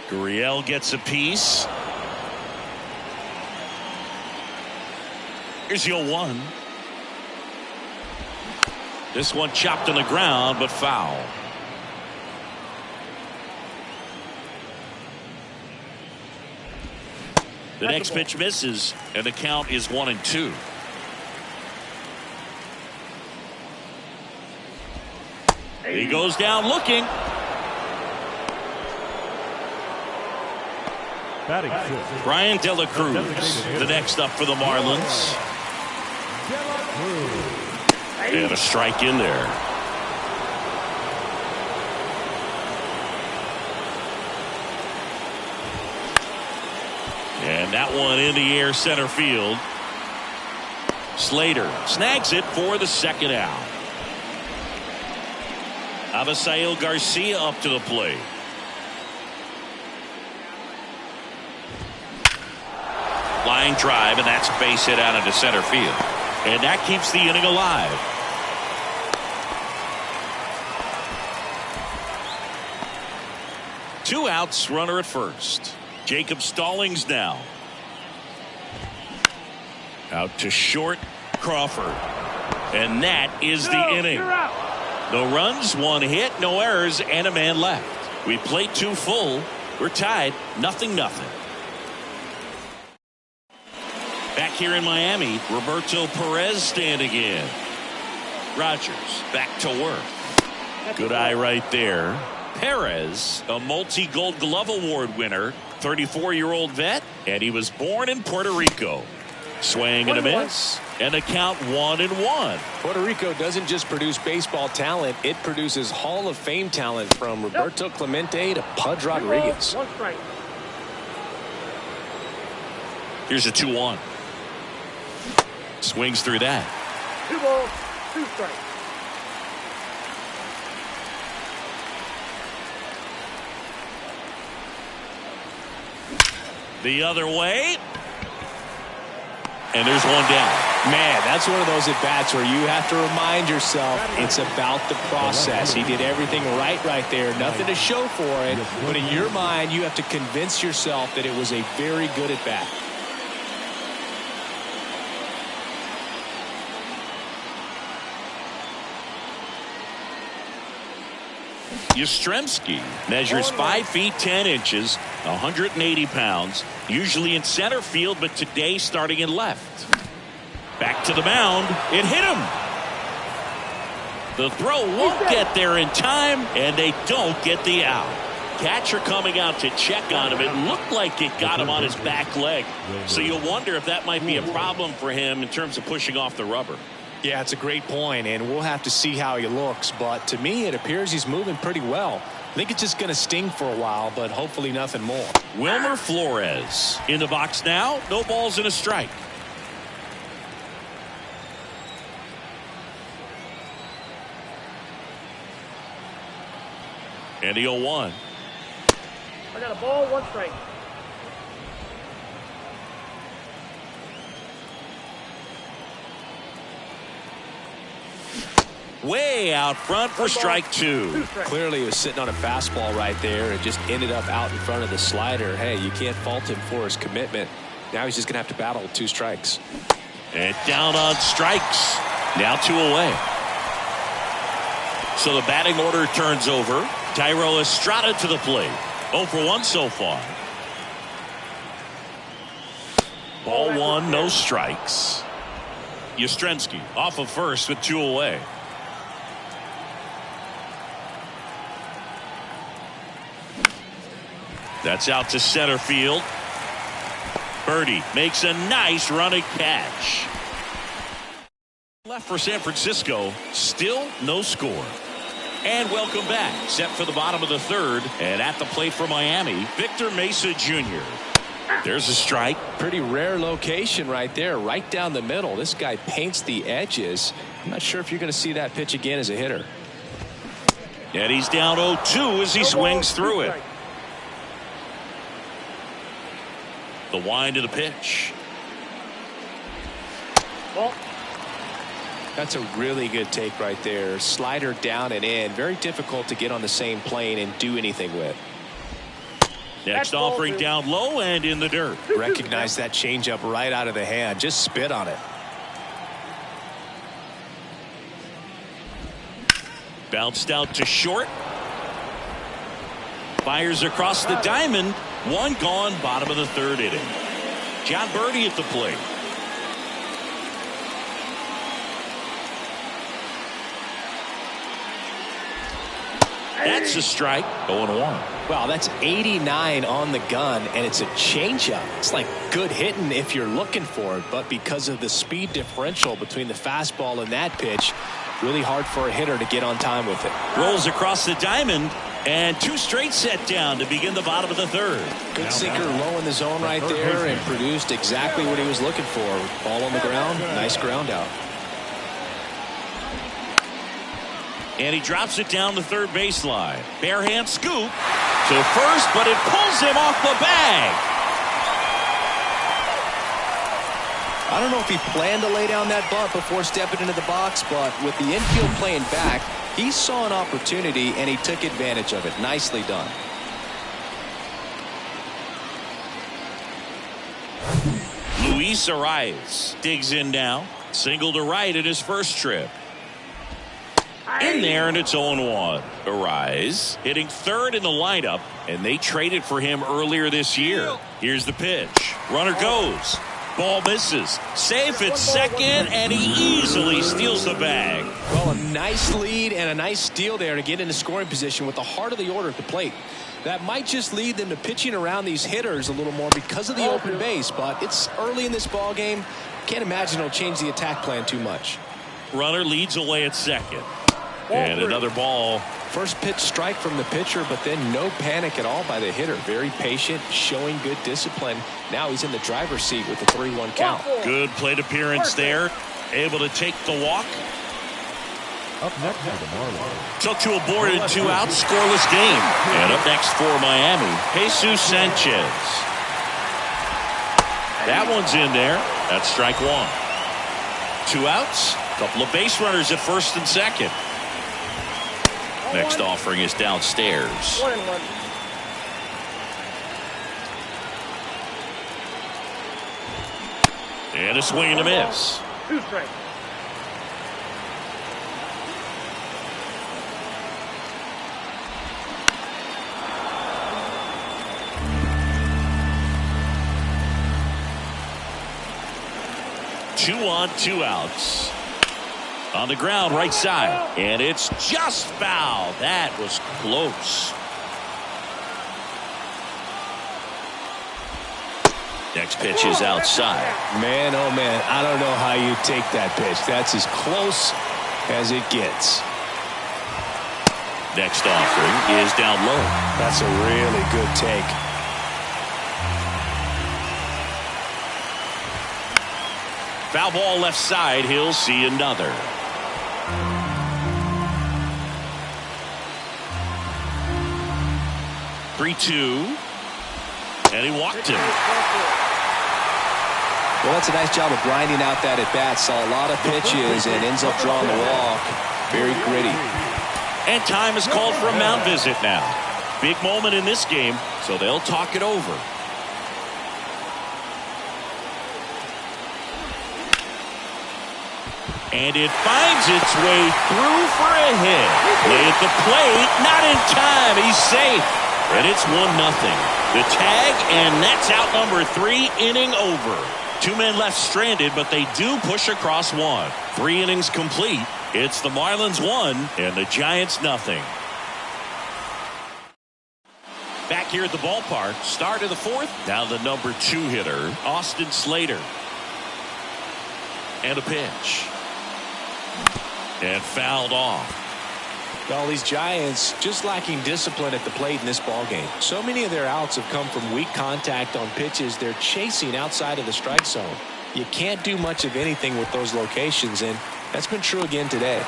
Gurriel gets a piece. Here's 0-1. This one chopped on the ground, but foul. The next pitch misses, and the count is 1-2. He goes down looking. Batting 6. Brian De La Cruz, the next up for the Marlins. And a strike in there. And that one in the air center field. Slater snags it for the second out. Avisail Garcia up to the plate. Line drive, and that's a base hit out into center field. And that keeps the inning alive. Two outs, runner at first. Jacob Stallings now. Out to short, Crawford. And that is the inning. No runs, 1 hit, no errors, and a man left. We played 2 full. We're tied, 0-0. Back here in Miami, Roberto Perez standing in. Rogers back to work. Good eye right there. Perez, a multi-Gold Glove Award winner, 34-year-old vet, and he was born in Puerto Rico. Swing and a miss, and the count 1-1. Puerto Rico doesn't just produce baseball talent, it produces Hall of Fame talent, from Roberto Clemente to Pudge Rodriguez. 1 strike. Here's a 2-1. Swings through that. 2 balls, 2 strikes. The other way. And there's one down. Man, that's one of those at-bats where you have to remind yourself it's about the process. He did everything right there. Nothing to show for it. But in your mind, you have to convince yourself that it was a very good at-bat. Yastrzemski measures 5 feet 10 inches, 180 pounds, usually in center field, but today starting in left. Back to the mound. It hit him. The throw won't get there in time, and they don't get the out. Catcher coming out to check on him. It looked like it got him on his back leg. So you'll wonder if that might be a problem for him in terms of pushing off the rubber. Yeah, it's a great point, and we'll have to see how he looks. But to me, it appears he's moving pretty well. I think it's just going to sting for a while, but hopefully nothing more. Wilmer Flores in the box now. No balls and a strike. And the 0-1. I got a ball, 1 strike. Way out front for strike 2. Clearly he was sitting on a fastball right there and just ended up out in front of the slider. Hey, you can't fault him for his commitment. Now he's just going to have to battle with 2 strikes. And down on strikes. Now 2 away. So the batting order turns over. Thairo Estrada to the plate. 0 for 1 so far. Ball 1, no strikes. Yastrzemski off of first with 2 away. That's out to center field. Birdie makes a nice running catch. Left for San Francisco. Still no score. And welcome back. Set for the bottom of the 3rd. And at the plate for Miami, Victor Mesa Jr. There's a strike. Pretty rare location right there, right down the middle. This guy paints the edges. I'm not sure if you're going to see that pitch again as a hitter. And he's down 0-2 as he swings through it. The wind of the pitch. Ball. That's a really good take right there. Slider down and in. Very difficult to get on the same plane and do anything with. Next offering down low and in the dirt. Recognize that changeup right out of the hand. Just spit on it. Bounced out to short. Fires across the diamond. 1 gone, bottom of the 3rd inning. Jon Berti at the plate. That's a strike. 0-1. Wow, that's 89 on the gun, and it's a changeup. It's like good hitting if you're looking for it, but because of the speed differential between the fastball and that pitch, really hard for a hitter to get on time with it. Rolls across the diamond, and 2 straight set down to begin the bottom of the 3rd. Good sinker low in the zone right there and produced exactly what he was looking for. Ball on the ground, nice ground out. And he drops it down the 3rd baseline. Bare hand scoop to first, but it pulls him off the bag. I don't know if he planned to lay down that bunt before stepping into the box, but with the infield playing back, he saw an opportunity and he took advantage of it. Nicely done. Luis Arias digs in now. Single to right in his first trip. In there, and it's 0-1. Arias hitting 3rd in the lineup, and they traded for him earlier this year. Here's the pitch. Runner goes. Ball misses. Safe at second, and he easily steals the bag. Well, a nice lead and a nice steal there to get into scoring position with the heart of the order at the plate. That might just lead them to pitching around these hitters a little more because of the open base, but it's early in this ball game. Can't imagine it'll change the attack plan too much. Runner leads away at second. And another ball. First pitch strike from the pitcher, but then no panic at all by the hitter. Very patient, showing good discipline. Now he's in the driver's seat with the 3-1 count. Good plate appearance there. Able to take the walk. Up next for the Marlins. Took to a board and 2 outs, scoreless game. And up next for Miami, Jesus Sanchez. That one's in there. That's strike 1. 2 outs. Couple of base runners at first and second. Next offering is downstairs. 1-1. And a swing and a miss. 2 strikes. Two on, 2 outs. On the ground, right side. And it's just foul. That was close. Next pitch is outside. Man, oh man, I don't know how you take that pitch. That's as close as it gets. Next offering is down low. That's a really good take. Foul ball left side. He'll see another. (3-2), and he walked him. Well, that's a nice job of grinding out that at bat. Saw a lot of pitches and ends up drawing the walk. Very gritty. And time is called for a mound visit now. Big moment in this game, so they'll talk it over. And it finds its way through for a hit. Play at the plate, not in time. He's safe. And it's 1-0. The tag, and that's out number 3, inning over. 2 men left stranded, but they do push across 1. 3 innings complete. It's the Marlins 1 and the Giants 0. Back here at the ballpark, start of the 4th. Now the number 2 hitter, Austin Slater. And a pitch. And fouled off. Well, these Giants just lacking discipline at the plate in this ballgame. So many of their outs have come from weak contact on pitches they're chasing outside of the strike zone. You can't do much of anything with those locations, and that's been true again today.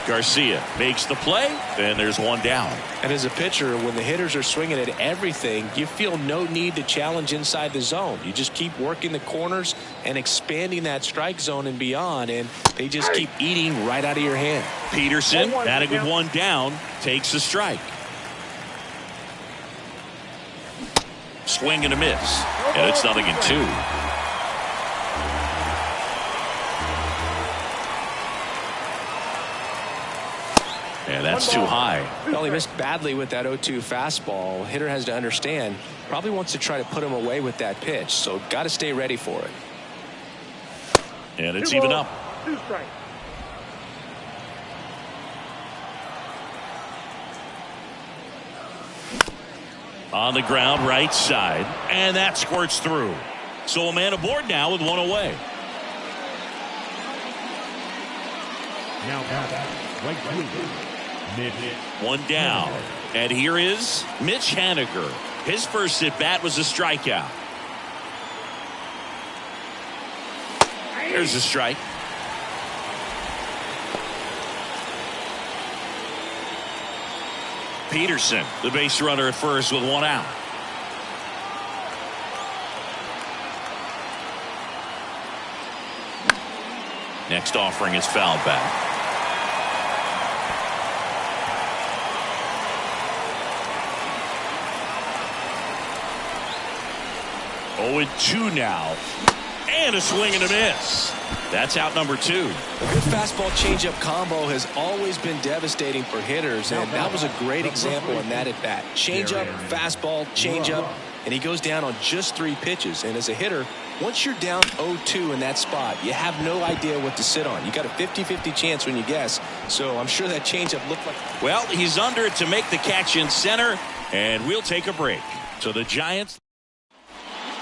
Garcia makes the play, then there's 1 down. And as a pitcher, when the hitters are swinging at everything, you feel no need to challenge inside the zone. You just keep working the corners and expanding that strike zone and beyond, and they just keep eating right out of your hand. Peterson, batting with 1 down, takes the strike. Swing and a miss, and it's 0-2. And that's too high. Well, he missed badly with that 0-2 fastball. Hitter has to understand, probably wants to try to put him away with that pitch, so got to stay ready for it. And it's even up. 2 strikes. On the ground, right side, and that squirts through. So a man aboard now with 1 away. Now back, right fielder, Mitch. 1 down. And here is Mitch Haniger. His first at bat was a strikeout. There's a strike. Peterson, the base runner at first with 1 out. Next offering is fouled back. Oh, and 2 now. And a swing and a miss. That's out number 2. A good fastball changeup combo has always been devastating for hitters, and that was a great example in that at bat. Changeup, fastball, changeup, and he goes down on just 3 pitches. And as a hitter, once you're down 0-2 in that spot, you have no idea what to sit on. You got a 50-50 chance when you guess. So I'm sure that changeup looked like. Well, he's under it to make the catch in center, and we'll take a break. So the Giants.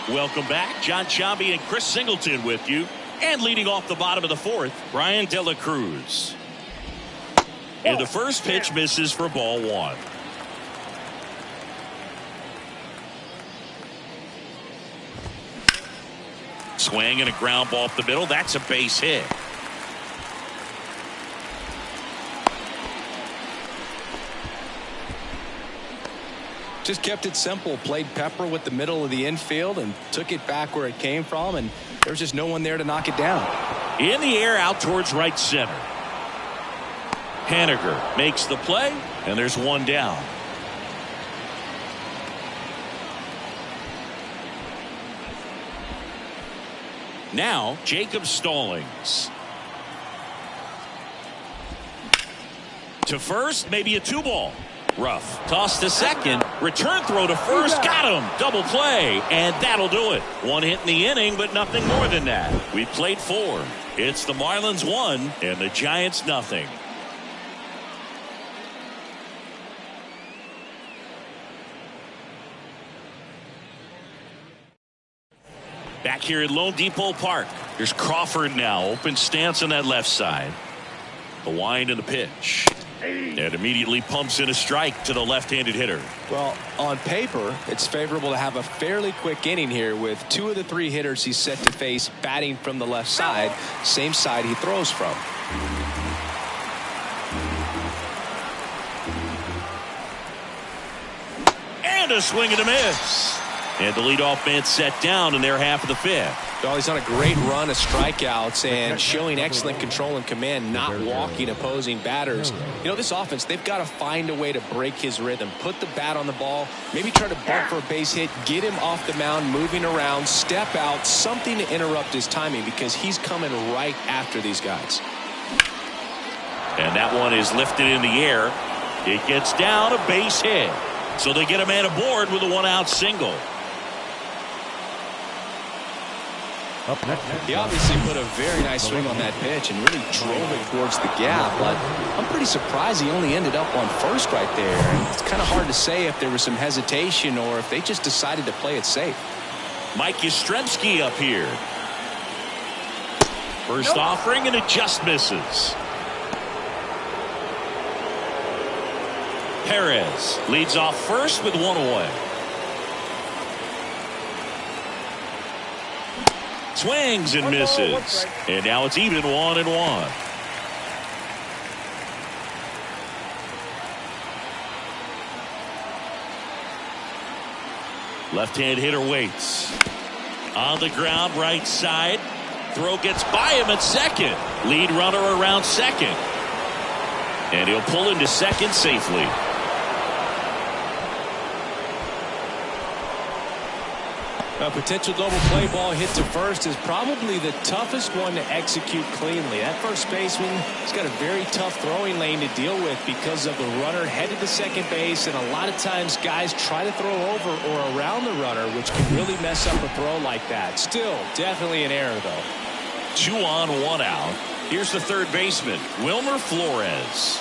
Welcome back. John Sciambi and Chris Singleton with you. And leading off the bottom of the 4th, Brian De La Cruz. And the first pitch misses for ball one. Swing and a ground ball up the middle. That's a base hit. Just kept it simple. Played pepper with the middle of the infield and took it back where it came from, and there was just no one there to knock it down. In the air out towards right center. Haniger makes the play, and there's one down. Now Jacob Stallings. To first, maybe a 2-ball. Rough. Toss to second. Return throw to first. Got him. Double play. And that'll do it. One hit in the inning, but nothing more than that. We played 4. It's the Marlins 1 and the Giants nothing. Back here at Lone Depot Park. There's Crawford now. Open stance on that left side. The wind and the pitch. And immediately pumps in a strike to the left-handed hitter. Well, on paper, it's favorable to have a fairly quick inning here with 2 of the 3 hitters he's set to face batting from the left side, same side he throws from. And a swing and a miss. And the leadoff man set down in their half of the 5th. Well, he's on a great run of strikeouts and showing excellent control and command, not walking opposing batters. You know, this offense, they've got to find a way to break his rhythm, put the bat on the ball, maybe try to bump for a base hit, get him off the mound, moving around, step out, something to interrupt his timing because he's coming right after these guys. And that one is lifted in the air. It gets down, a base hit. So they get a man aboard with a 1-out single. Up next. He obviously put a very nice swing on that pitch and really drove it towards the gap, but I'm pretty surprised he only ended up on first right there. It's kind of hard to say if there was some hesitation or if they just decided to play it safe. Mike Yastrzemski up here. First offering, and it just misses. Perez leads off first with 1 away. Swings and misses. And now it's even 1-1. Left-hand hitter waits. On the ground, right side. Throw gets by him at second. Lead runner around second. And he'll pull into second safely. A potential double play ball hit to first is probably the toughest one to execute cleanly. That first baseman has got a very tough throwing lane to deal with because of the runner headed to second base, and a lot of times guys try to throw over or around the runner, which can really mess up a throw like that. Still, definitely an error, though. 2 on, 1 out. Here's the third baseman, Wilmer Flores.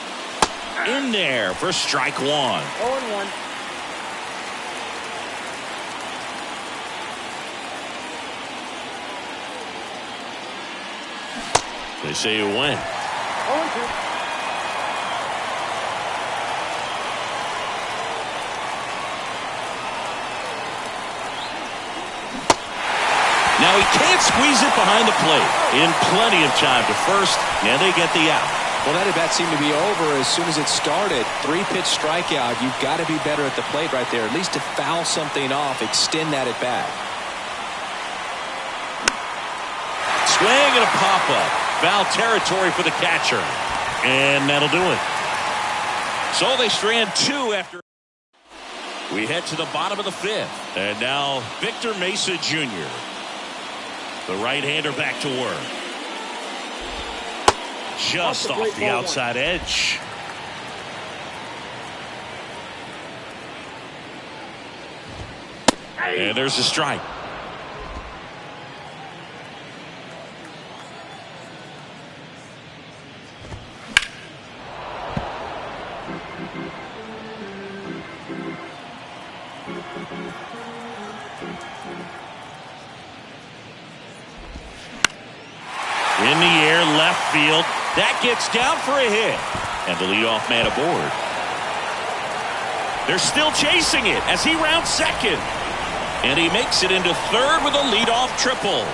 In there for strike 1. 0-1. They say it went. 0-2. Now he can't squeeze it behind the plate. In plenty of time to first, and they get the out. Well, that at bat seemed to be over as soon as it started. 3-pitch strikeout. You've got to be better at the plate right there, at least to foul something off, extend that at bat. Swing and a pop-up. Foul territory for the catcher. And that'll do it. So they strand 2 after. We head to the bottom of the 5th. And now Victor Mesa Jr., the right-hander, back to work. Just off the outside edge. And there's a strike. In the air, left field. That gets down for a hit. And the leadoff man aboard. They're still chasing it as he rounds second. And he makes it into third with a leadoff triple.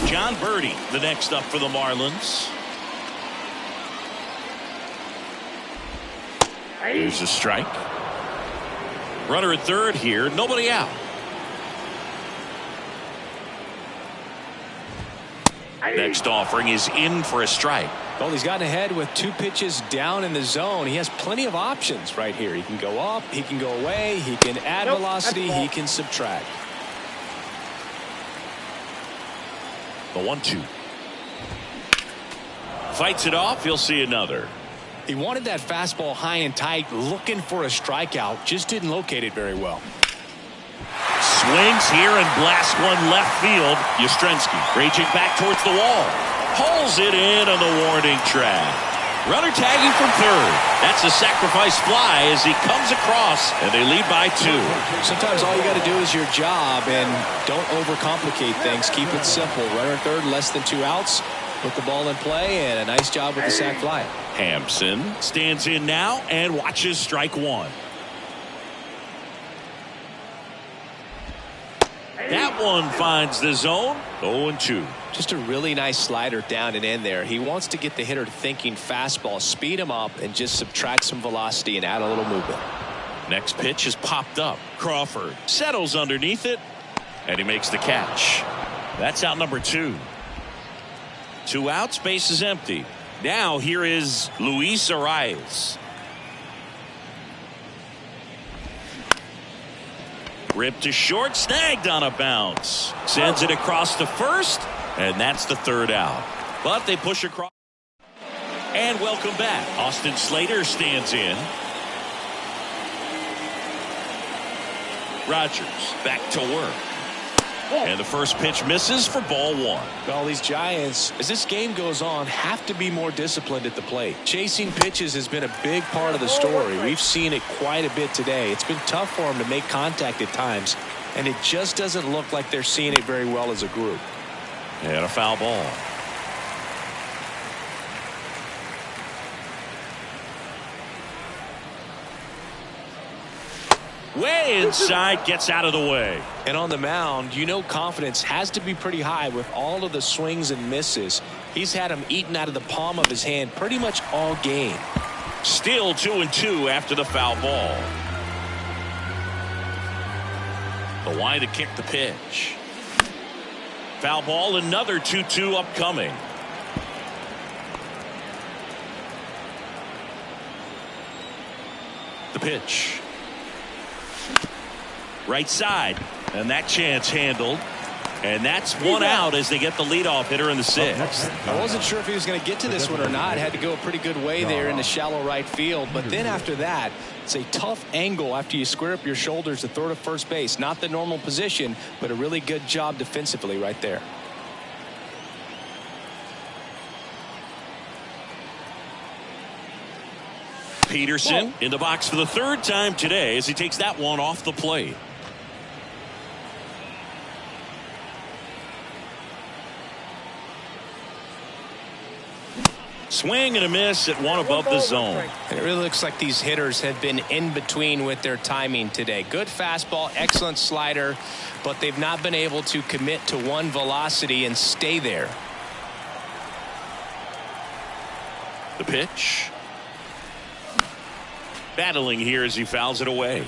John Birdie, the next up for the Marlins. Here's a strike. Runner at third here, nobody out. Next offering is in for a strike. Well, he's gotten ahead with 2 pitches down in the zone. He has plenty of options right here. He can go up, he can go away, he can add velocity, he can subtract. The 1-2. Fights it off. He'll see another. He wanted that fastball high and tight, looking for a strikeout. Just didn't locate it very well. Swings here and blasts one left field. Yastrzemski raging back towards the wall. Pulls it in on the warning track. Runner tagging from third. That's a sacrifice fly as he comes across, and they lead by 2. Sometimes all you got to do is your job, and don't overcomplicate things. Keep it simple. Runner at third, less than 2 outs. Put the ball in play, and a nice job with the sac fly. Hampson stands in now and watches strike 1. That one finds the zone. 0-2. Just a really nice slider down and in there. He wants to get the hitter thinking fastball, speed him up, and just subtract some velocity and add a little movement. Next pitch is popped up. Crawford settles underneath it, and he makes the catch. That's out number 2. 2 outs, base is empty. Now here is Luis Arias. Ripped to short, snagged on a bounce. Sends it across to first, and that's the 3rd out. But they push across. And welcome back. Austin Slater stands in. Rogers back to work. And the first pitch misses for ball 1. Well, these Giants, as this game goes on, have to be more disciplined at the plate. Chasing pitches has been a big part of the story. We've seen it quite a bit today. It's been tough for them to make contact at times, and it just doesn't look like they're seeing it very well as a group. And a foul ball. Way inside, gets out of the way. And on the mound, you know confidence has to be pretty high with all of the swings and misses. He's had them eaten out of the palm of his hand pretty much all game. Still 2-2 after the foul ball. The line to kick the pitch. Foul ball, another 2-2 upcoming. The pitch. Right side, and that chance handled, and that's 1 out as they get the leadoff hitter in the 6th. I wasn't sure if he was going to get to this one or not. Had to go a pretty good way there in the shallow right field, but then after that, it's a tough angle after you square up your shoulders to throw to first base. Not the normal position, but a really good job defensively right there. Peterson in the box for the 3rd time today as he takes that one off the plate. Swing and a miss at 1 above the zone. And it really looks like these hitters have been in between with their timing today. Good fastball, excellent slider, but they've not been able to commit to one velocity and stay there. The pitch. Battling here as he fouls it away.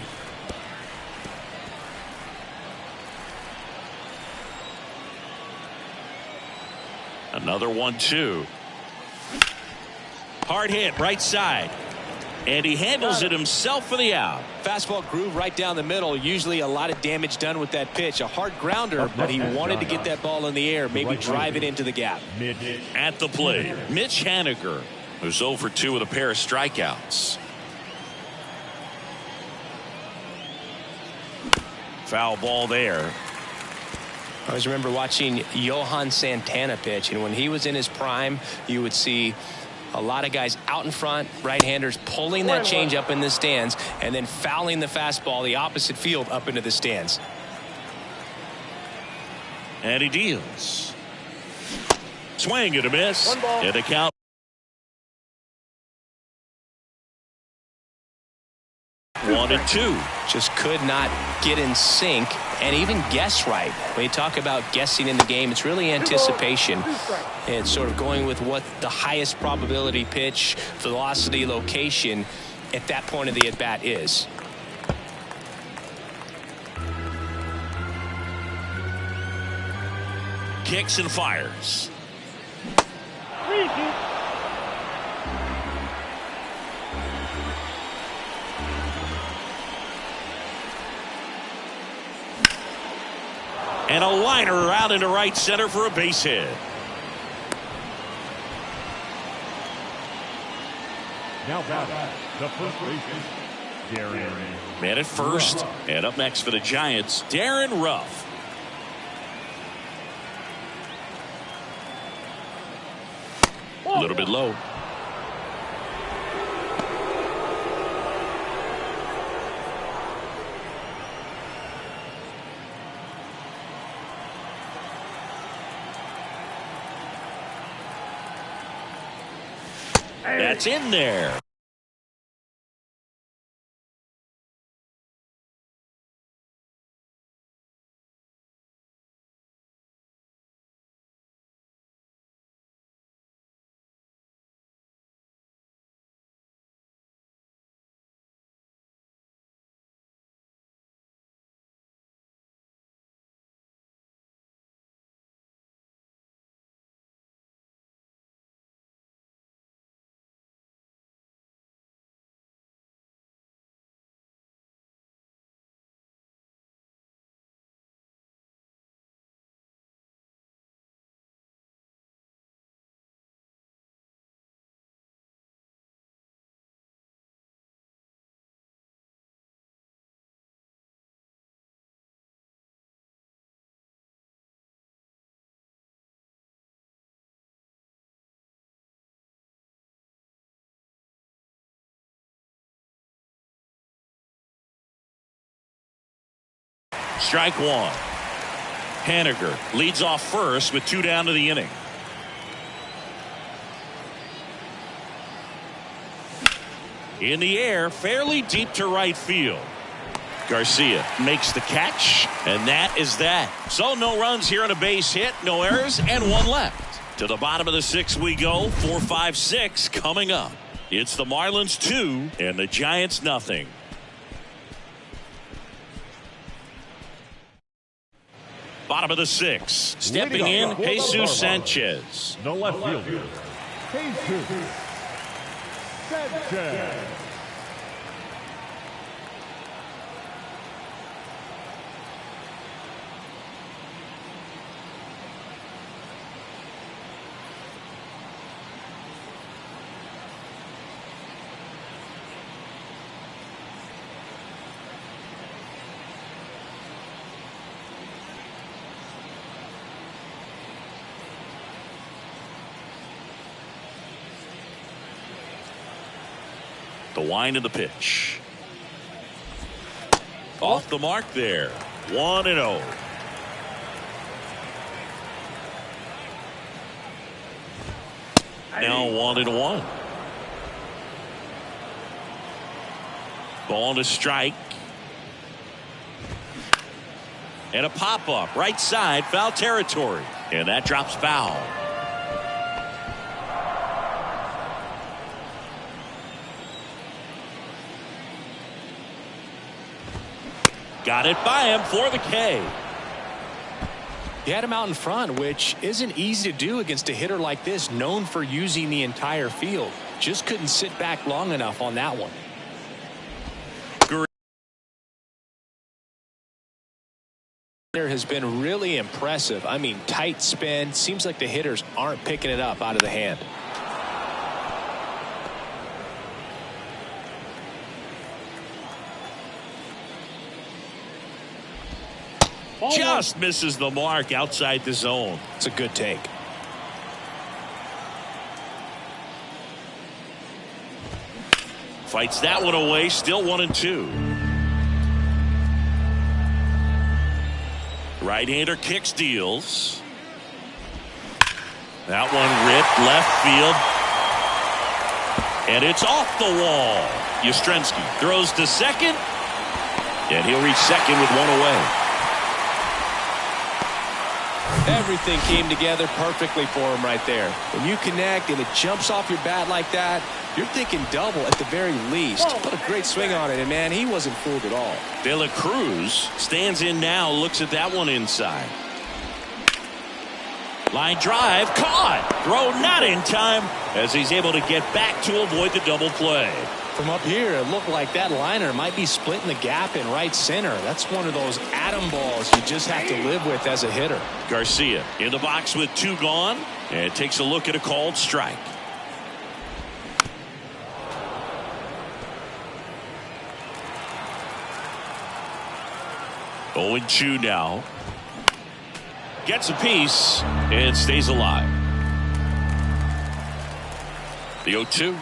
Another 1-2. Hard hit right side. And he handles it himself for the out. Fastball groove right down the middle. Usually a lot of damage done with that pitch. A hard grounder, but he wanted to get that ball in the air, maybe drive it into the gap. At the plate, Mitch Haniger, who's 0 for 2 with a pair of strikeouts. Foul ball there. I always remember watching Johan Santana pitch, and when he was in his prime, you would see a lot of guys out in front, right-handers pulling that change up in the stands and then fouling the fastball the opposite field up into the stands. And he deals. Swing and a miss. 1 ball. And the count. One and two. Just could not get in sync and even guess right. When you talk about guessing in the game, it's really anticipation. And sort of going with what the highest probability pitch, velocity, location at that point of the at-bat is. Kicks and fires. And a liner out into right center for a base hit. Now batting, the first baseman, Darren. Man at first. And up next for the Giants, Darren Ruff. A little bit low. That's in there. Strike one. Haniger leads off first with 2 down to the inning. In the air, fairly deep to right field. Garcia makes the catch, and that is that. So no runs here on a base hit, no errors, and 1 left. To the bottom of the 6th we go. 4, 5, 6 coming up. It's the Marlins 2 and the Giants nothing. Bottom of the 6th. Stepping in, Jesus Sanchez. The left fielder, Jesus Sanchez. The wind of the pitch. Off the mark there. 1-0. Now 1-1. Ball to strike. And a pop-up right side, foul territory. And that drops foul. Got it by him for the K. He had him out in front, which isn't easy to do against a hitter like this, known for using the entire field. Just couldn't sit back long enough on that one. Has been really impressive. I mean, tight spin. Seems like the hitters aren't picking it up out of the hand. Just misses the mark outside the zone. It's a good take. Fights that one away. Still 1-2. Right-hander kicks, deals. That one ripped left field. And it's off the wall. Yastrzemski throws to second. And he'll reach second with one away. Everything came together perfectly for him right there. When you connect and it jumps off your bat like that, you're thinking double at the very least. What a great swing on it, and man, he wasn't fooled at all. De La Cruz stands in now, looks at that one inside. Line drive, caught. Throw not in time as he's able to get back to avoid the double play. From up here, it looked like that liner might be splitting the gap in right center. That's one of those atom balls you just have to live with as a hitter. Garcia in the box with 2 gone and takes a look at a called strike. Oh, 0-2 now. Gets a piece and stays alive. The 0-2.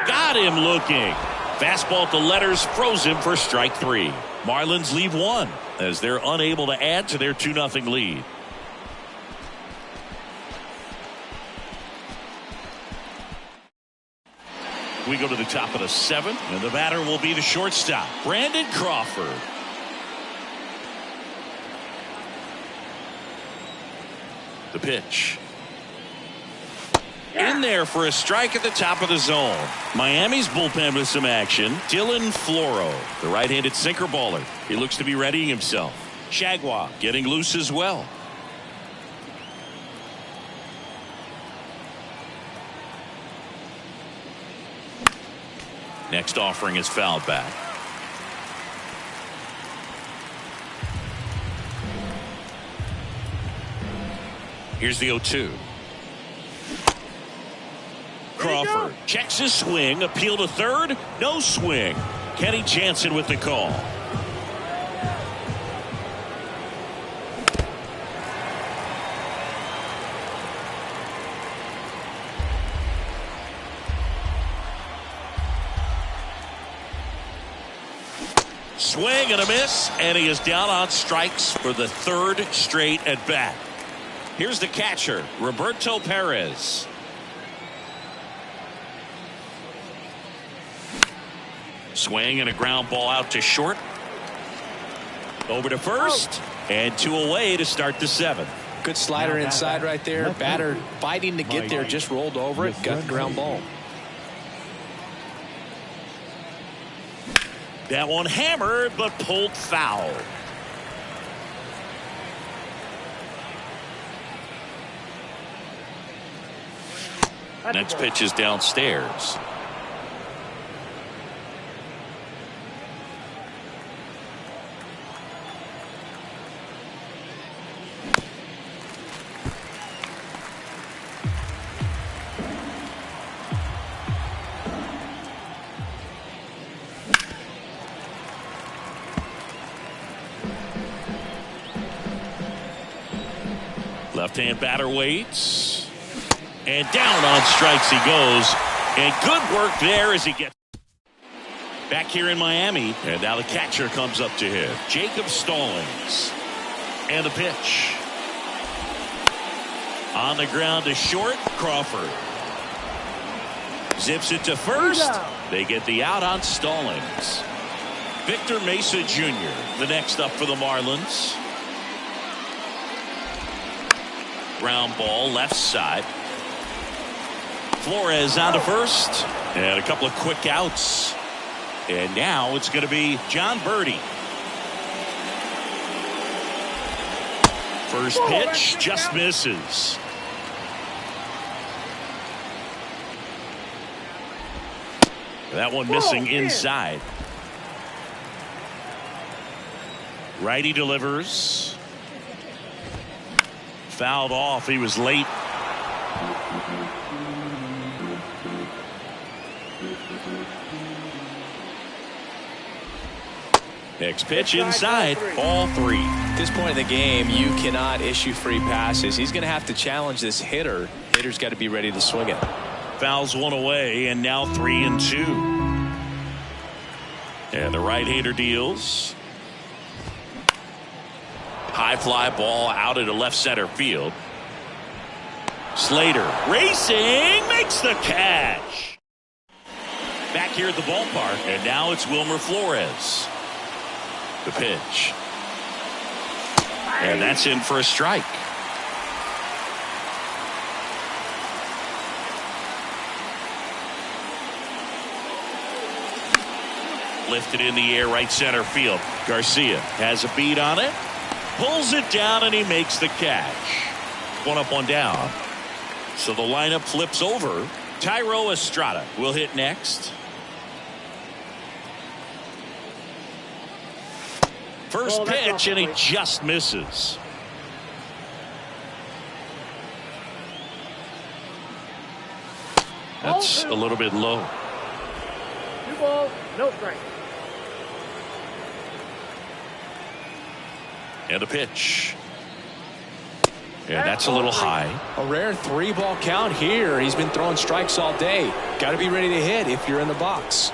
Got him looking. Fastball at the letters froze him for strike 3. Marlins leave 1 as they're unable to add to their 2-0 lead. We go to the top of the 7th, and the batter will be the shortstop, Brandon Crawford. The pitch. In there for a strike at the top of the zone. Miami's bullpen with some action. Dylan Floro, the right-handed sinker baller. He looks to be readying himself. Shagwa getting loose as well. Next offering is fouled back. Here's the 0-2. Crawford checks his swing. Appeal to third. No swing. Kenny Jansen with the call. Swing and a miss, and he is down on strikes for the 3rd straight at bat. Here's the catcher, Roberto Perez. Swing and a ground ball out to short. Over to first, and 2 away to start the 7th. Good slider inside right there. Batter fighting to get there, just rolled over it, got the ground ball. That one hammered, but pulled foul. Next pitch is downstairs. Left-hand batter waits. And down on strikes he goes. And good work there as he gets back here in Miami. And now the catcher comes up to him. Jacob Stallings. And the pitch. On the ground to short. Crawford. Zips it to first. They get the out on Stallings. Victor Mesa Jr. the next up for the Marlins. Ground ball left side. Flores on to first. And a couple of quick outs. And now it's going to be John Birdie. First pitch just misses. That one missing inside. Righty delivers. Fouled off. He was late. Next pitch inside. Ball 3. At this point in the game, you cannot issue free passes. He's going to have to challenge this hitter. Hitter's got to be ready to swing it. Fouls one away, and now 3-2. And the right-hander deals. High fly ball out into left center field. Slater racing, makes the catch. Back here at the ballpark, and now it's Wilmer Flores. The pitch. And that's in for a strike. Lifted in the air, right center field. Garcia has a beat on it. Pulls it down, and he makes the catch. One up, one down. So the lineup flips over. Thairo Estrada will hit next. First pitch, and he just misses. That's a little bit low. 2 balls, no strike. And a pitch. And that's a little high. A rare 3-ball count here. He's been throwing strikes all day. Got to be ready to hit if you're in the box.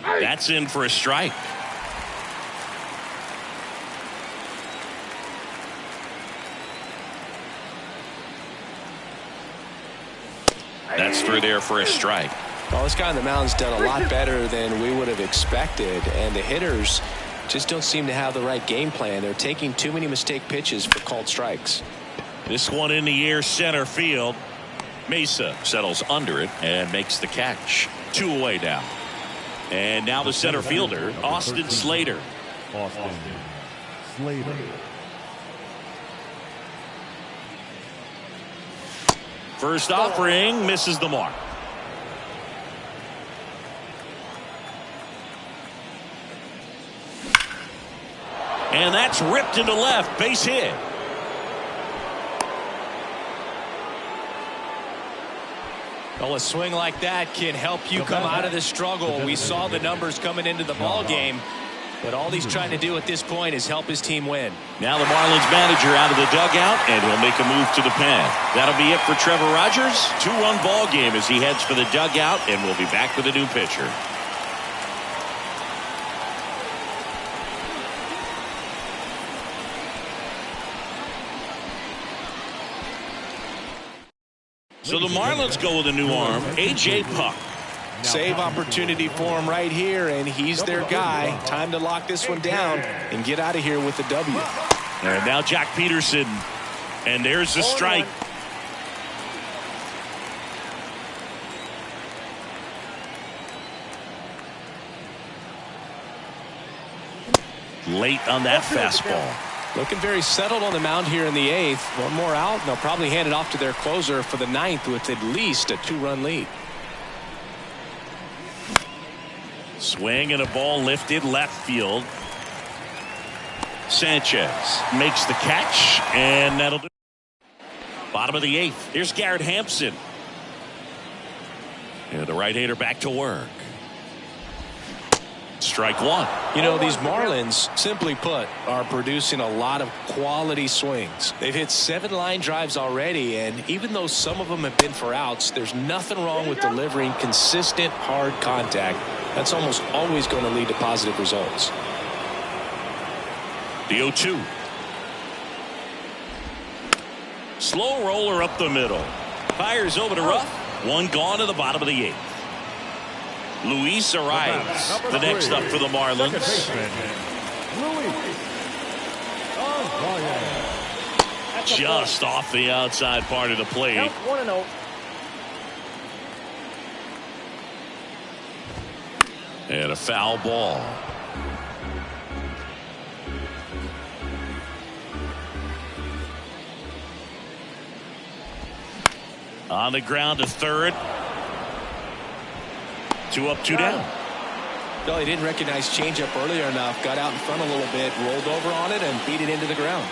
That's in for a strike. That's through there for a strike. Well, this guy on the mound's done a lot better than we would have expected, and the hitters just don't seem to have the right game plan. They're taking too many mistake pitches for called strikes. This one in the air, center field. Mesa settles under it and makes the catch. 2 away now. And now the center fielder, Austin Slater. Austin Slater. First offering misses the mark. And that's ripped into left, base hit. Well, a swing like that can help you come out of the struggle. We saw the numbers coming into the ball game, but all he's trying to do at this point is help his team win. Now the Marlins manager out of the dugout, and he'll make a move to the pen. That'll be it for Trevor Rogers. 2-run ball game as he heads for the dugout, and we'll be back with a new pitcher. So the Marlins go with a new arm, A.J. Puk. Save opportunity for him right here, and he's their guy. Time to lock this one down and get out of here with the W. And now Jack Peterson, and there's the strike. Late on that fastball. Looking very settled on the mound here in the 8th. One more out, and they'll probably hand it off to their closer for the 9th with at least a 2-run lead. Swing and a ball lifted left field. Sanchez makes the catch, and that'll do. Bottom of the 8th. Here's Garrett Hampson. And the right-hander back to work. Strike one. You know, these Marlins, simply put, are producing a lot of quality swings. They've hit 7 line drives already, and even though some of them have been for outs, there's nothing wrong with delivering consistent, hard contact. That's almost always going to lead to positive results. The 0-2. Slow roller up the middle. Fires over to Ruff. One gone to the bottom of the 8th. Luis arrives, the next up for the Marlins. Just off the outside part of the plate. 1-0. And a foul ball. On the ground to third. 2 up, 2 down. Well, he didn't recognize changeup earlier enough. Got out in front a little bit, rolled over on it, and beat it into the ground.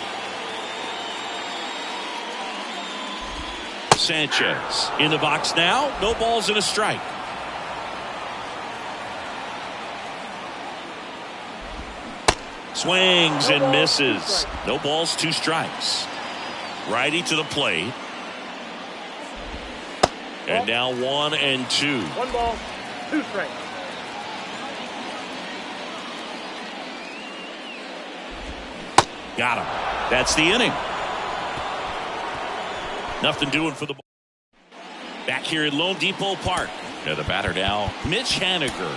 Sanchez in the box now. No balls and a strike. Swings and misses. No balls, 2 strikes. Righty to the plate. And now 1-2. 1 ball, 2 strikes. Got him. That's the inning. Nothing doing for the ball. Back here in Lone Depot Park. The batter now, Mitch Haniger.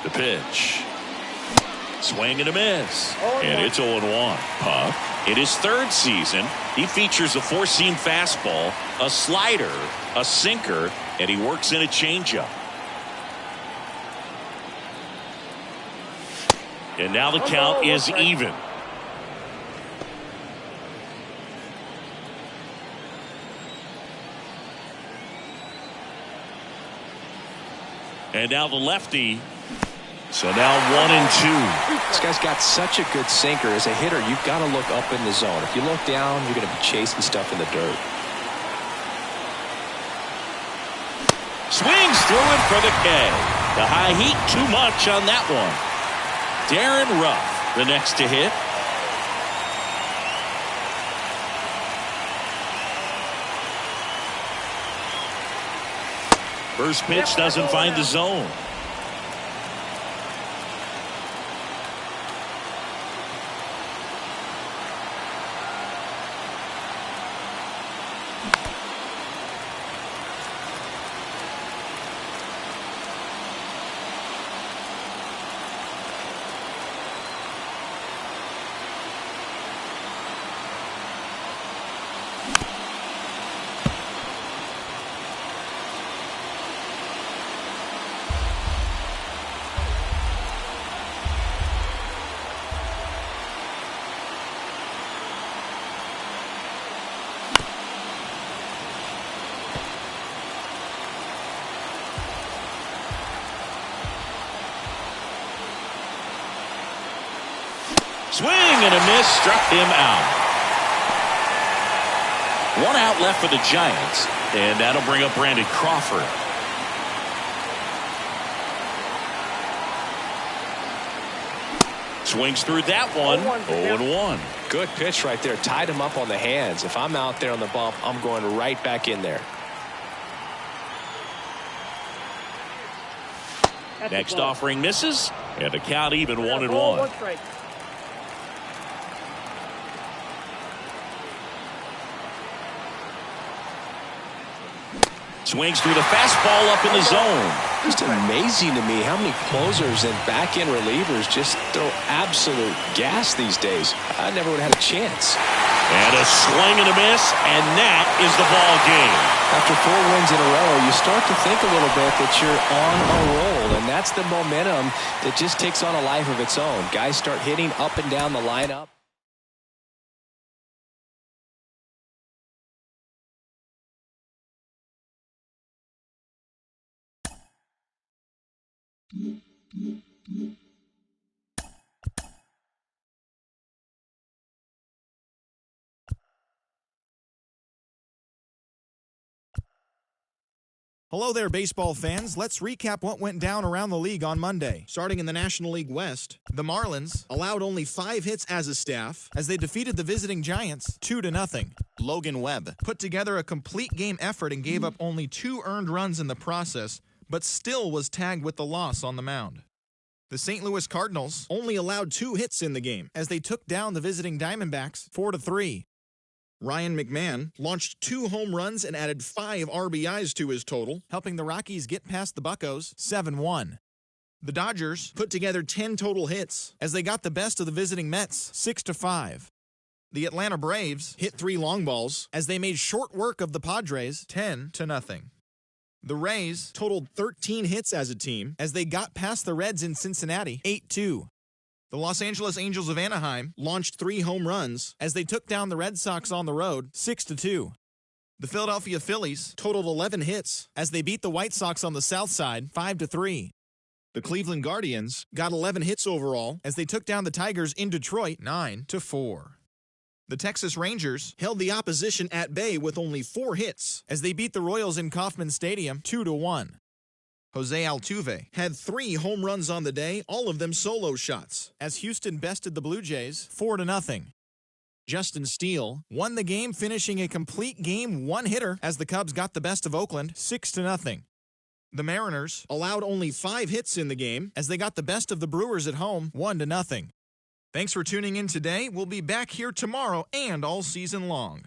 The pitch. Swing and a miss. And it's 0-1. Puck. In his third season, he features a four-seam fastball, a slider, a sinker, and he works in a changeup. And now the count is even. And now the lefty. So now 1-2. This guy's got such a good sinker. As a hitter, you've got to look up in the zone. If you look down, you're going to be chasing stuff in the dirt. Swings through it for the K. The high heat too much on that one. Darren Ruff, the next to hit. First pitch doesn't find the zone. Swing and a miss, struck him out. One out left for the Giants, and that'll bring up Brandon Crawford. Swings through that one. 0-1. Good pitch right there. Tied him up on the hands. If I'm out there on the bump, I'm going right back in there. Next offering misses, and the count even 1-1. Swings through the fastball up in the zone. Just amazing to me how many closers and back-end relievers just throw absolute gas these days. I never would have had a chance. And a swing and a miss, and that is the ball game. After 4 wins in a row, you start to think a little bit that you're on a roll, and that's the momentum that just takes on a life of its own. Guys start hitting up and down the lineup. Hello there, baseball fans. Let's recap what went down around the league on Monday. Starting in the National League West, the Marlins allowed only 5 hits as a staff as they defeated the visiting Giants 2-0. Logan Webb put together a complete game effort and gave up only 2 earned runs in the process, but still was tagged with the loss on the mound. The St. Louis Cardinals only allowed 2 hits in the game as they took down the visiting Diamondbacks 4-3. Ryan McMahon launched 2 home runs and added 5 RBIs to his total, helping the Rockies get past the Buccos 7-1. The Dodgers put together 10 total hits as they got the best of the visiting Mets 6-5. The Atlanta Braves hit 3 long balls as they made short work of the Padres 10-0. The Rays totaled 13 hits as a team as they got past the Reds in Cincinnati 8-2. The Los Angeles Angels of Anaheim launched 3 home runs as they took down the Red Sox on the road 6-2. The Philadelphia Phillies totaled 11 hits as they beat the White Sox on the south side 5-3. The Cleveland Guardians got 11 hits overall as they took down the Tigers in Detroit 9-4. The Texas Rangers held the opposition at bay with only 4 hits as they beat the Royals in Kauffman Stadium 2-1. Jose Altuve had 3 home runs on the day, all of them solo shots, as Houston bested the Blue Jays 4-0. Justin Steele won the game, finishing a complete game 1-hitter as the Cubs got the best of Oakland 6-0. The Mariners allowed only 5 hits in the game as they got the best of the Brewers at home, 1-0. Thanks for tuning in today. We'll be back here tomorrow and all season long.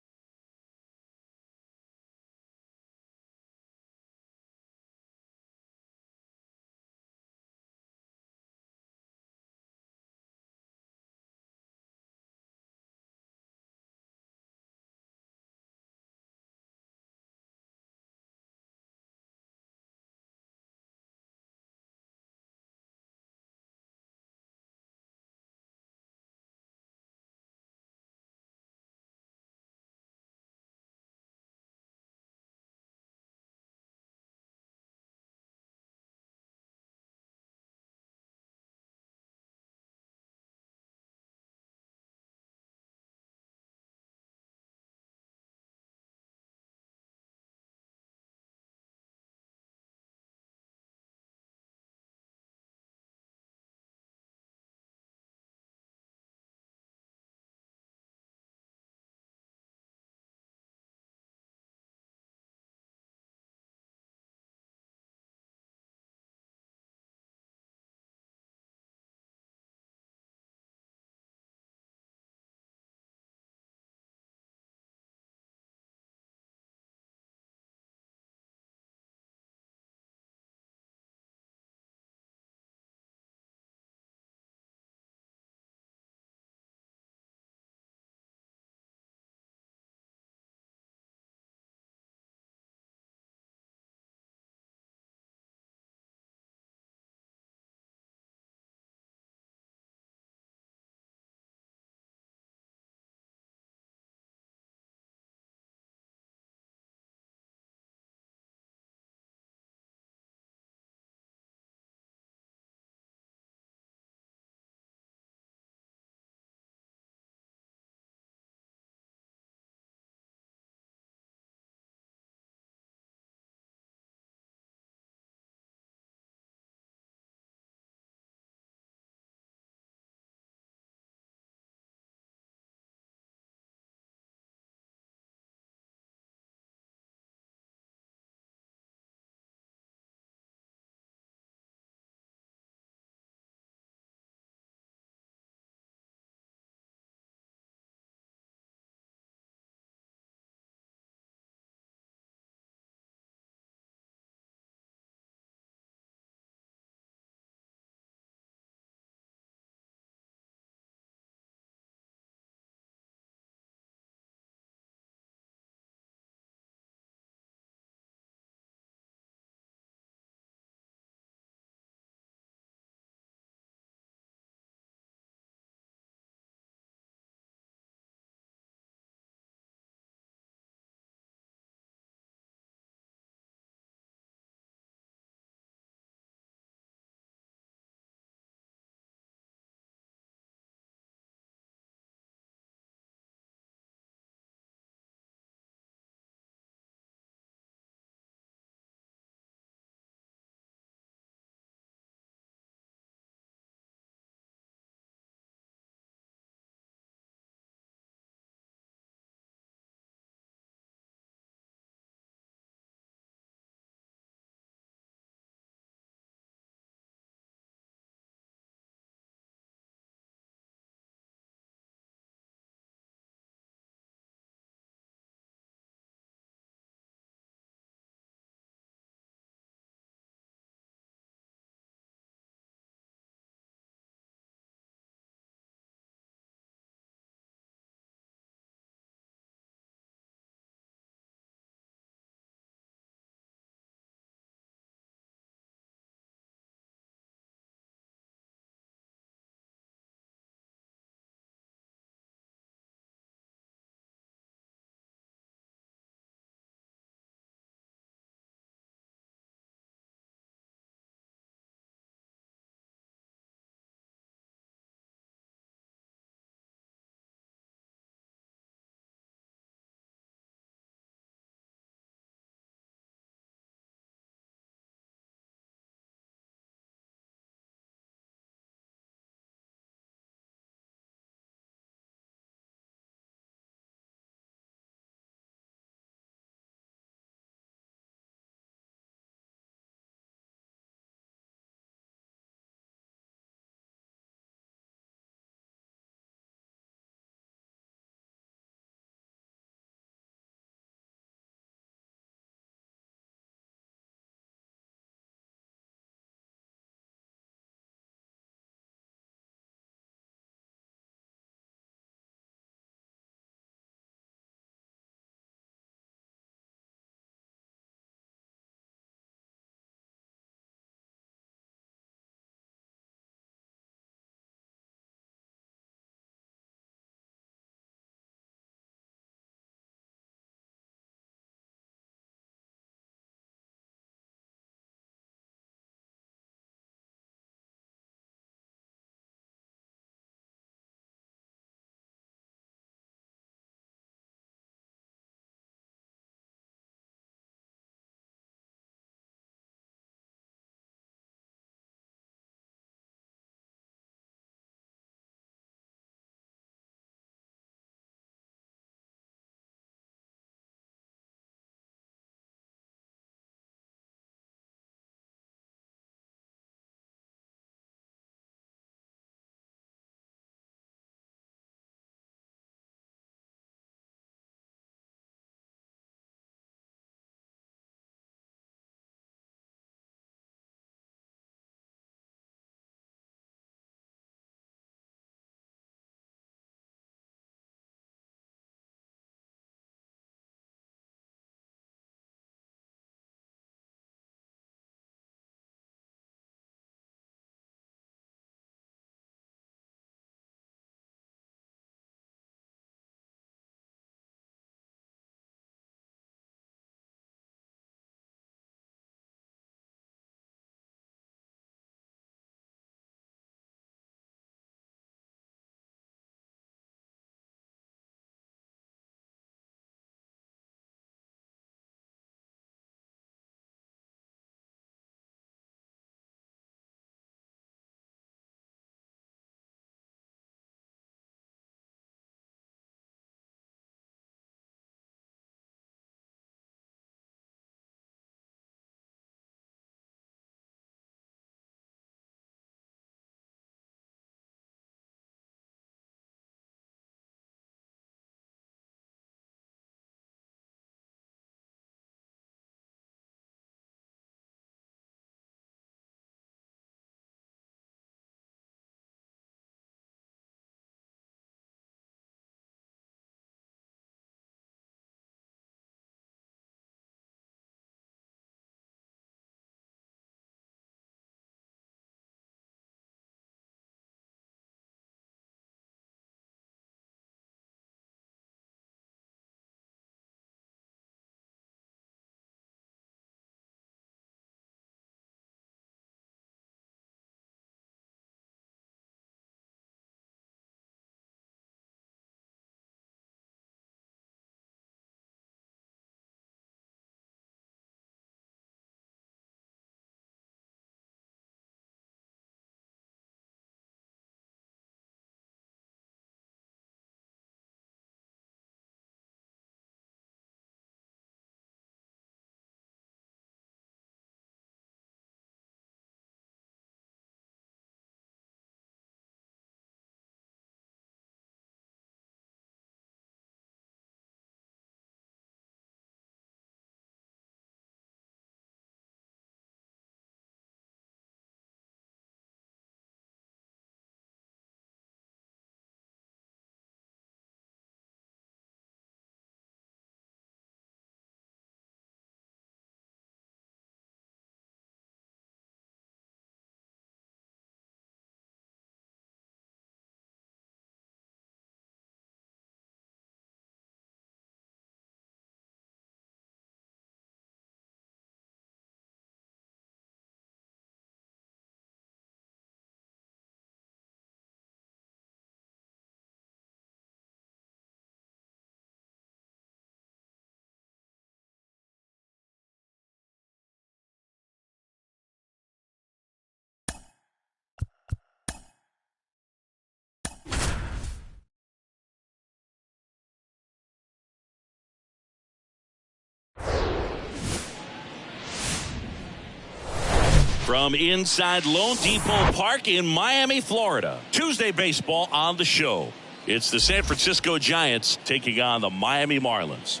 from inside Lone Depot Park in Miami, Florida. Tuesday baseball on the show. It's the San Francisco Giants taking on the Miami Marlins.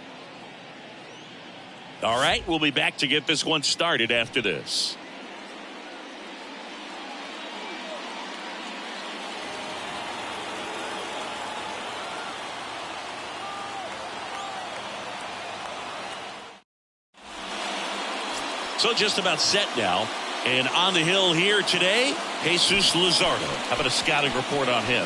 All right, we'll be back to get this one started after this. So just about set now. And on the hill here today, Jesus Luzardo. How about a scouting report on him?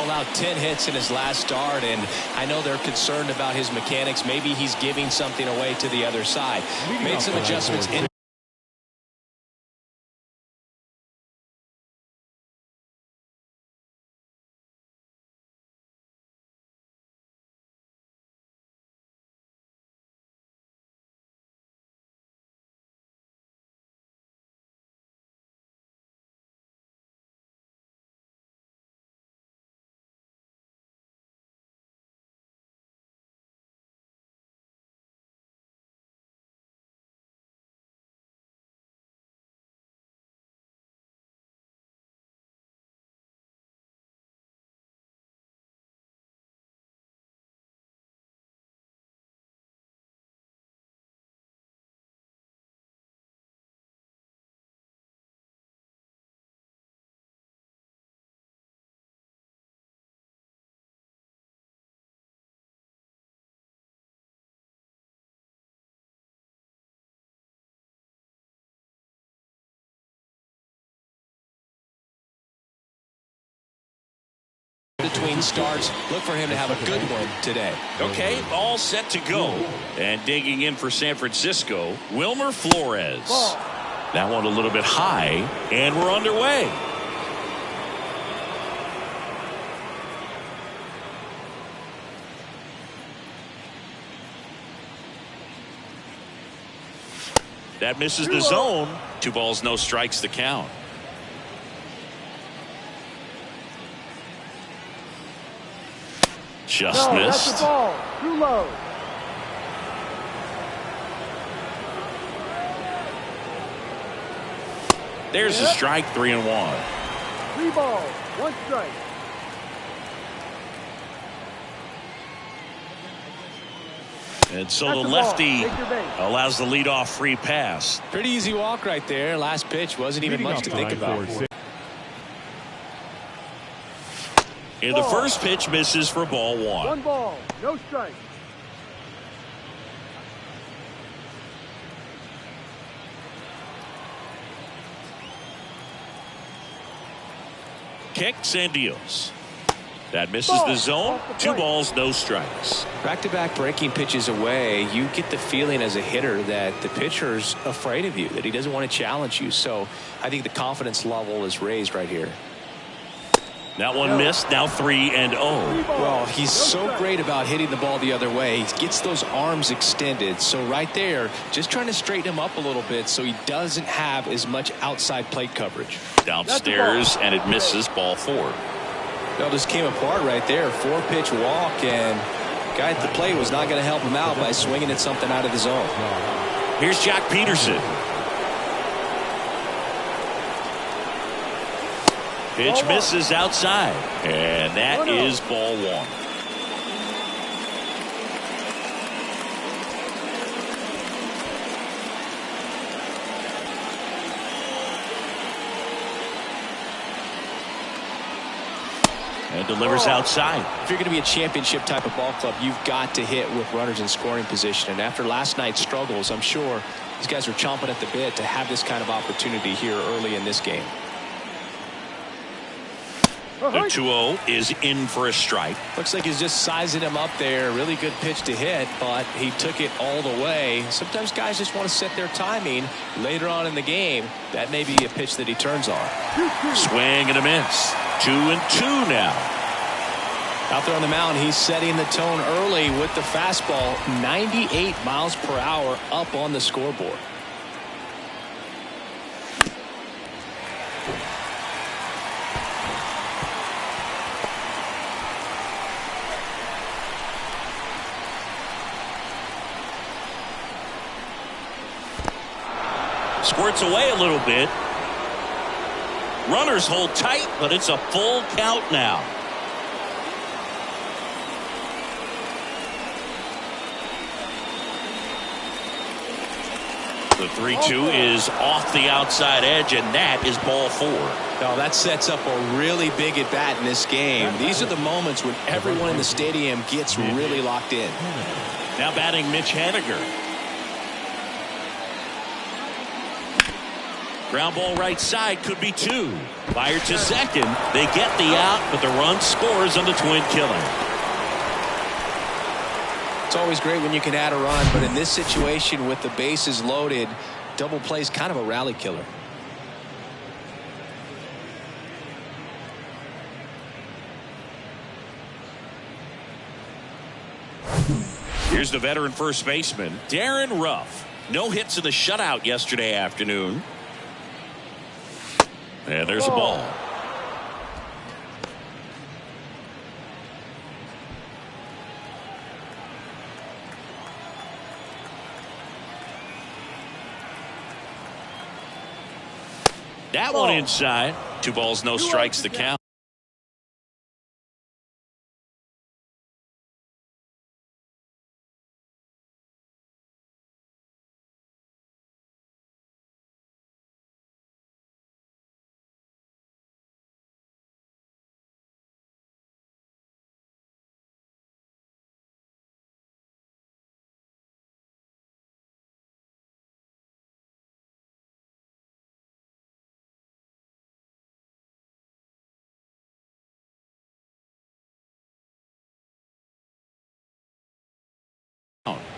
Allowed 10 hits in his last start, and I know they're concerned about his mechanics. Maybe he's giving something away to the other side. Made some adjustments in. Between starts, look for him to have a good one today. Okay, all set to go. And digging in for San Francisco, Wilmer Flores. That one a little bit high, and we're underway. That misses the zone. 2 balls, no strikes, the count. Just missed. That's the ball. Too low. There's a strike, 3-1. 3 balls, 1 strike. And so the lefty allows the leadoff free pass. Pretty easy walk right there. Last pitch wasn't even much to think about. And the first pitch misses for ball 1. 1 ball, no strike. Kicks and deals. That misses the zone. 2 balls, no strikes. Back-to-back breaking pitches away, you get the feeling as a hitter that the pitcher's afraid of you, that he doesn't want to challenge you. So I think the confidence level is raised right here. That one missed. Now 3-0. Well, he's so great about hitting the ball the other way. He gets those arms extended. So right there, just trying to straighten him up a little bit so he doesn't have as much outside plate coverage. Downstairs, and it misses ball 4. It all just came apart right there. 4-pitch walk, and guy at the plate was not going to help him out by swinging at something out of the zone. Here's Jack Peterson. Pitch misses outside, and that is ball 1. And delivers outside. If you're going to be a championship type of ball club, you've got to hit with runners in scoring position. And after last night's struggles, I'm sure these guys are chomping at the bit to have this kind of opportunity here early in this game. The 2-0 is in for a strike. Looks like he's just sizing him up there. Really good pitch to hit, but he took it all the way. Sometimes guys just want to set their timing later on in the game. That may be a pitch that he turns on. Swing and a miss. 2-2 now. Out there on the mound, he's setting the tone early with the fastball. 98 miles per hour up on the scoreboard. Squirts away a little bit. Runners hold tight, but it's a full count now. The 3-2 is off the outside edge, and that is ball 4. No, that sets up a really big at bat in this game. These are the moments when everyone in the stadium gets really locked in. Now batting Mitch Haniger. Ground ball right side, could be 2. Fired to second. They get the out, but the run scores on the twin killing. It's always great when you can add a run, but in this situation with the bases loaded, double play is kind of a rally killer. Here's the veteran first baseman, Darren Ruff. No hits in the shutout yesterday afternoon. And there's a ball. That one inside. 2 balls, no strikes, the count.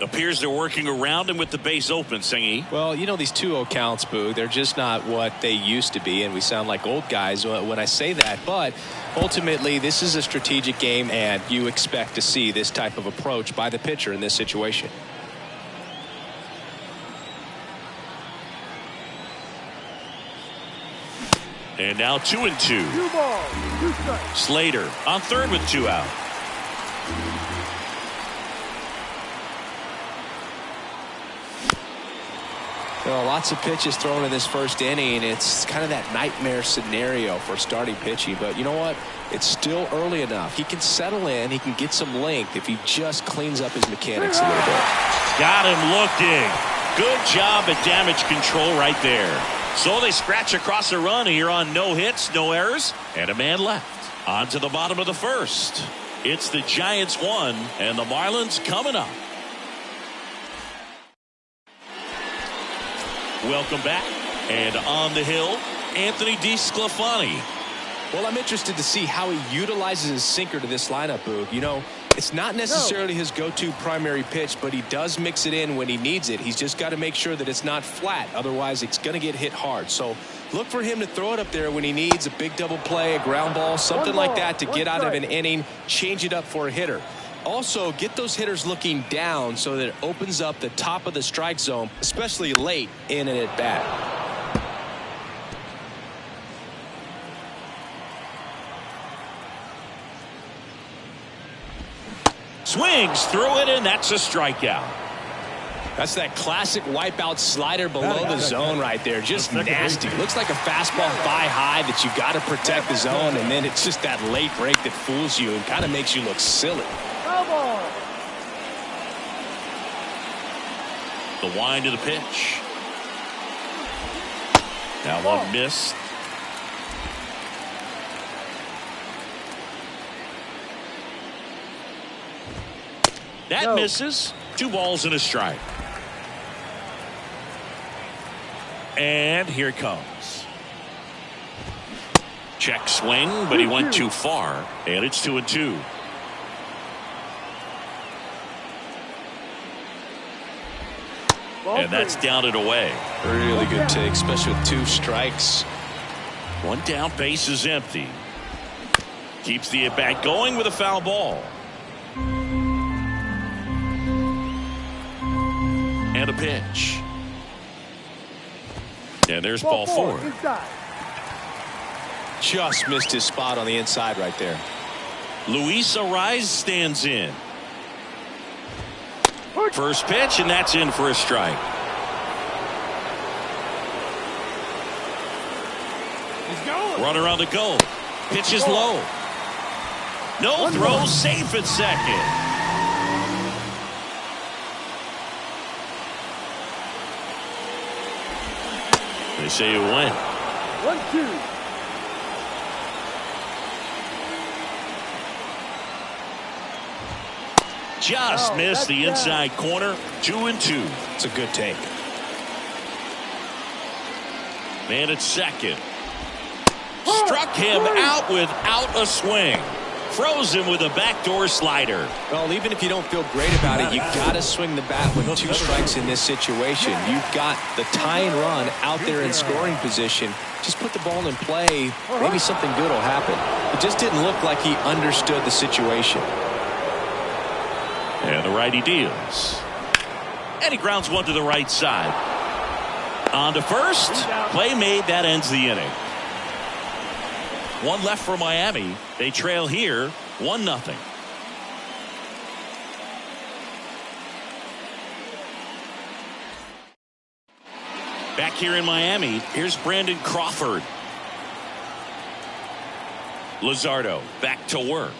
Appears they're working around him with the base open, Singy. Well, you know, these 2-0 counts, Boo, they're just not what they used to be, and we sound like old guys when I say that. But ultimately, this is a strategic game, and you expect to see this type of approach by the pitcher in this situation. And now 2-2. 2 balls, 2 strikes. Slater on third with 2 out. Well, lots of pitches thrown in this first inning. It's kind of that nightmare scenario for starting pitching. But you know what? It's still early enough. He can settle in. He can get some length if he just cleans up his mechanics a little bit. Got him looking. Good job at damage control right there. So they scratch across a run here on no hits, no errors, and a man left. On to the bottom of the first. It's the Giants 1 and the Marlins coming up. Welcome back. And on the hill, Anthony DeSclafani. Well, I'm interested to see how he utilizes his sinker to this lineup, Boog. You know, it's not necessarily his go-to primary pitch, but he does mix it in when he needs it. He's just got to make sure that it's not flat. Otherwise, it's going to get hit hard. So look for him to throw it up there when he needs a big double play, a ground ball, something like that to get out of an inning, change it up for a hitter. Also, get those hitters looking down so that it opens up the top of the strike zone, especially late in an at-bat. Swings through it, and that's a strikeout. That's that classic wipeout slider below the zone right there. Just nasty. Looks like a fastball thigh high that you got to protect the zone, and then it's just that late break that fools you and kind of makes you look silly. The wind of the pitch. That one missed. That misses. 2 balls and a strike. And here it comes. Check swing, but he went too far. And it's 2-2. And that's down and away. Really good take, especially with 2 strikes. 1 down, base is empty. Keeps the at-bat going with a foul ball. And a pitch. And there's ball 4. Just missed his spot on the inside right there. Luis Arraez stands in. First pitch, and that's in for a strike. Runner on the go. Pitch is low. No throw, safe at second. They say you win. 1-2. Just missed the inside corner. 2-2. It's a good take. Man at second. Struck him out without a swing. Froze him with a backdoor slider. Well, even if you don't feel great about it, you got to swing the bat with 2 strikes in this situation. You've got the tying run out there in scoring position. Just put the ball in play. Maybe something good will happen. It just didn't look like he understood the situation. And the righty deals. And he grounds one to the right side. On to first. Play made. That ends the inning. 1 left for Miami. They trail here 1-0. Back here in Miami, here's Brandon Crawford. Luzardo back to work.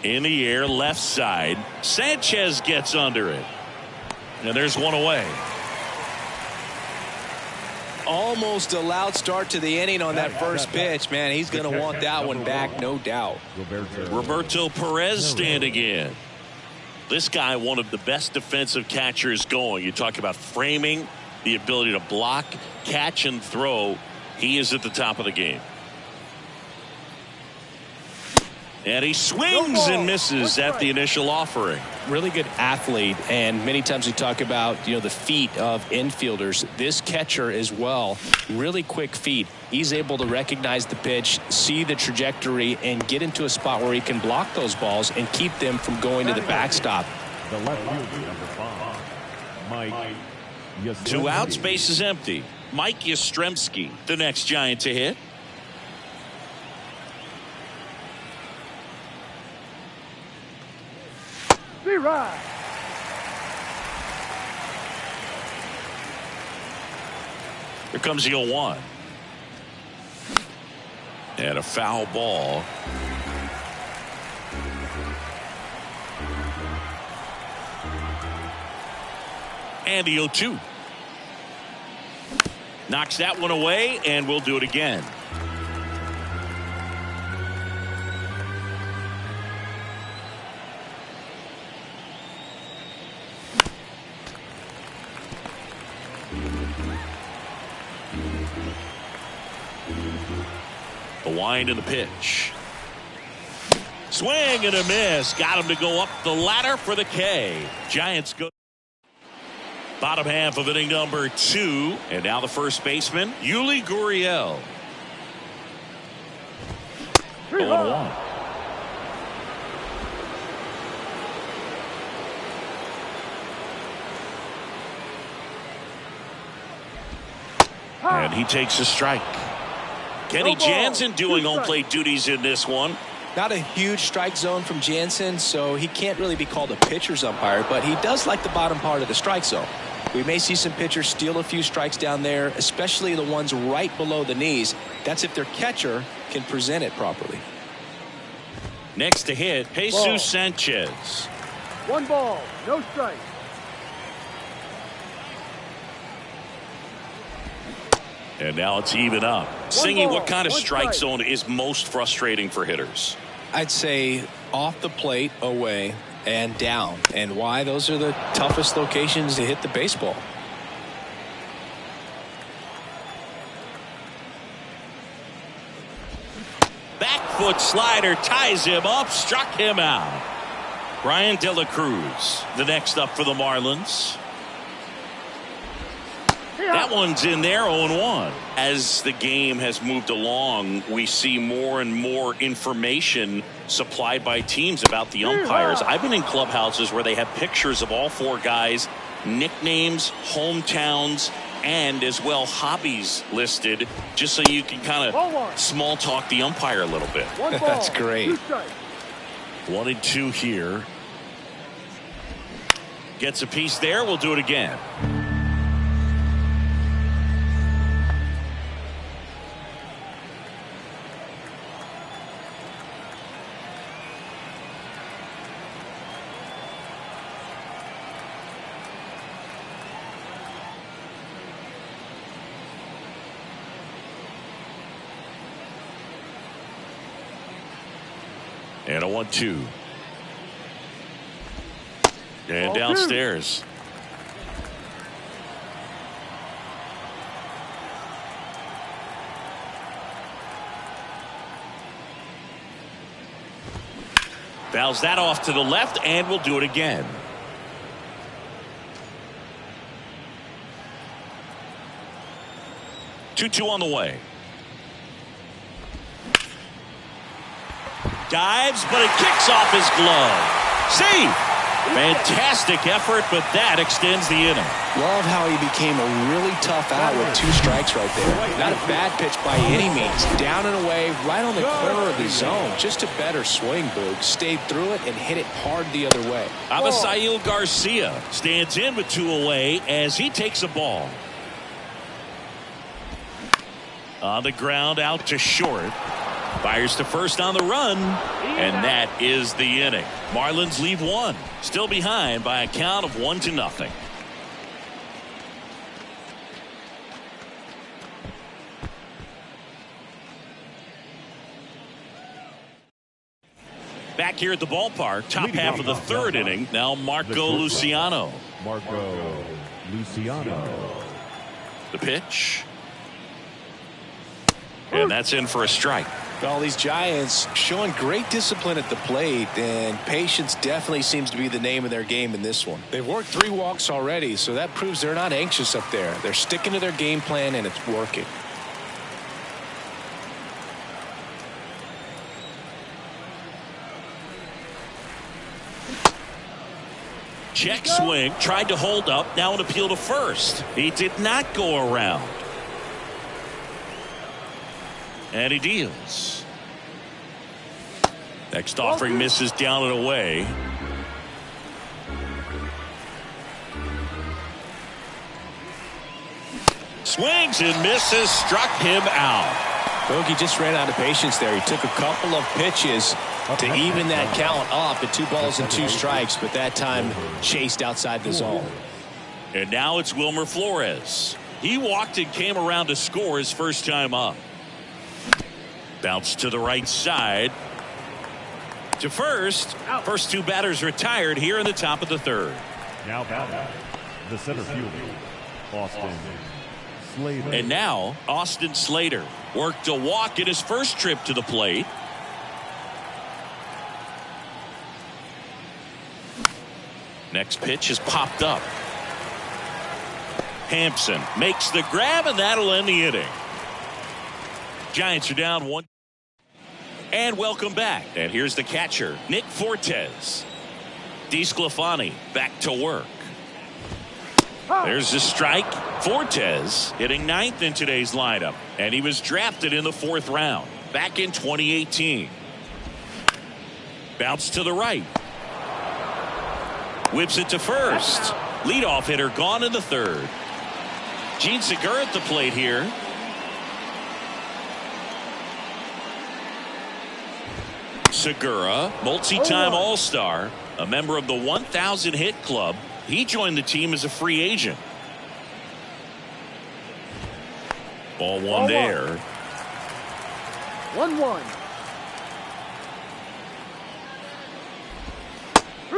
In the air, left side. Sanchez gets under it. And there's one away. Almost a loud start to the inning on that first pitch. Man, he's going to want that one back, no doubt. Roberto Perez standing in. This guy, one of the best defensive catchers going. You talk about framing, the ability to block, catch, and throw. He is at the top of the game. And he swings and misses at the initial offering. Really good athlete, and many times we talk about, the feet of infielders. This catcher as well, really quick feet. He's able to recognize the pitch, see the trajectory, and get into a spot where he can block those balls and keep them from going to the backstop. The left fielder, number 5, Mike Yastrzemski. 2 outs, base is empty. Mike Yastrzemski, the next Giant to hit. Right. Here comes the 0-1. And a foul ball. And the 0-2. Knocks that one away, and we'll do it again. The wind and the pitch. Swing and a miss. Got him to go up the ladder for the K. Giants go. Bottom half of inning number 2. And now the first baseman, Yuli Gurriel. 0-1. And he takes a strike. Kenny Jansen doing home plate duties in this one. Not a huge strike zone from Jansen, so he can't really be called a pitcher's umpire, but he does like the bottom part of the strike zone. We may see some pitchers steal a few strikes down there, especially the ones right below the knees. That's if their catcher can present it properly. Next to hit, Jesus Sanchez. 1 ball, no strike. And now it's even up. Singy, what kind of strike zone is most frustrating for hitters? I'd say off the plate, away, and down. And why? Those are the toughest locations to hit the baseball. Back foot slider ties him up, struck him out. Brian De La Cruz, the next up for the Marlins. That one's in there, 0-1. As the game has moved along, we see more and more information supplied by teams about the umpires. I've been in clubhouses where they have pictures of all 4 guys, nicknames, hometowns, and as well hobbies listed, just so you can kind of small talk the umpire a little bit. That's great. 1-2 here. Gets a piece there. We'll do it again. And a 1-2. And downstairs. Fouls that off to the left, and we'll do it again. Two on the way. Dives, but it kicks off his glove. See? Fantastic effort, but that extends the inning. Love how he became a really tough out with 2 strikes right there. Not a bad pitch by any means. Down and away, right on the corner of the zone. Just a better swing, Boog. Stayed through it and hit it hard the other way. Avisail Garcia stands in with 2 away as he takes a ball. On the ground, out to short. Fires to first on the run, and that is the inning. Marlins leave 1, still behind by a count of 1-0. Back here at the ballpark, top half of the 3rd inning. Now Marco Luciano. Marco Luciano. The pitch. And that's in for a strike. Well, these Giants showing great discipline at the plate, and patience definitely seems to be the name of their game in this one. They've worked 3 walks already, so that proves they're not anxious up there. They're sticking to their game plan, and it's working. Check swing, tried to hold up, now an appeal to first. He did not go around. And he deals. Next offering misses down and away. Swings and misses, struck him out. Bogey just ran out of patience there. He took a couple of pitches to even that count up at 2 balls and 2 strikes, but that time chased outside the zone. And now it's Wilmer Flores. He walked and came around to score his first time up. Bounce to the right side. To first. First 2 batters retired here in the top of the 3rd. Now batting, the center fielder, Austin Slater. And now Austin Slater worked a walk in his first trip to the plate. Next pitch is popped up. Hampson makes the grab, and that'll end the inning. Giants are down 1. And welcome back. And here's the catcher, Nick Fortes. DeSclafani back to work. There's the strike. Fortes hitting 9th in today's lineup. And he was drafted in the 4th round back in 2018. Bounce to the right. Whips it to first. Leadoff hitter gone in the 3rd. Gene Segura at the plate here. Segura, multi-time All-Star, a member of the 1,000 hit club. He joined the team as a free agent. Ball 1 there. 1-1.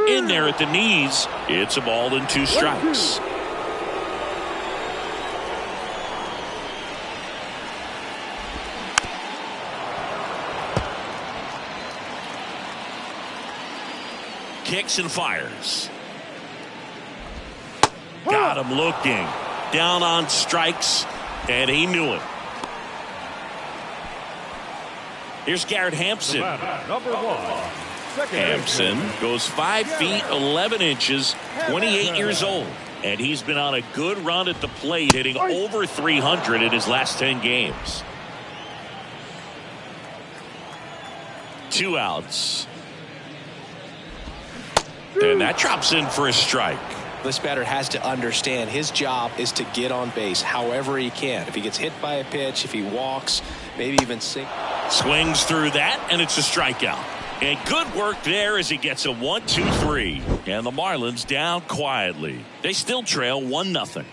In there at the knees. It's a ball and 2 strikes. Kicks and fires. Got him looking. Down on strikes, and he knew it. Here's Garrett Hampson. Number 1. Hampson goes 5 feet 11 inches, 28 years old. And he's been on a good run at the plate, hitting over 300 in his last 10 games. 2 outs. And that drops in for a strike. This batter has to understand his job is to get on base however he can. If he gets hit by a pitch, if he walks, maybe even sink. Swings through that, and it's a strikeout. And good work there as he gets a 1-2-3. And the Marlins down quietly. They still trail 1-0.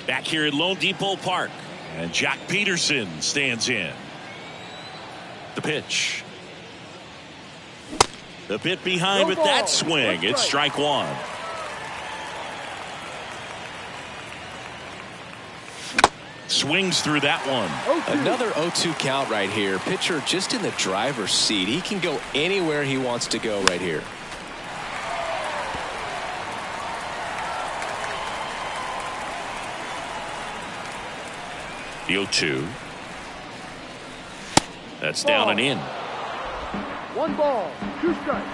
Back here at Lone Depot Park. And Jack Peterson stands in. The pitch. A bit behind with that swing. It's strike one. Swings through that one. Another 0-2 count right here. Pitcher just in the driver's seat. He can go anywhere he wants to go right here. The 0-2. That's down and in. 1 ball, 2 strikes.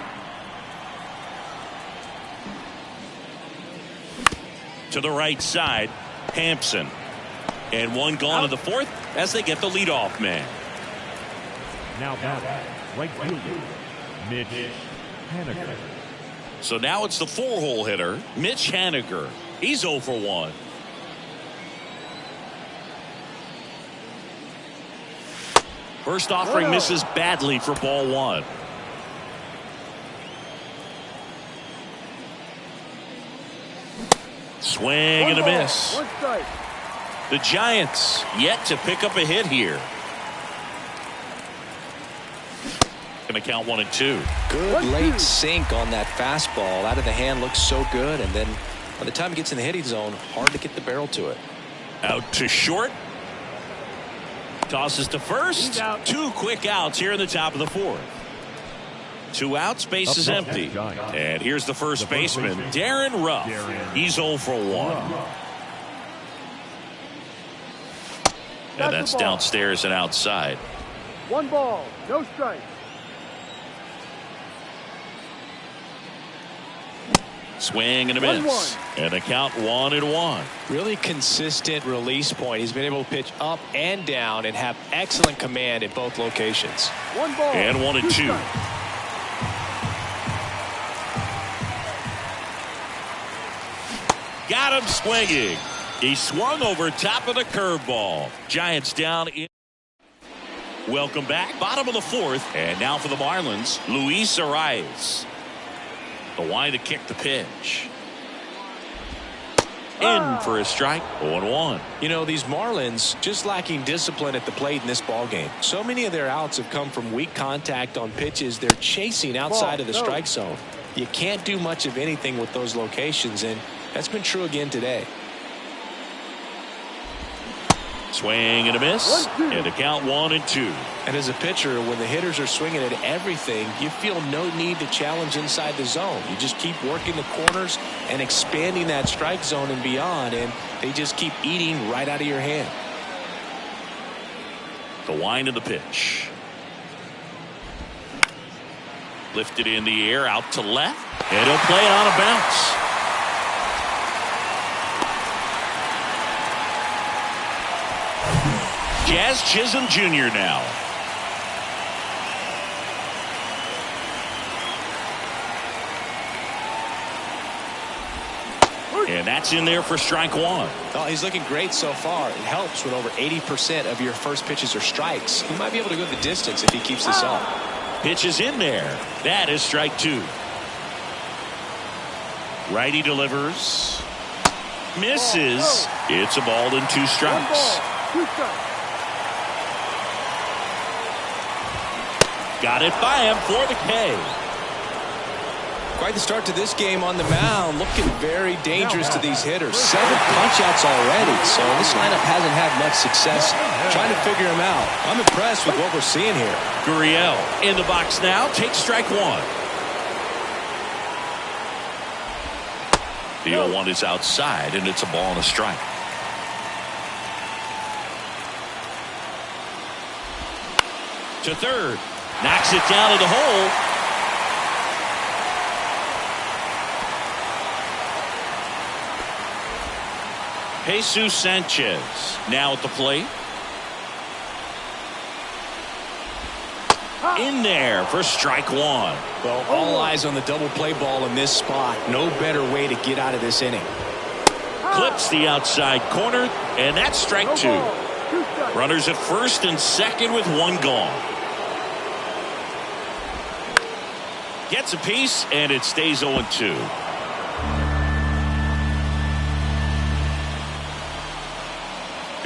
To the right side, Hampson. And one gone in the fourth as they get the leadoff man. Now batting, right fielder, Mitch Haniger. So now it's the 4-hole hitter, Mitch Haniger. He's 0 for 1. First offering misses badly for ball 1. Swing and a miss. 1 strike. The Giants yet to pick up a hit here. Going to count 1 and 2. Good late sink on that fastball. Out of the hand looks so good, and then by the time it gets in the hitting zone, hard to get the barrel to it. Out to short. Tosses to first. 2 quick outs here in the top of the 4th. 2 outs, base is empty. And here's the first baseman, Darren Ruff. He's 0 for 1. And that's downstairs and outside. 1 ball, no strike. Swing and a miss. And a count 1 and 1. Really consistent release point. He's been able to pitch up and down and have excellent command at both locations. 1 ball. And 1 and 2. Got him swinging. He swung over top of the curveball. Giants down in. Welcome back. Bottom of the 4th. And now for the Marlins, Luis Arias. The wind to kick the pitch. In for a strike. 0-1. You know, these Marlins just lacking discipline at the plate in this ball game. So many of their outs have come from weak contact on pitches they're chasing outside of the strike zone. You can't do much of anything with those locations, and that's been true again today. Swing and a miss. And a count 1 and 2. And as a pitcher, when the hitters are swinging at everything, you feel no need to challenge inside the zone. You just keep working the corners and expanding that strike zone and beyond, and they just keep eating right out of your hand. The wind of the pitch. Lifted in the air, out to left. And he'll play it on a bounce. Jazz Chisholm Jr. now. And that's in there for strike 1. Oh, he's looking great so far. It helps when over 80% of your first pitches are strikes. He might be able to go the distance if he keeps this up. Pitch is in there. That is strike 2. Righty delivers. Misses. It's a ball and 2 strikes. 2 strikes. Got it by him for the K. Quite the start to this game on the mound. Looking very dangerous to these hitters. 7 punch-outs already, so this lineup hasn't had much success trying to figure him out. I'm impressed with what we're seeing here. Gurriel in the box now. Takes strike 1. The 0-1 is outside, and it's a ball and a strike. To third. Knocks it down in the hole. Jesus Sanchez now at the plate. In there for strike 1. Well, all eyes on the double play ball in this spot. No better way to get out of this inning. Clips the outside corner, and that's strike 2. Runners at first and second with 1 gone. Gets a piece, and it stays 0-2.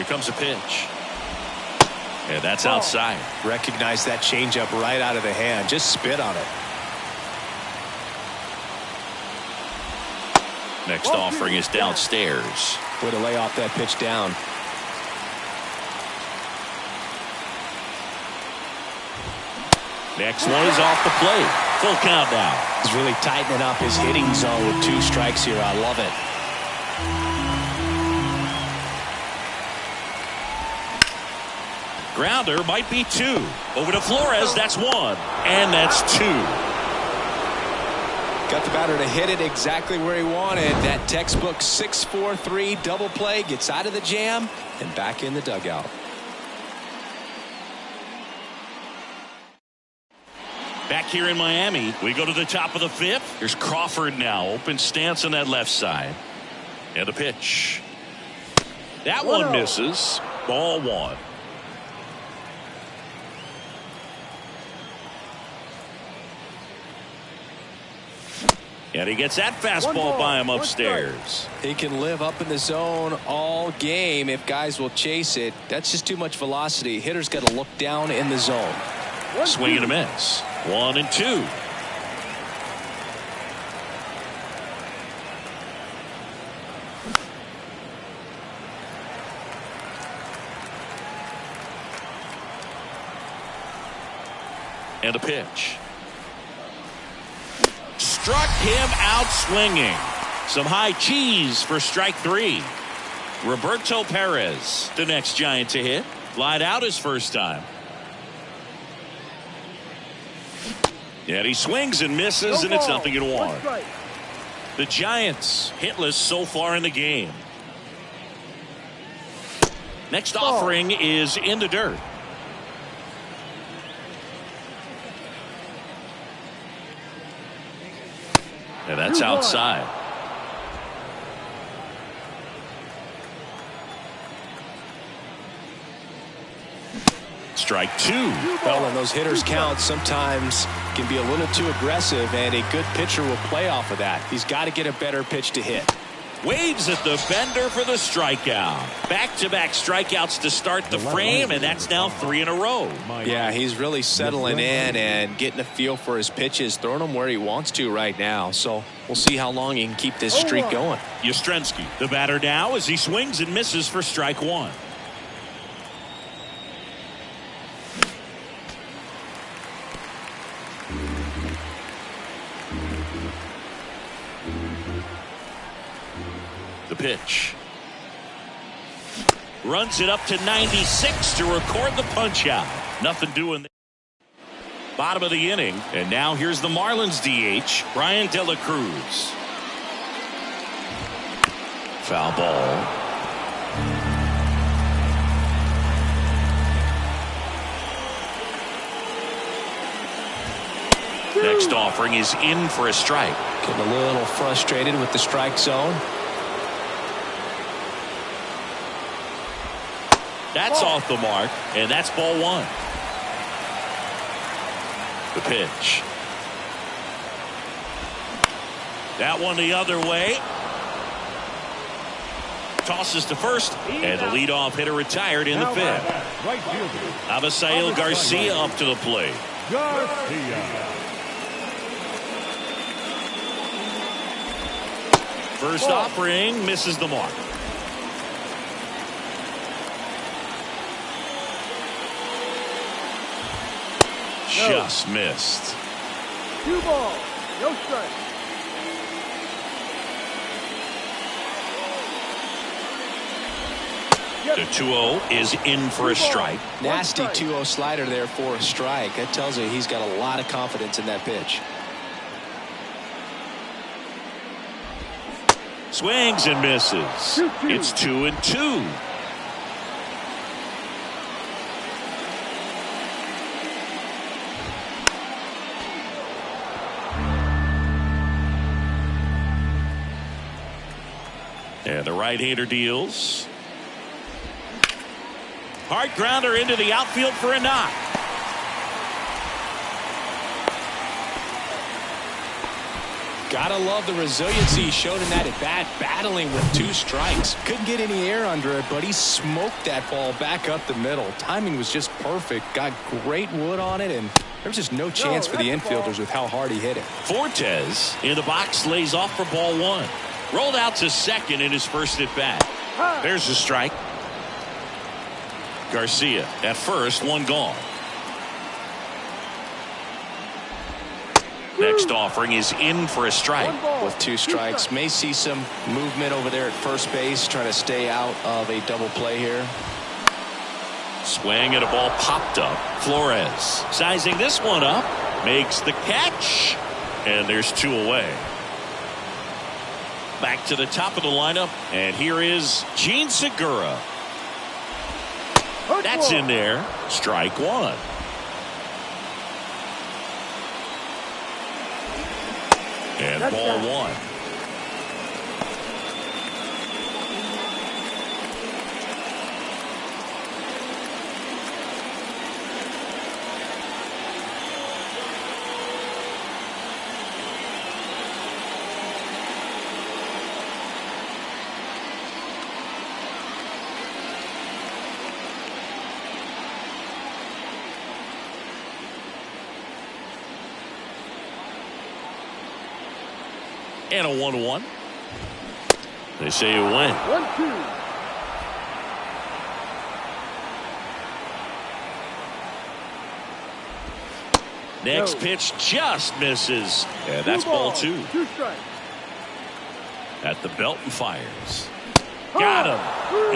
Here comes a pitch. And that's outside. Recognize that changeup right out of the hand. Just spit on it. Next offering is downstairs. Way to lay off that pitch down. Next one is off the plate. Full count now. He's really tightening up his hitting zone with 2 strikes here. I love it. Grounder might be 2. Over to Flores. That's 1. And that's 2. Got the batter to hit it exactly where he wanted. That textbook 6-4-3 double play. Gets out of the jam and back in the dugout. Back here in Miami, we go to the top of the 5th. Here's Crawford now. Open stance on that left side. And a pitch. That one misses. Ball 1. And he gets that fastball by him upstairs. He can live up in the zone all game if guys will chase it. That's just too much velocity. Hitter's got to look down in the zone. Swing and a miss. 1-2. And a pitch. Struck him out swinging. Some high cheese for strike 3. Roberto Perez, the next Giant to hit. Lied out his first time. And he swings and misses, and it's 0-1. The Giants hitless so far in the game. Next offering is in the dirt. And that's outside. Strike 2. Well, and those hitters count sometimes can be a little too aggressive, and a good pitcher will play off of that. He's got to get a better pitch to hit. Waves at the bender for the strikeout. Back-to-back strikeouts to start the frame, and that's now 3 in a row. Yeah, he's really settling in and getting a feel for his pitches, throwing them where he wants to right now. So we'll see how long he can keep this streak going. Yastrzemski, the batter now, as he swings and misses for strike 1. The pitch. Runs it up to 96 to record the punch out. Nothing doing there. Bottom of the inning, and now here's the Marlins DH, Brian De La Cruz. Foul ball. Next offering is in for a strike. Getting a little frustrated with the strike zone. That's off the mark, and that's ball 1. The pitch. That one the other way. Tosses to first, and the leadoff hitter retired in the 5th. Right fielder, Abisail Garcia up to the plate. Garcia. First offering misses the mark. Just missed. 2 balls, no strikes. The 2-0 is in for a strike. Nasty 2-0 slider there for a strike. That tells you he's got a lot of confidence in that pitch. Swings and misses. It's 2-2. And the right-hander deals. Hard grounder into the outfield for a knock. Gotta love the resiliency he showed in that at bat, battling with 2 strikes. Couldn't get any air under it, but he smoked that ball back up the middle. Timing was just perfect. Got great wood on it, and there's just no chance for the infielders with how hard he hit it. Fortes in the box lays off for ball 1. Rolled out to second in his first at bat. There's a strike. Garcia at first, 1 gone. Next offering is in for a strike. With 2 strikes, may see some movement over there at first base, trying to stay out of a double play here. Swing at a ball popped up. Flores sizing this one up, makes the catch, and there's 2 away. Back to the top of the lineup, and here is Gene Segura. That's in there. Strike 1. And ball 1. And a 1-1. They say you win. 1-2. Next pitch just misses. And that's ball 2. 2 strikes. At the belt and fires. Got him.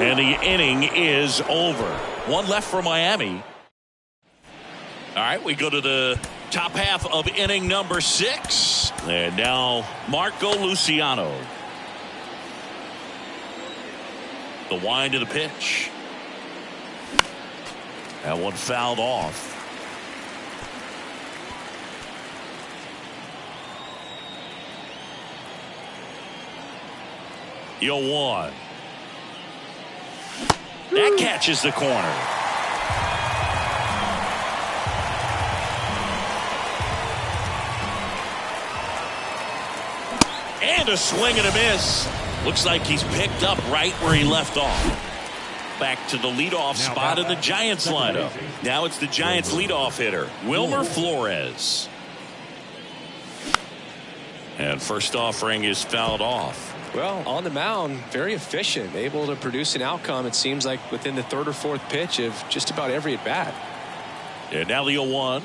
And the inning is over. 1 left for Miami. All right, we go to the top half of inning number 6. And now Marco Luciano. The wind of the pitch. That one fouled off. Yo, 1. That catches the corner. And a swing and a miss. Looks like he's picked up right where he left off. Back to the leadoff spot of the Giants lineup. Now it's the Giants leadoff hitter, Wilmer Flores. And first offering is fouled off. Well, on the mound, very efficient, able to produce an outcome, it seems like, within the 3rd or 4th pitch of just about every at bat. And now the 0-1.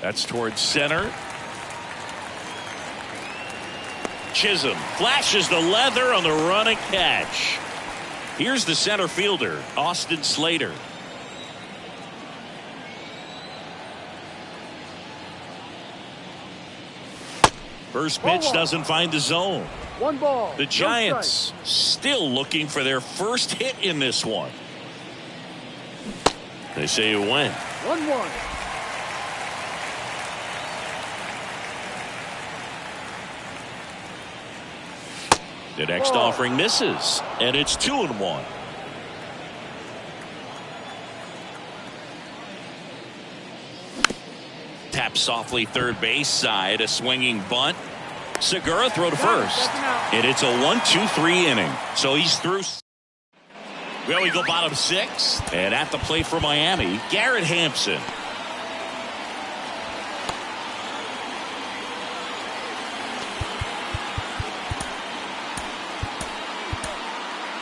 That's towards center. Chisholm flashes the leather on the running catch. Here's the center fielder, Austin Slater. First pitch doesn't find the zone. 1 ball. The Giants still looking for their first hit in this one. They say you win. 1-1. The next offering misses, and it's 2-1. Tap softly third base side, a swinging bunt. Segura throw to first, and it's a 1-2-3 inning. So he's through. Well, we go bottom 6, and at the plate for Miami, Garrett Hampson.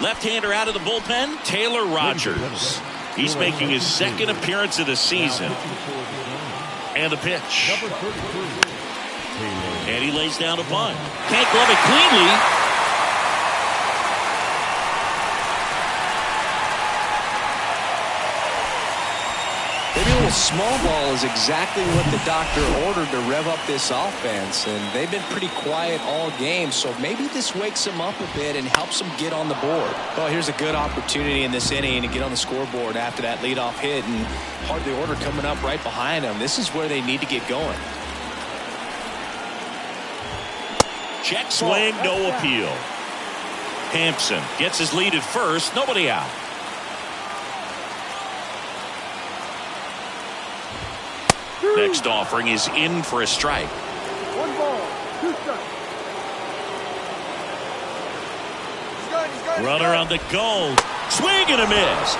Left-hander out of the bullpen, Taylor Rogers. He's making his 2nd appearance of the season. And the pitch. And he lays down a bunt. Can't glove it cleanly. Maybe a little small ball is exactly what the doctor ordered to rev up this offense, and they've been pretty quiet all game, so maybe this wakes them up a bit and helps them get on the board. Well, here's a good opportunity in this inning to get on the scoreboard after that leadoff hit, and hardly order coming up right behind them. This is where they need to get going. Check swing, no appeal. Hampson gets his lead at first, nobody out. Next offering is in for a strike. 1 ball. Runner on the go. Swing and a miss.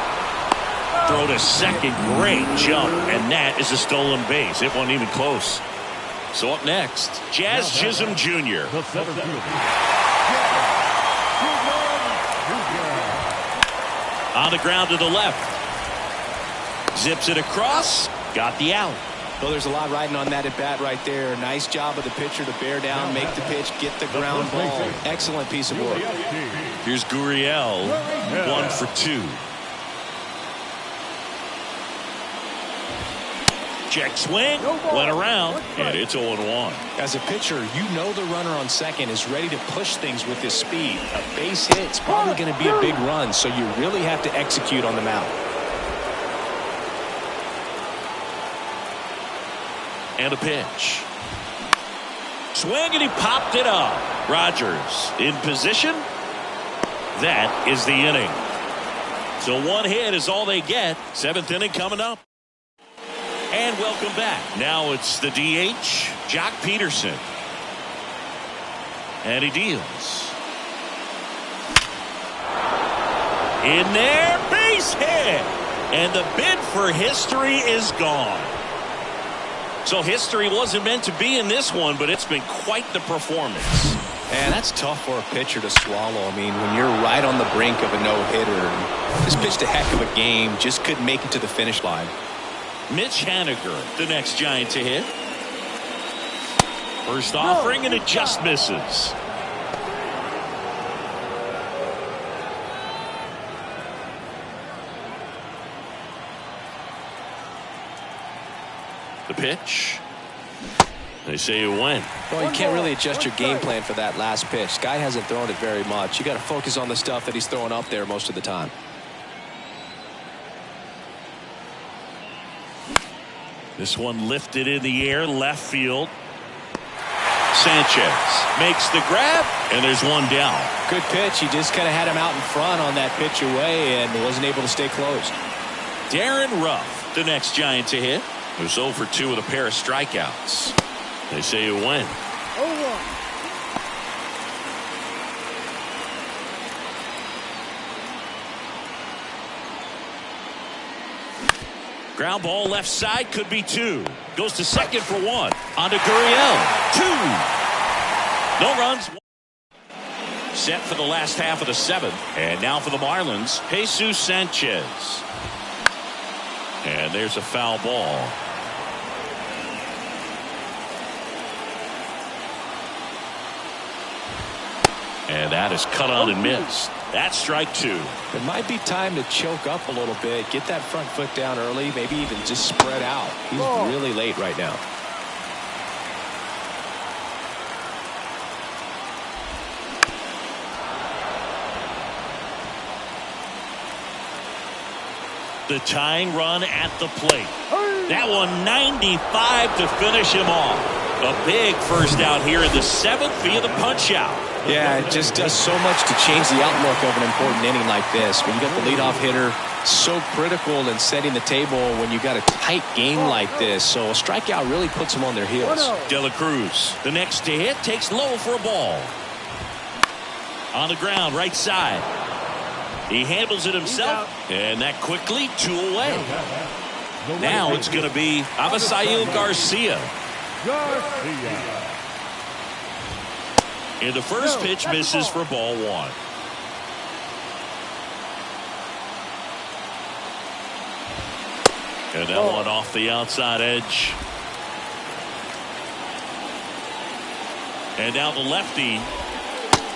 Throw to second. Great jump. And that is a stolen base. It wasn't even close. So up next, Jazz Chisholm Jr. The center fielder. On the ground to the left. Zips it across. Got the out. Well, there's a lot riding on that at bat right there. Nice job of the pitcher to bear down, make the pitch, get the ground ball. Excellent piece of work. Here's Gurriel, 1 for 2. Check swing, went around, and it's 0-1. As a pitcher, you know the runner on second is ready to push things with his speed. A base hit's probably going to be a big run, so you really have to execute on the mound. And a pitch. Swing, and he popped it up. Rogers in position. That is the inning. So one hit is all they get. 7th inning coming up. And welcome back. Now it's the DH, Jock Peterson. And he deals. In there, base hit. And the bid for history is gone. So history wasn't meant to be in this one, but it's been quite the performance. And that's tough for a pitcher to swallow. I mean, when you're right on the brink of a no-hitter, just pitched a heck of a game, just couldn't make it to the finish line. Mitch Haniger, the next Giant to hit. First offering, and it just misses. The pitch. They say it went. Well, you can't really adjust your game plan for that last pitch. Guy hasn't thrown it very much. You got to focus on the stuff that he's throwing up there most of the time. This one lifted in the air, left field. Sanchez makes the grab, and there's one down. Good pitch. He just kind of had him out in front on that pitch away and wasn't able to stay close. Darren Ruff, the next Giant to hit. It was 0 for 2 with a pair of strikeouts. They say it went. 0-1. Ground ball left side, could be 2. Goes to second for 1. On to Gurriel. 2. No runs. Set for the last half of the 7th. And now for the Marlins, Jesus Sanchez. And there's a foul ball. And that is cut on and missed. That's strike 2. It might be time to choke up a little bit, get that front foot down early, maybe even just spread out. He's really late right now. The tying run at the plate. That one 95 to finish him off. A big first out here in the 7th via the punch out. Yeah, it just does so much to change the outlook of an important inning like this. When you got the leadoff hitter, so critical in setting the table when you got a tight game like this. So a strikeout really puts them on their heels. De La Cruz, the next to hit, takes low for a ball. On the ground, right side. He handles it himself, and that quickly 2 away. Now it's going to be Avisail Garcia. And the first pitch misses for ball 1. And that one off the outside edge. And now the lefty.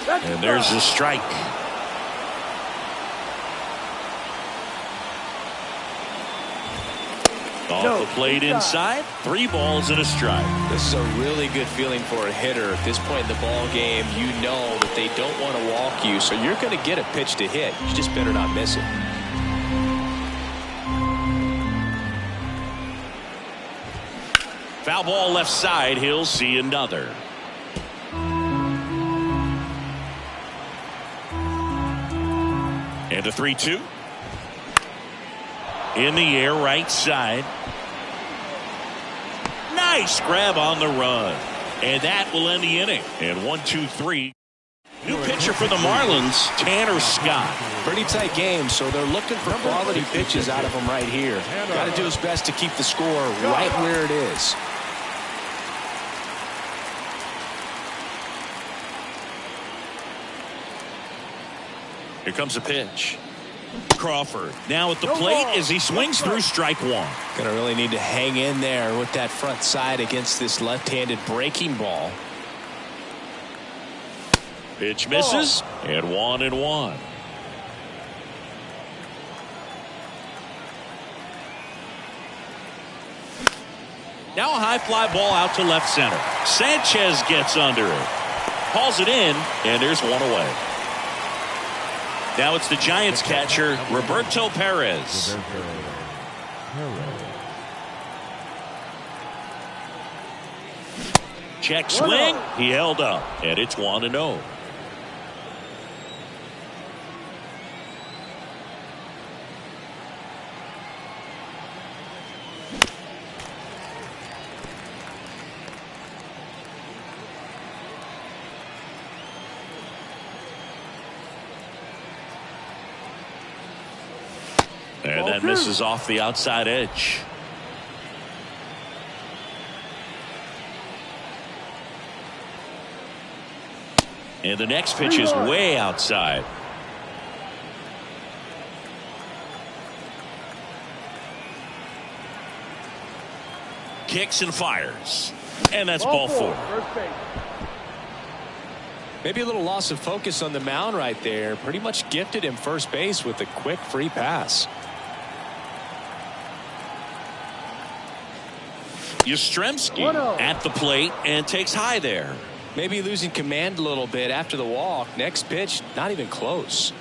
And there's the strike. Off the plate inside. 3 balls and a strike. This is a really good feeling for a hitter. At this point in the ball game, you know that they don't want to walk you, so you're going to get a pitch to hit. You just better not miss it. Foul ball left side. He'll see another. And a 3-2. In the air, right side. Nice grab on the run. And that will end the inning. And 1, 2, 3. New pitcher for the Marlins, Tanner Scott. Pretty tight game, so they're looking for quality pitches out of him right here. Got to do his best to keep the score right where it is. Here comes a pitch. Crawford now at the plate as he swings through strike one. Gonna really need to hang in there with that front side against this left-handed breaking ball. Pitch misses, and 1-1. Now a high fly ball out to left center. Sanchez gets under it. Hauls it in, and there's one away. Now it's the Giants catcher, Roberto Perez. Check swing. He held up, and it's 1-0. And that misses off the outside edge. And the next pitch is way outside. Kicks and fires. And that's ball four. Maybe a little loss of focus on the mound right there. Pretty much gifted him first base with a quick free pass. Yastrzemski at the plate and takes high there. Maybe losing command a little bit after the walk. Next pitch, not even close.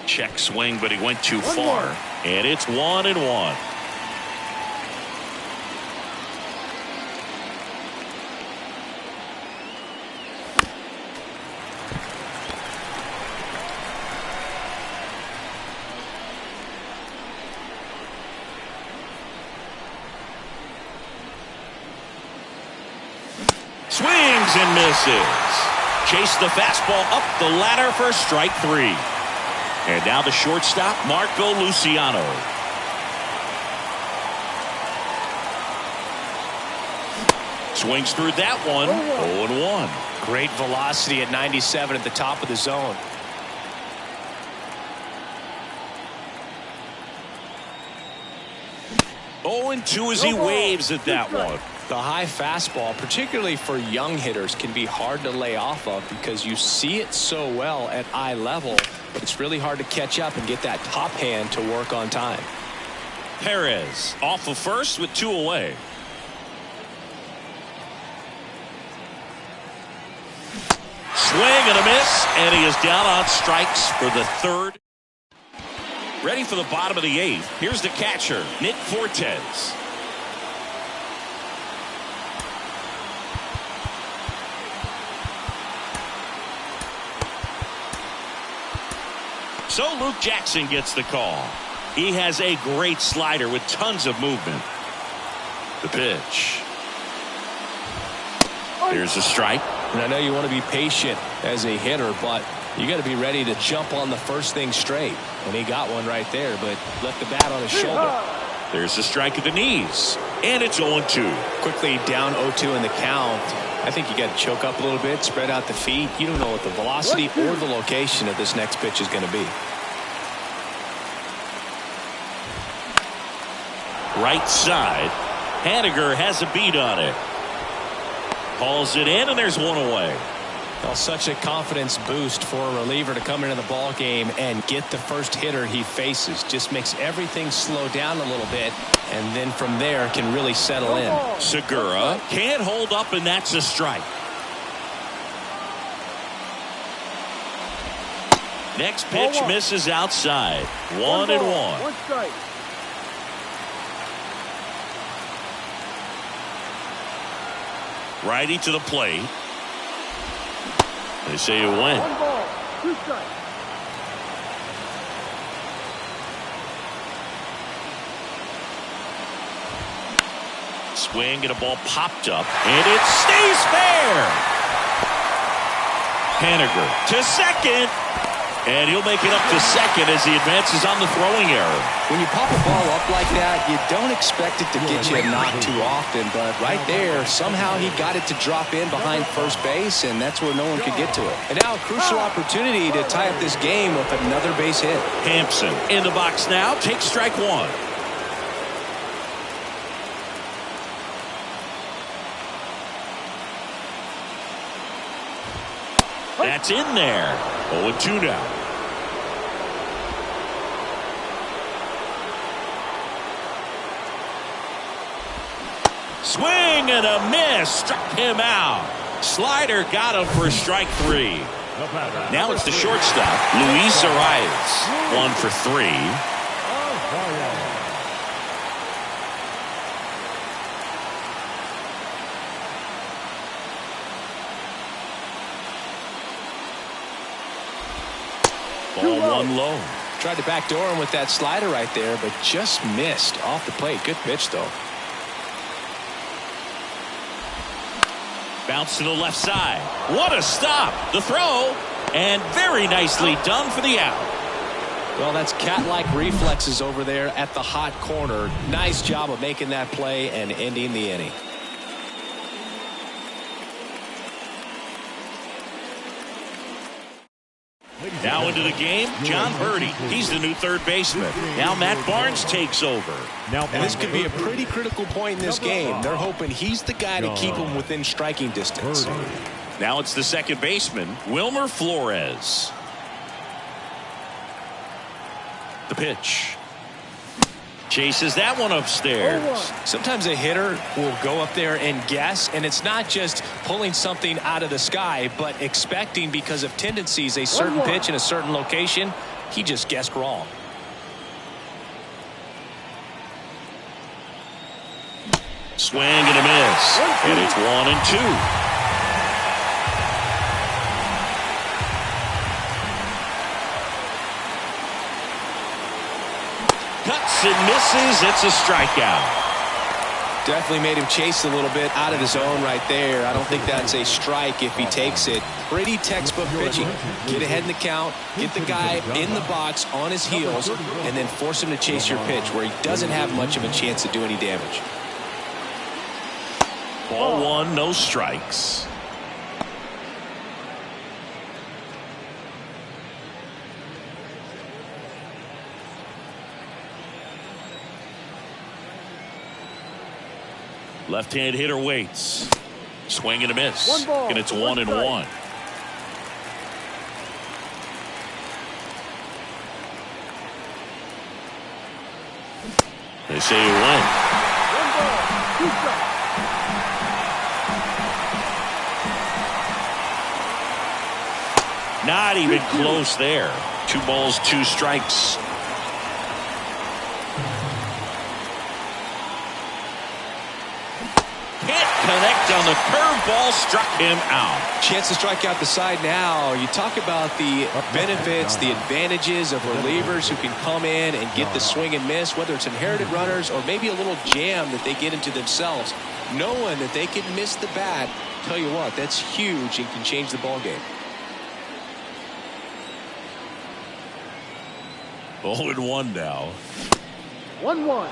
Check swing, but he went too far. And it's 1-1. Swings and misses. Chase the fastball up the ladder for strike three. And now the shortstop, Marco Luciano. Swings through that one. 0-1. Great velocity at 97 at the top of the zone. Oh, and 2 as he waves at that one. The high fastball, particularly for young hitters, can be hard to lay off of because you see it so well at eye level, but it's really hard to catch up and get that top hand to work on time. Perez off of first with 2 away. Swing and a miss, and he is down on strikes for the third. Ready for the bottom of the 8th. Here's the catcher, Nick Fortes. So Luke Jackson gets the call. He has a great slider with tons of movement. The pitch. Here's a strike. And I know you want to be patient as a hitter, but you got to be ready to jump on the first thing straight. And he got one right there, but left the bat on his shoulder. There's a strike at the knees. And it's 0-2. Quickly down 0-2 in the count. I think you got to choke up a little bit, spread out the feet. You don't know what the velocity or the location of this next pitch is going to be. Right side. Haniger has a beat on it. Calls it in, and there's one away. Well, such a confidence boost for a reliever to come into the ball game and get the first hitter he faces. Just makes everything slow down a little bit, and then from there can really settle in. Segura can't hold up, and that's a strike. Next pitch misses outside. 1-1. One strike. Righty to the plate. They say you win. 1 ball, 2 strikes. Swing and a ball popped up, and it stays fair. Haniger to second, and he'll make it up to second as he advances on the throwing error. When you pop a ball up like that, you don't expect it to get you a knock too often, but right there, somehow he got it to drop in behind first base, and that's where no one could get to it. And now a crucial opportunity to tie up this game with another base hit. Hampson in the box now, takes strike one. That's in there. 0-2 now. Swing and a miss. Struck him out. Slider got him for strike three. Now it's the shortstop, Luis Arias. 1 for 3. Ball one low. Tried to backdoor him with that slider right there, but just missed off the plate. Good pitch, though. Bounce to the left side. What a stop. The throw. And very nicely done for the out. Well, that's cat-like reflexes over there at the hot corner. Nice job of making that play and ending the inning. Now into the game, John Birdie. He's the new third baseman. Now Matt Barnes takes over. And this could be a pretty critical point in this game. They're hoping he's the guy to keep him within striking distance. Now it's the second baseman, Wilmer Flores. The pitch. Chases that one upstairs. Sometimes a hitter will go up there and guess, and it's not just pulling something out of the sky, but expecting because of tendencies a certain pitch in a certain location. He just guessed wrong. Swing and a miss. And it's 1-2. Cuts and misses. It's a strikeout. Definitely made him chase a little bit out of his zone right there. I don't think that's a strike if he takes it. Pretty textbook pitching. Get ahead in the count, get the guy in the box on his heels, and then force him to chase your pitch where he doesn't have much of a chance to do any damage. Ball one, no strikes. Left-hand hitter waits. Swing and a miss. And it's 1-1. They say you win. 1 ball, 2 strikes. Not even close there. 2 balls, 2 strikes. Connect on the curveball, struck him out. Chance to strike out the side now. You talk about the benefits, the advantages of relievers who can come in and get the swing and miss, whether it's inherited runners or maybe a little jam that they get into themselves. Knowing that they can miss the bat, tell you what, that's huge and can change the ball game. 0-1 now. 1-1.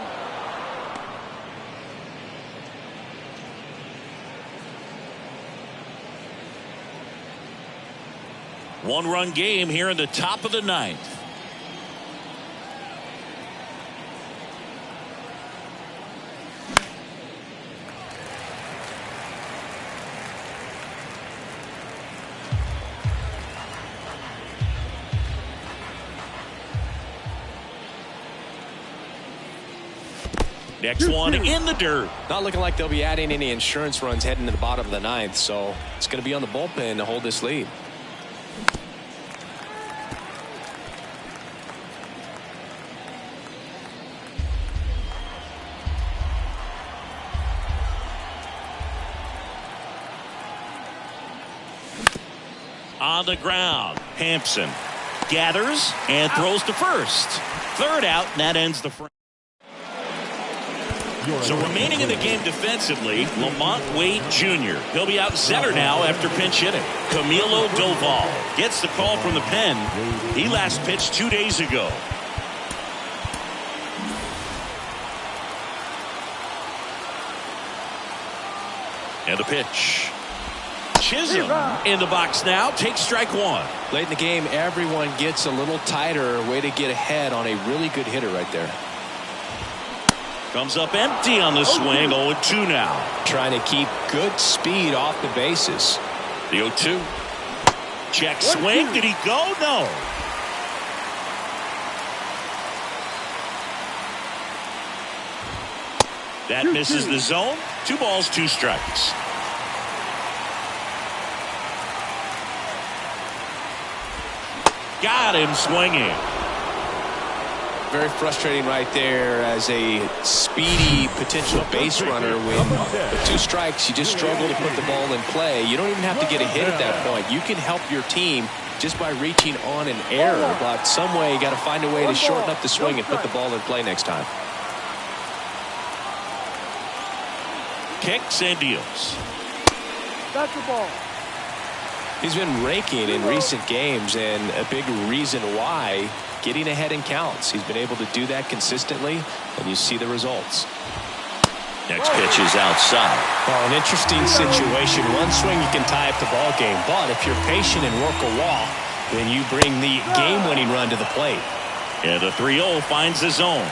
One-run game here in the top of the 9th. Next one in the dirt. Not looking like they'll be adding any insurance runs heading to the bottom of the 9th, so it's going to be on the bullpen to hold this lead. On the ground, Hampson gathers and throws to first. Third out, and that ends the frame. So remaining in the game defensively, Lamont Wade Jr. He'll be out center now after pinch hitting. Camilo Doval gets the call from the pen. He last pitched 2 days ago. And the pitch. Chisholm in the box now. Takes strike one. Late in the game, everyone gets a little tighter. Way to get ahead on a really good hitter right there. Comes up empty on the swing. 0-2 now. Trying to keep good speed off the bases. The 0-2. Check swing. Did he go? No. That misses the zone. 2 balls, 2 strikes. Got him swinging. Very frustrating right there as a speedy potential base runner. When with 2 strikes, you just struggle to put the ball in play. You don't even have to get a hit at that point. You can help your team just by reaching on an error, but some way you got to find a way to shorten up the swing and put the ball in play next time. Kicks and deals. That's the ball. He's been raking in recent games, and a big reason why, getting ahead in counts. He's been able to do that consistently, and you see the results. Next pitch is outside. Well, an interesting situation. One swing you can tie up the ball game, but if you're patient and work a walk, then you bring the game-winning run to the plate. And the 3-0 finds the zone.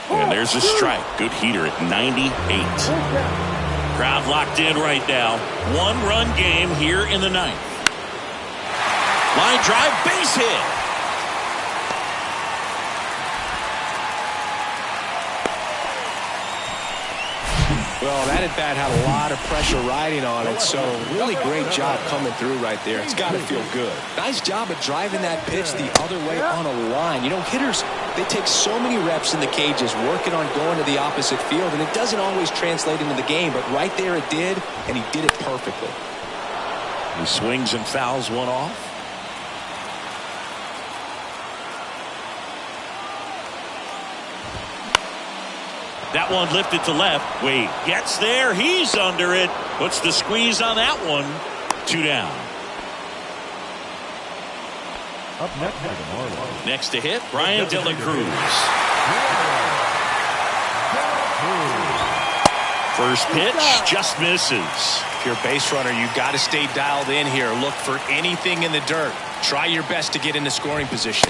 And there's a strike. Good heater at 98. Crowd locked in right now. 1-run game here in the 9th. Line drive, base hit. Well, that at bat had a lot of pressure riding on it, so really great job coming through right there. It's got to feel good. Nice job of driving that pitch the other way on a line. You know, hitters, they take so many reps in the cages working on going to the opposite field, and it doesn't always translate into the game, but right there it did, and he did it perfectly. He swings and fouls one off. That one lifted to left. Wade gets there. He's under it. Puts the squeeze on that one. 2 down. Up next for the Marlins. Next to hit, Brian De La Cruz. First pitch just misses. If you're a base runner, you got to stay dialed in here. Look for anything in the dirt. Try your best to get in the scoring position.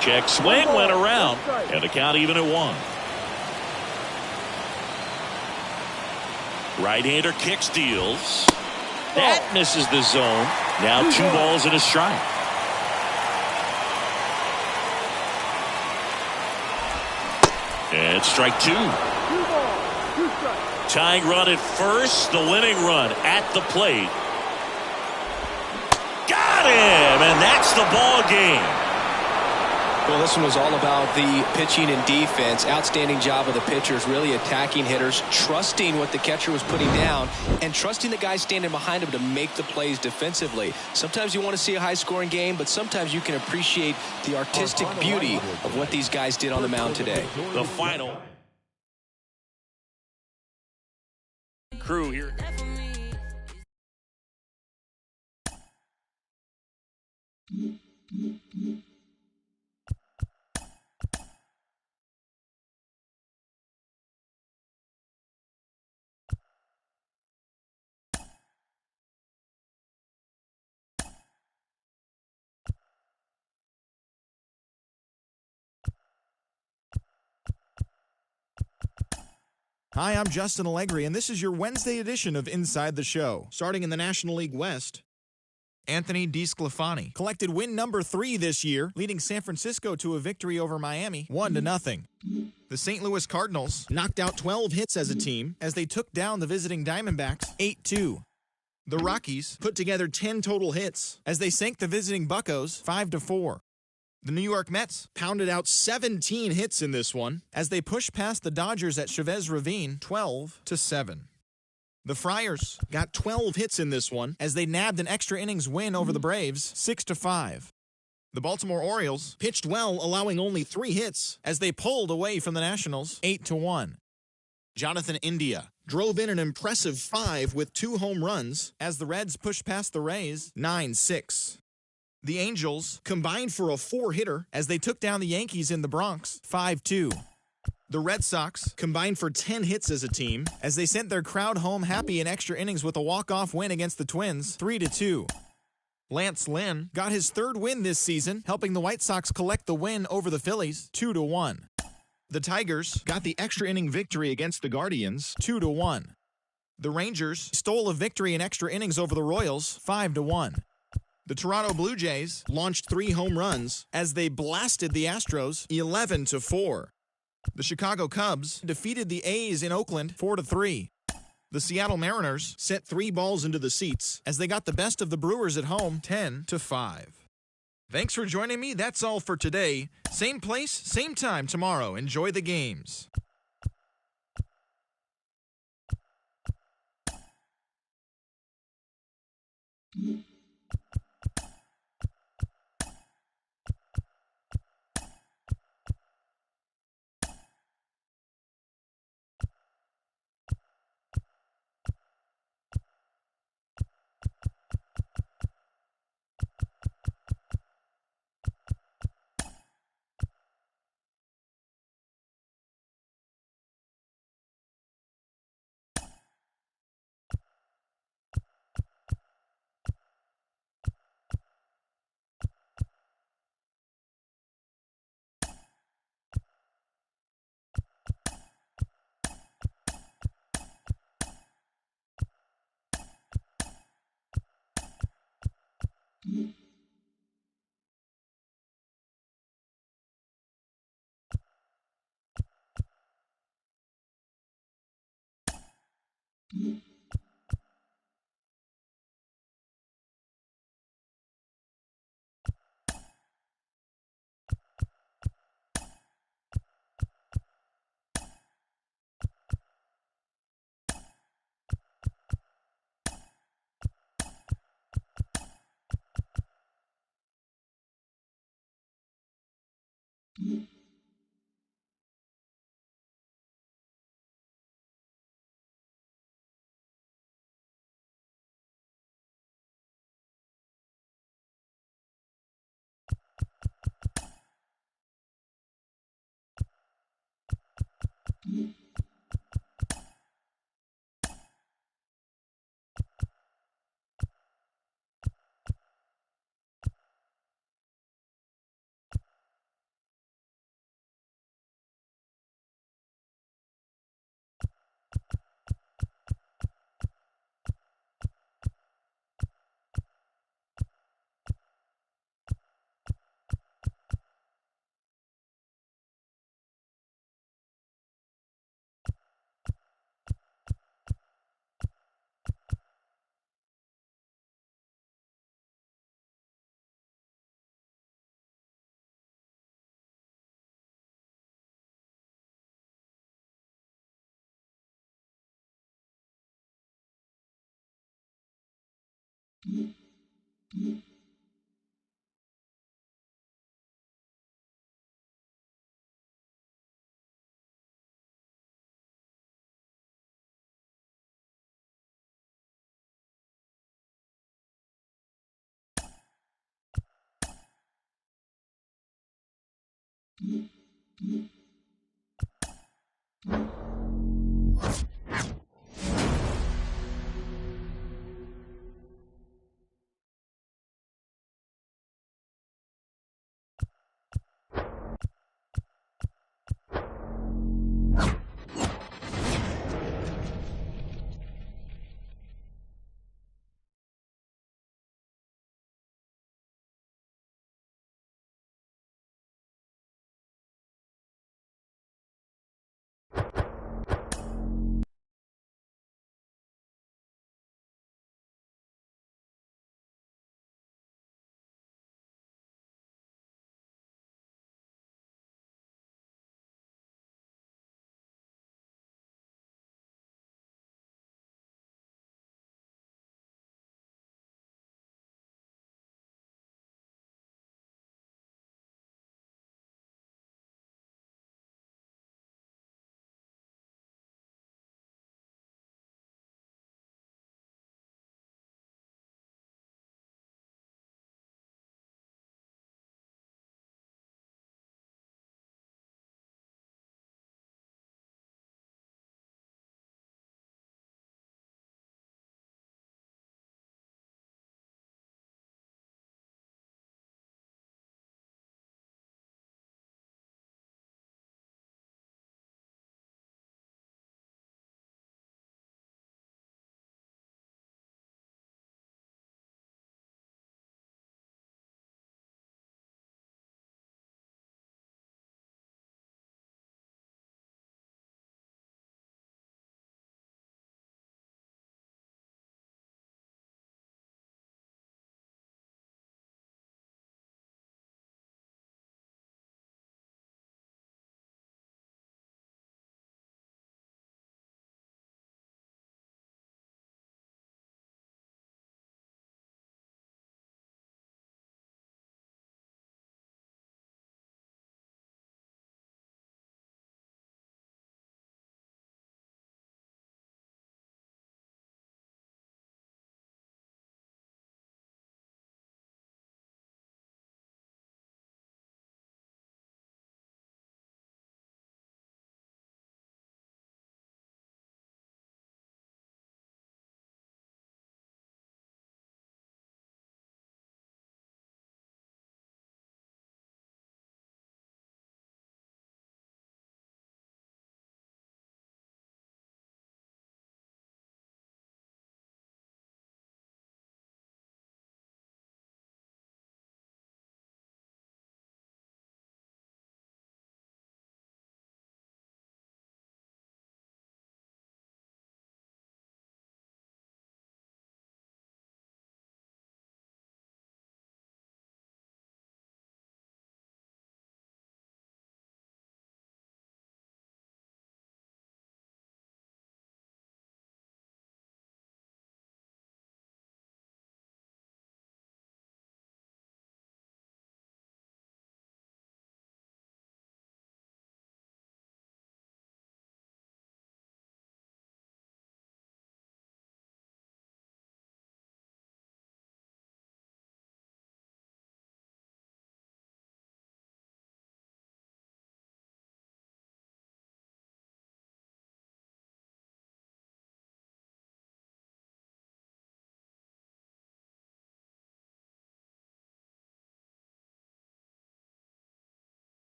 Check swing went around, and the count even at 1. Right-hander kicks, deals. That misses the zone. Now 2 balls and a strike. And strike 2. 2 balls, 2 strikes. Tying run at first, the winning run at the plate. Got him, and that's the ball game. Well, this one was all about the pitching and defense. Outstanding job of the pitchers, really attacking hitters, trusting what the catcher was putting down, and trusting the guys standing behind him to make the plays defensively. Sometimes you want to see a high-scoring game, but sometimes you can appreciate the artistic beauty of what these guys did on the mound today. The final. Crew here. Hi, I'm Justin Allegri, and this is your Wednesday edition of Inside the Show. Starting in the National League West, Anthony DeSclafani collected win number 3 this year, leading San Francisco to a victory over Miami, 1-0. The St. Louis Cardinals knocked out 12 hits as a team as they took down the visiting Diamondbacks 8-2. The Rockies put together 10 total hits as they sank the visiting Buccos 5-4. The New York Mets pounded out 17 hits in this one as they pushed past the Dodgers at Chavez Ravine 12-7. The Friars got 12 hits in this one as they nabbed an extra innings win over the Braves 6-5. The Baltimore Orioles pitched well, allowing only 3 hits as they pulled away from the Nationals 8-1. Jonathan India drove in an impressive 5 with 2 home runs as the Reds pushed past the Rays 9-6. The Angels combined for a 4-hitter as they took down the Yankees in the Bronx 5-2. The Red Sox combined for 10 hits as a team as they sent their crowd home happy in extra innings with a walk-off win against the Twins 3-2. Lance Lynn got his 3rd win this season, helping the White Sox collect the win over the Phillies 2-1. The Tigers got the extra inning victory against the Guardians 2-1. The Rangers stole a victory in extra innings over the Royals 5-1. The Toronto Blue Jays launched 3 home runs as they blasted the Astros 11-4. The Chicago Cubs defeated the A's in Oakland 4-3. The Seattle Mariners sent 3 balls into the seats as they got the best of the Brewers at home 10-5. Thanks for joining me. That's all for today. Same place, same time tomorrow. Enjoy the games.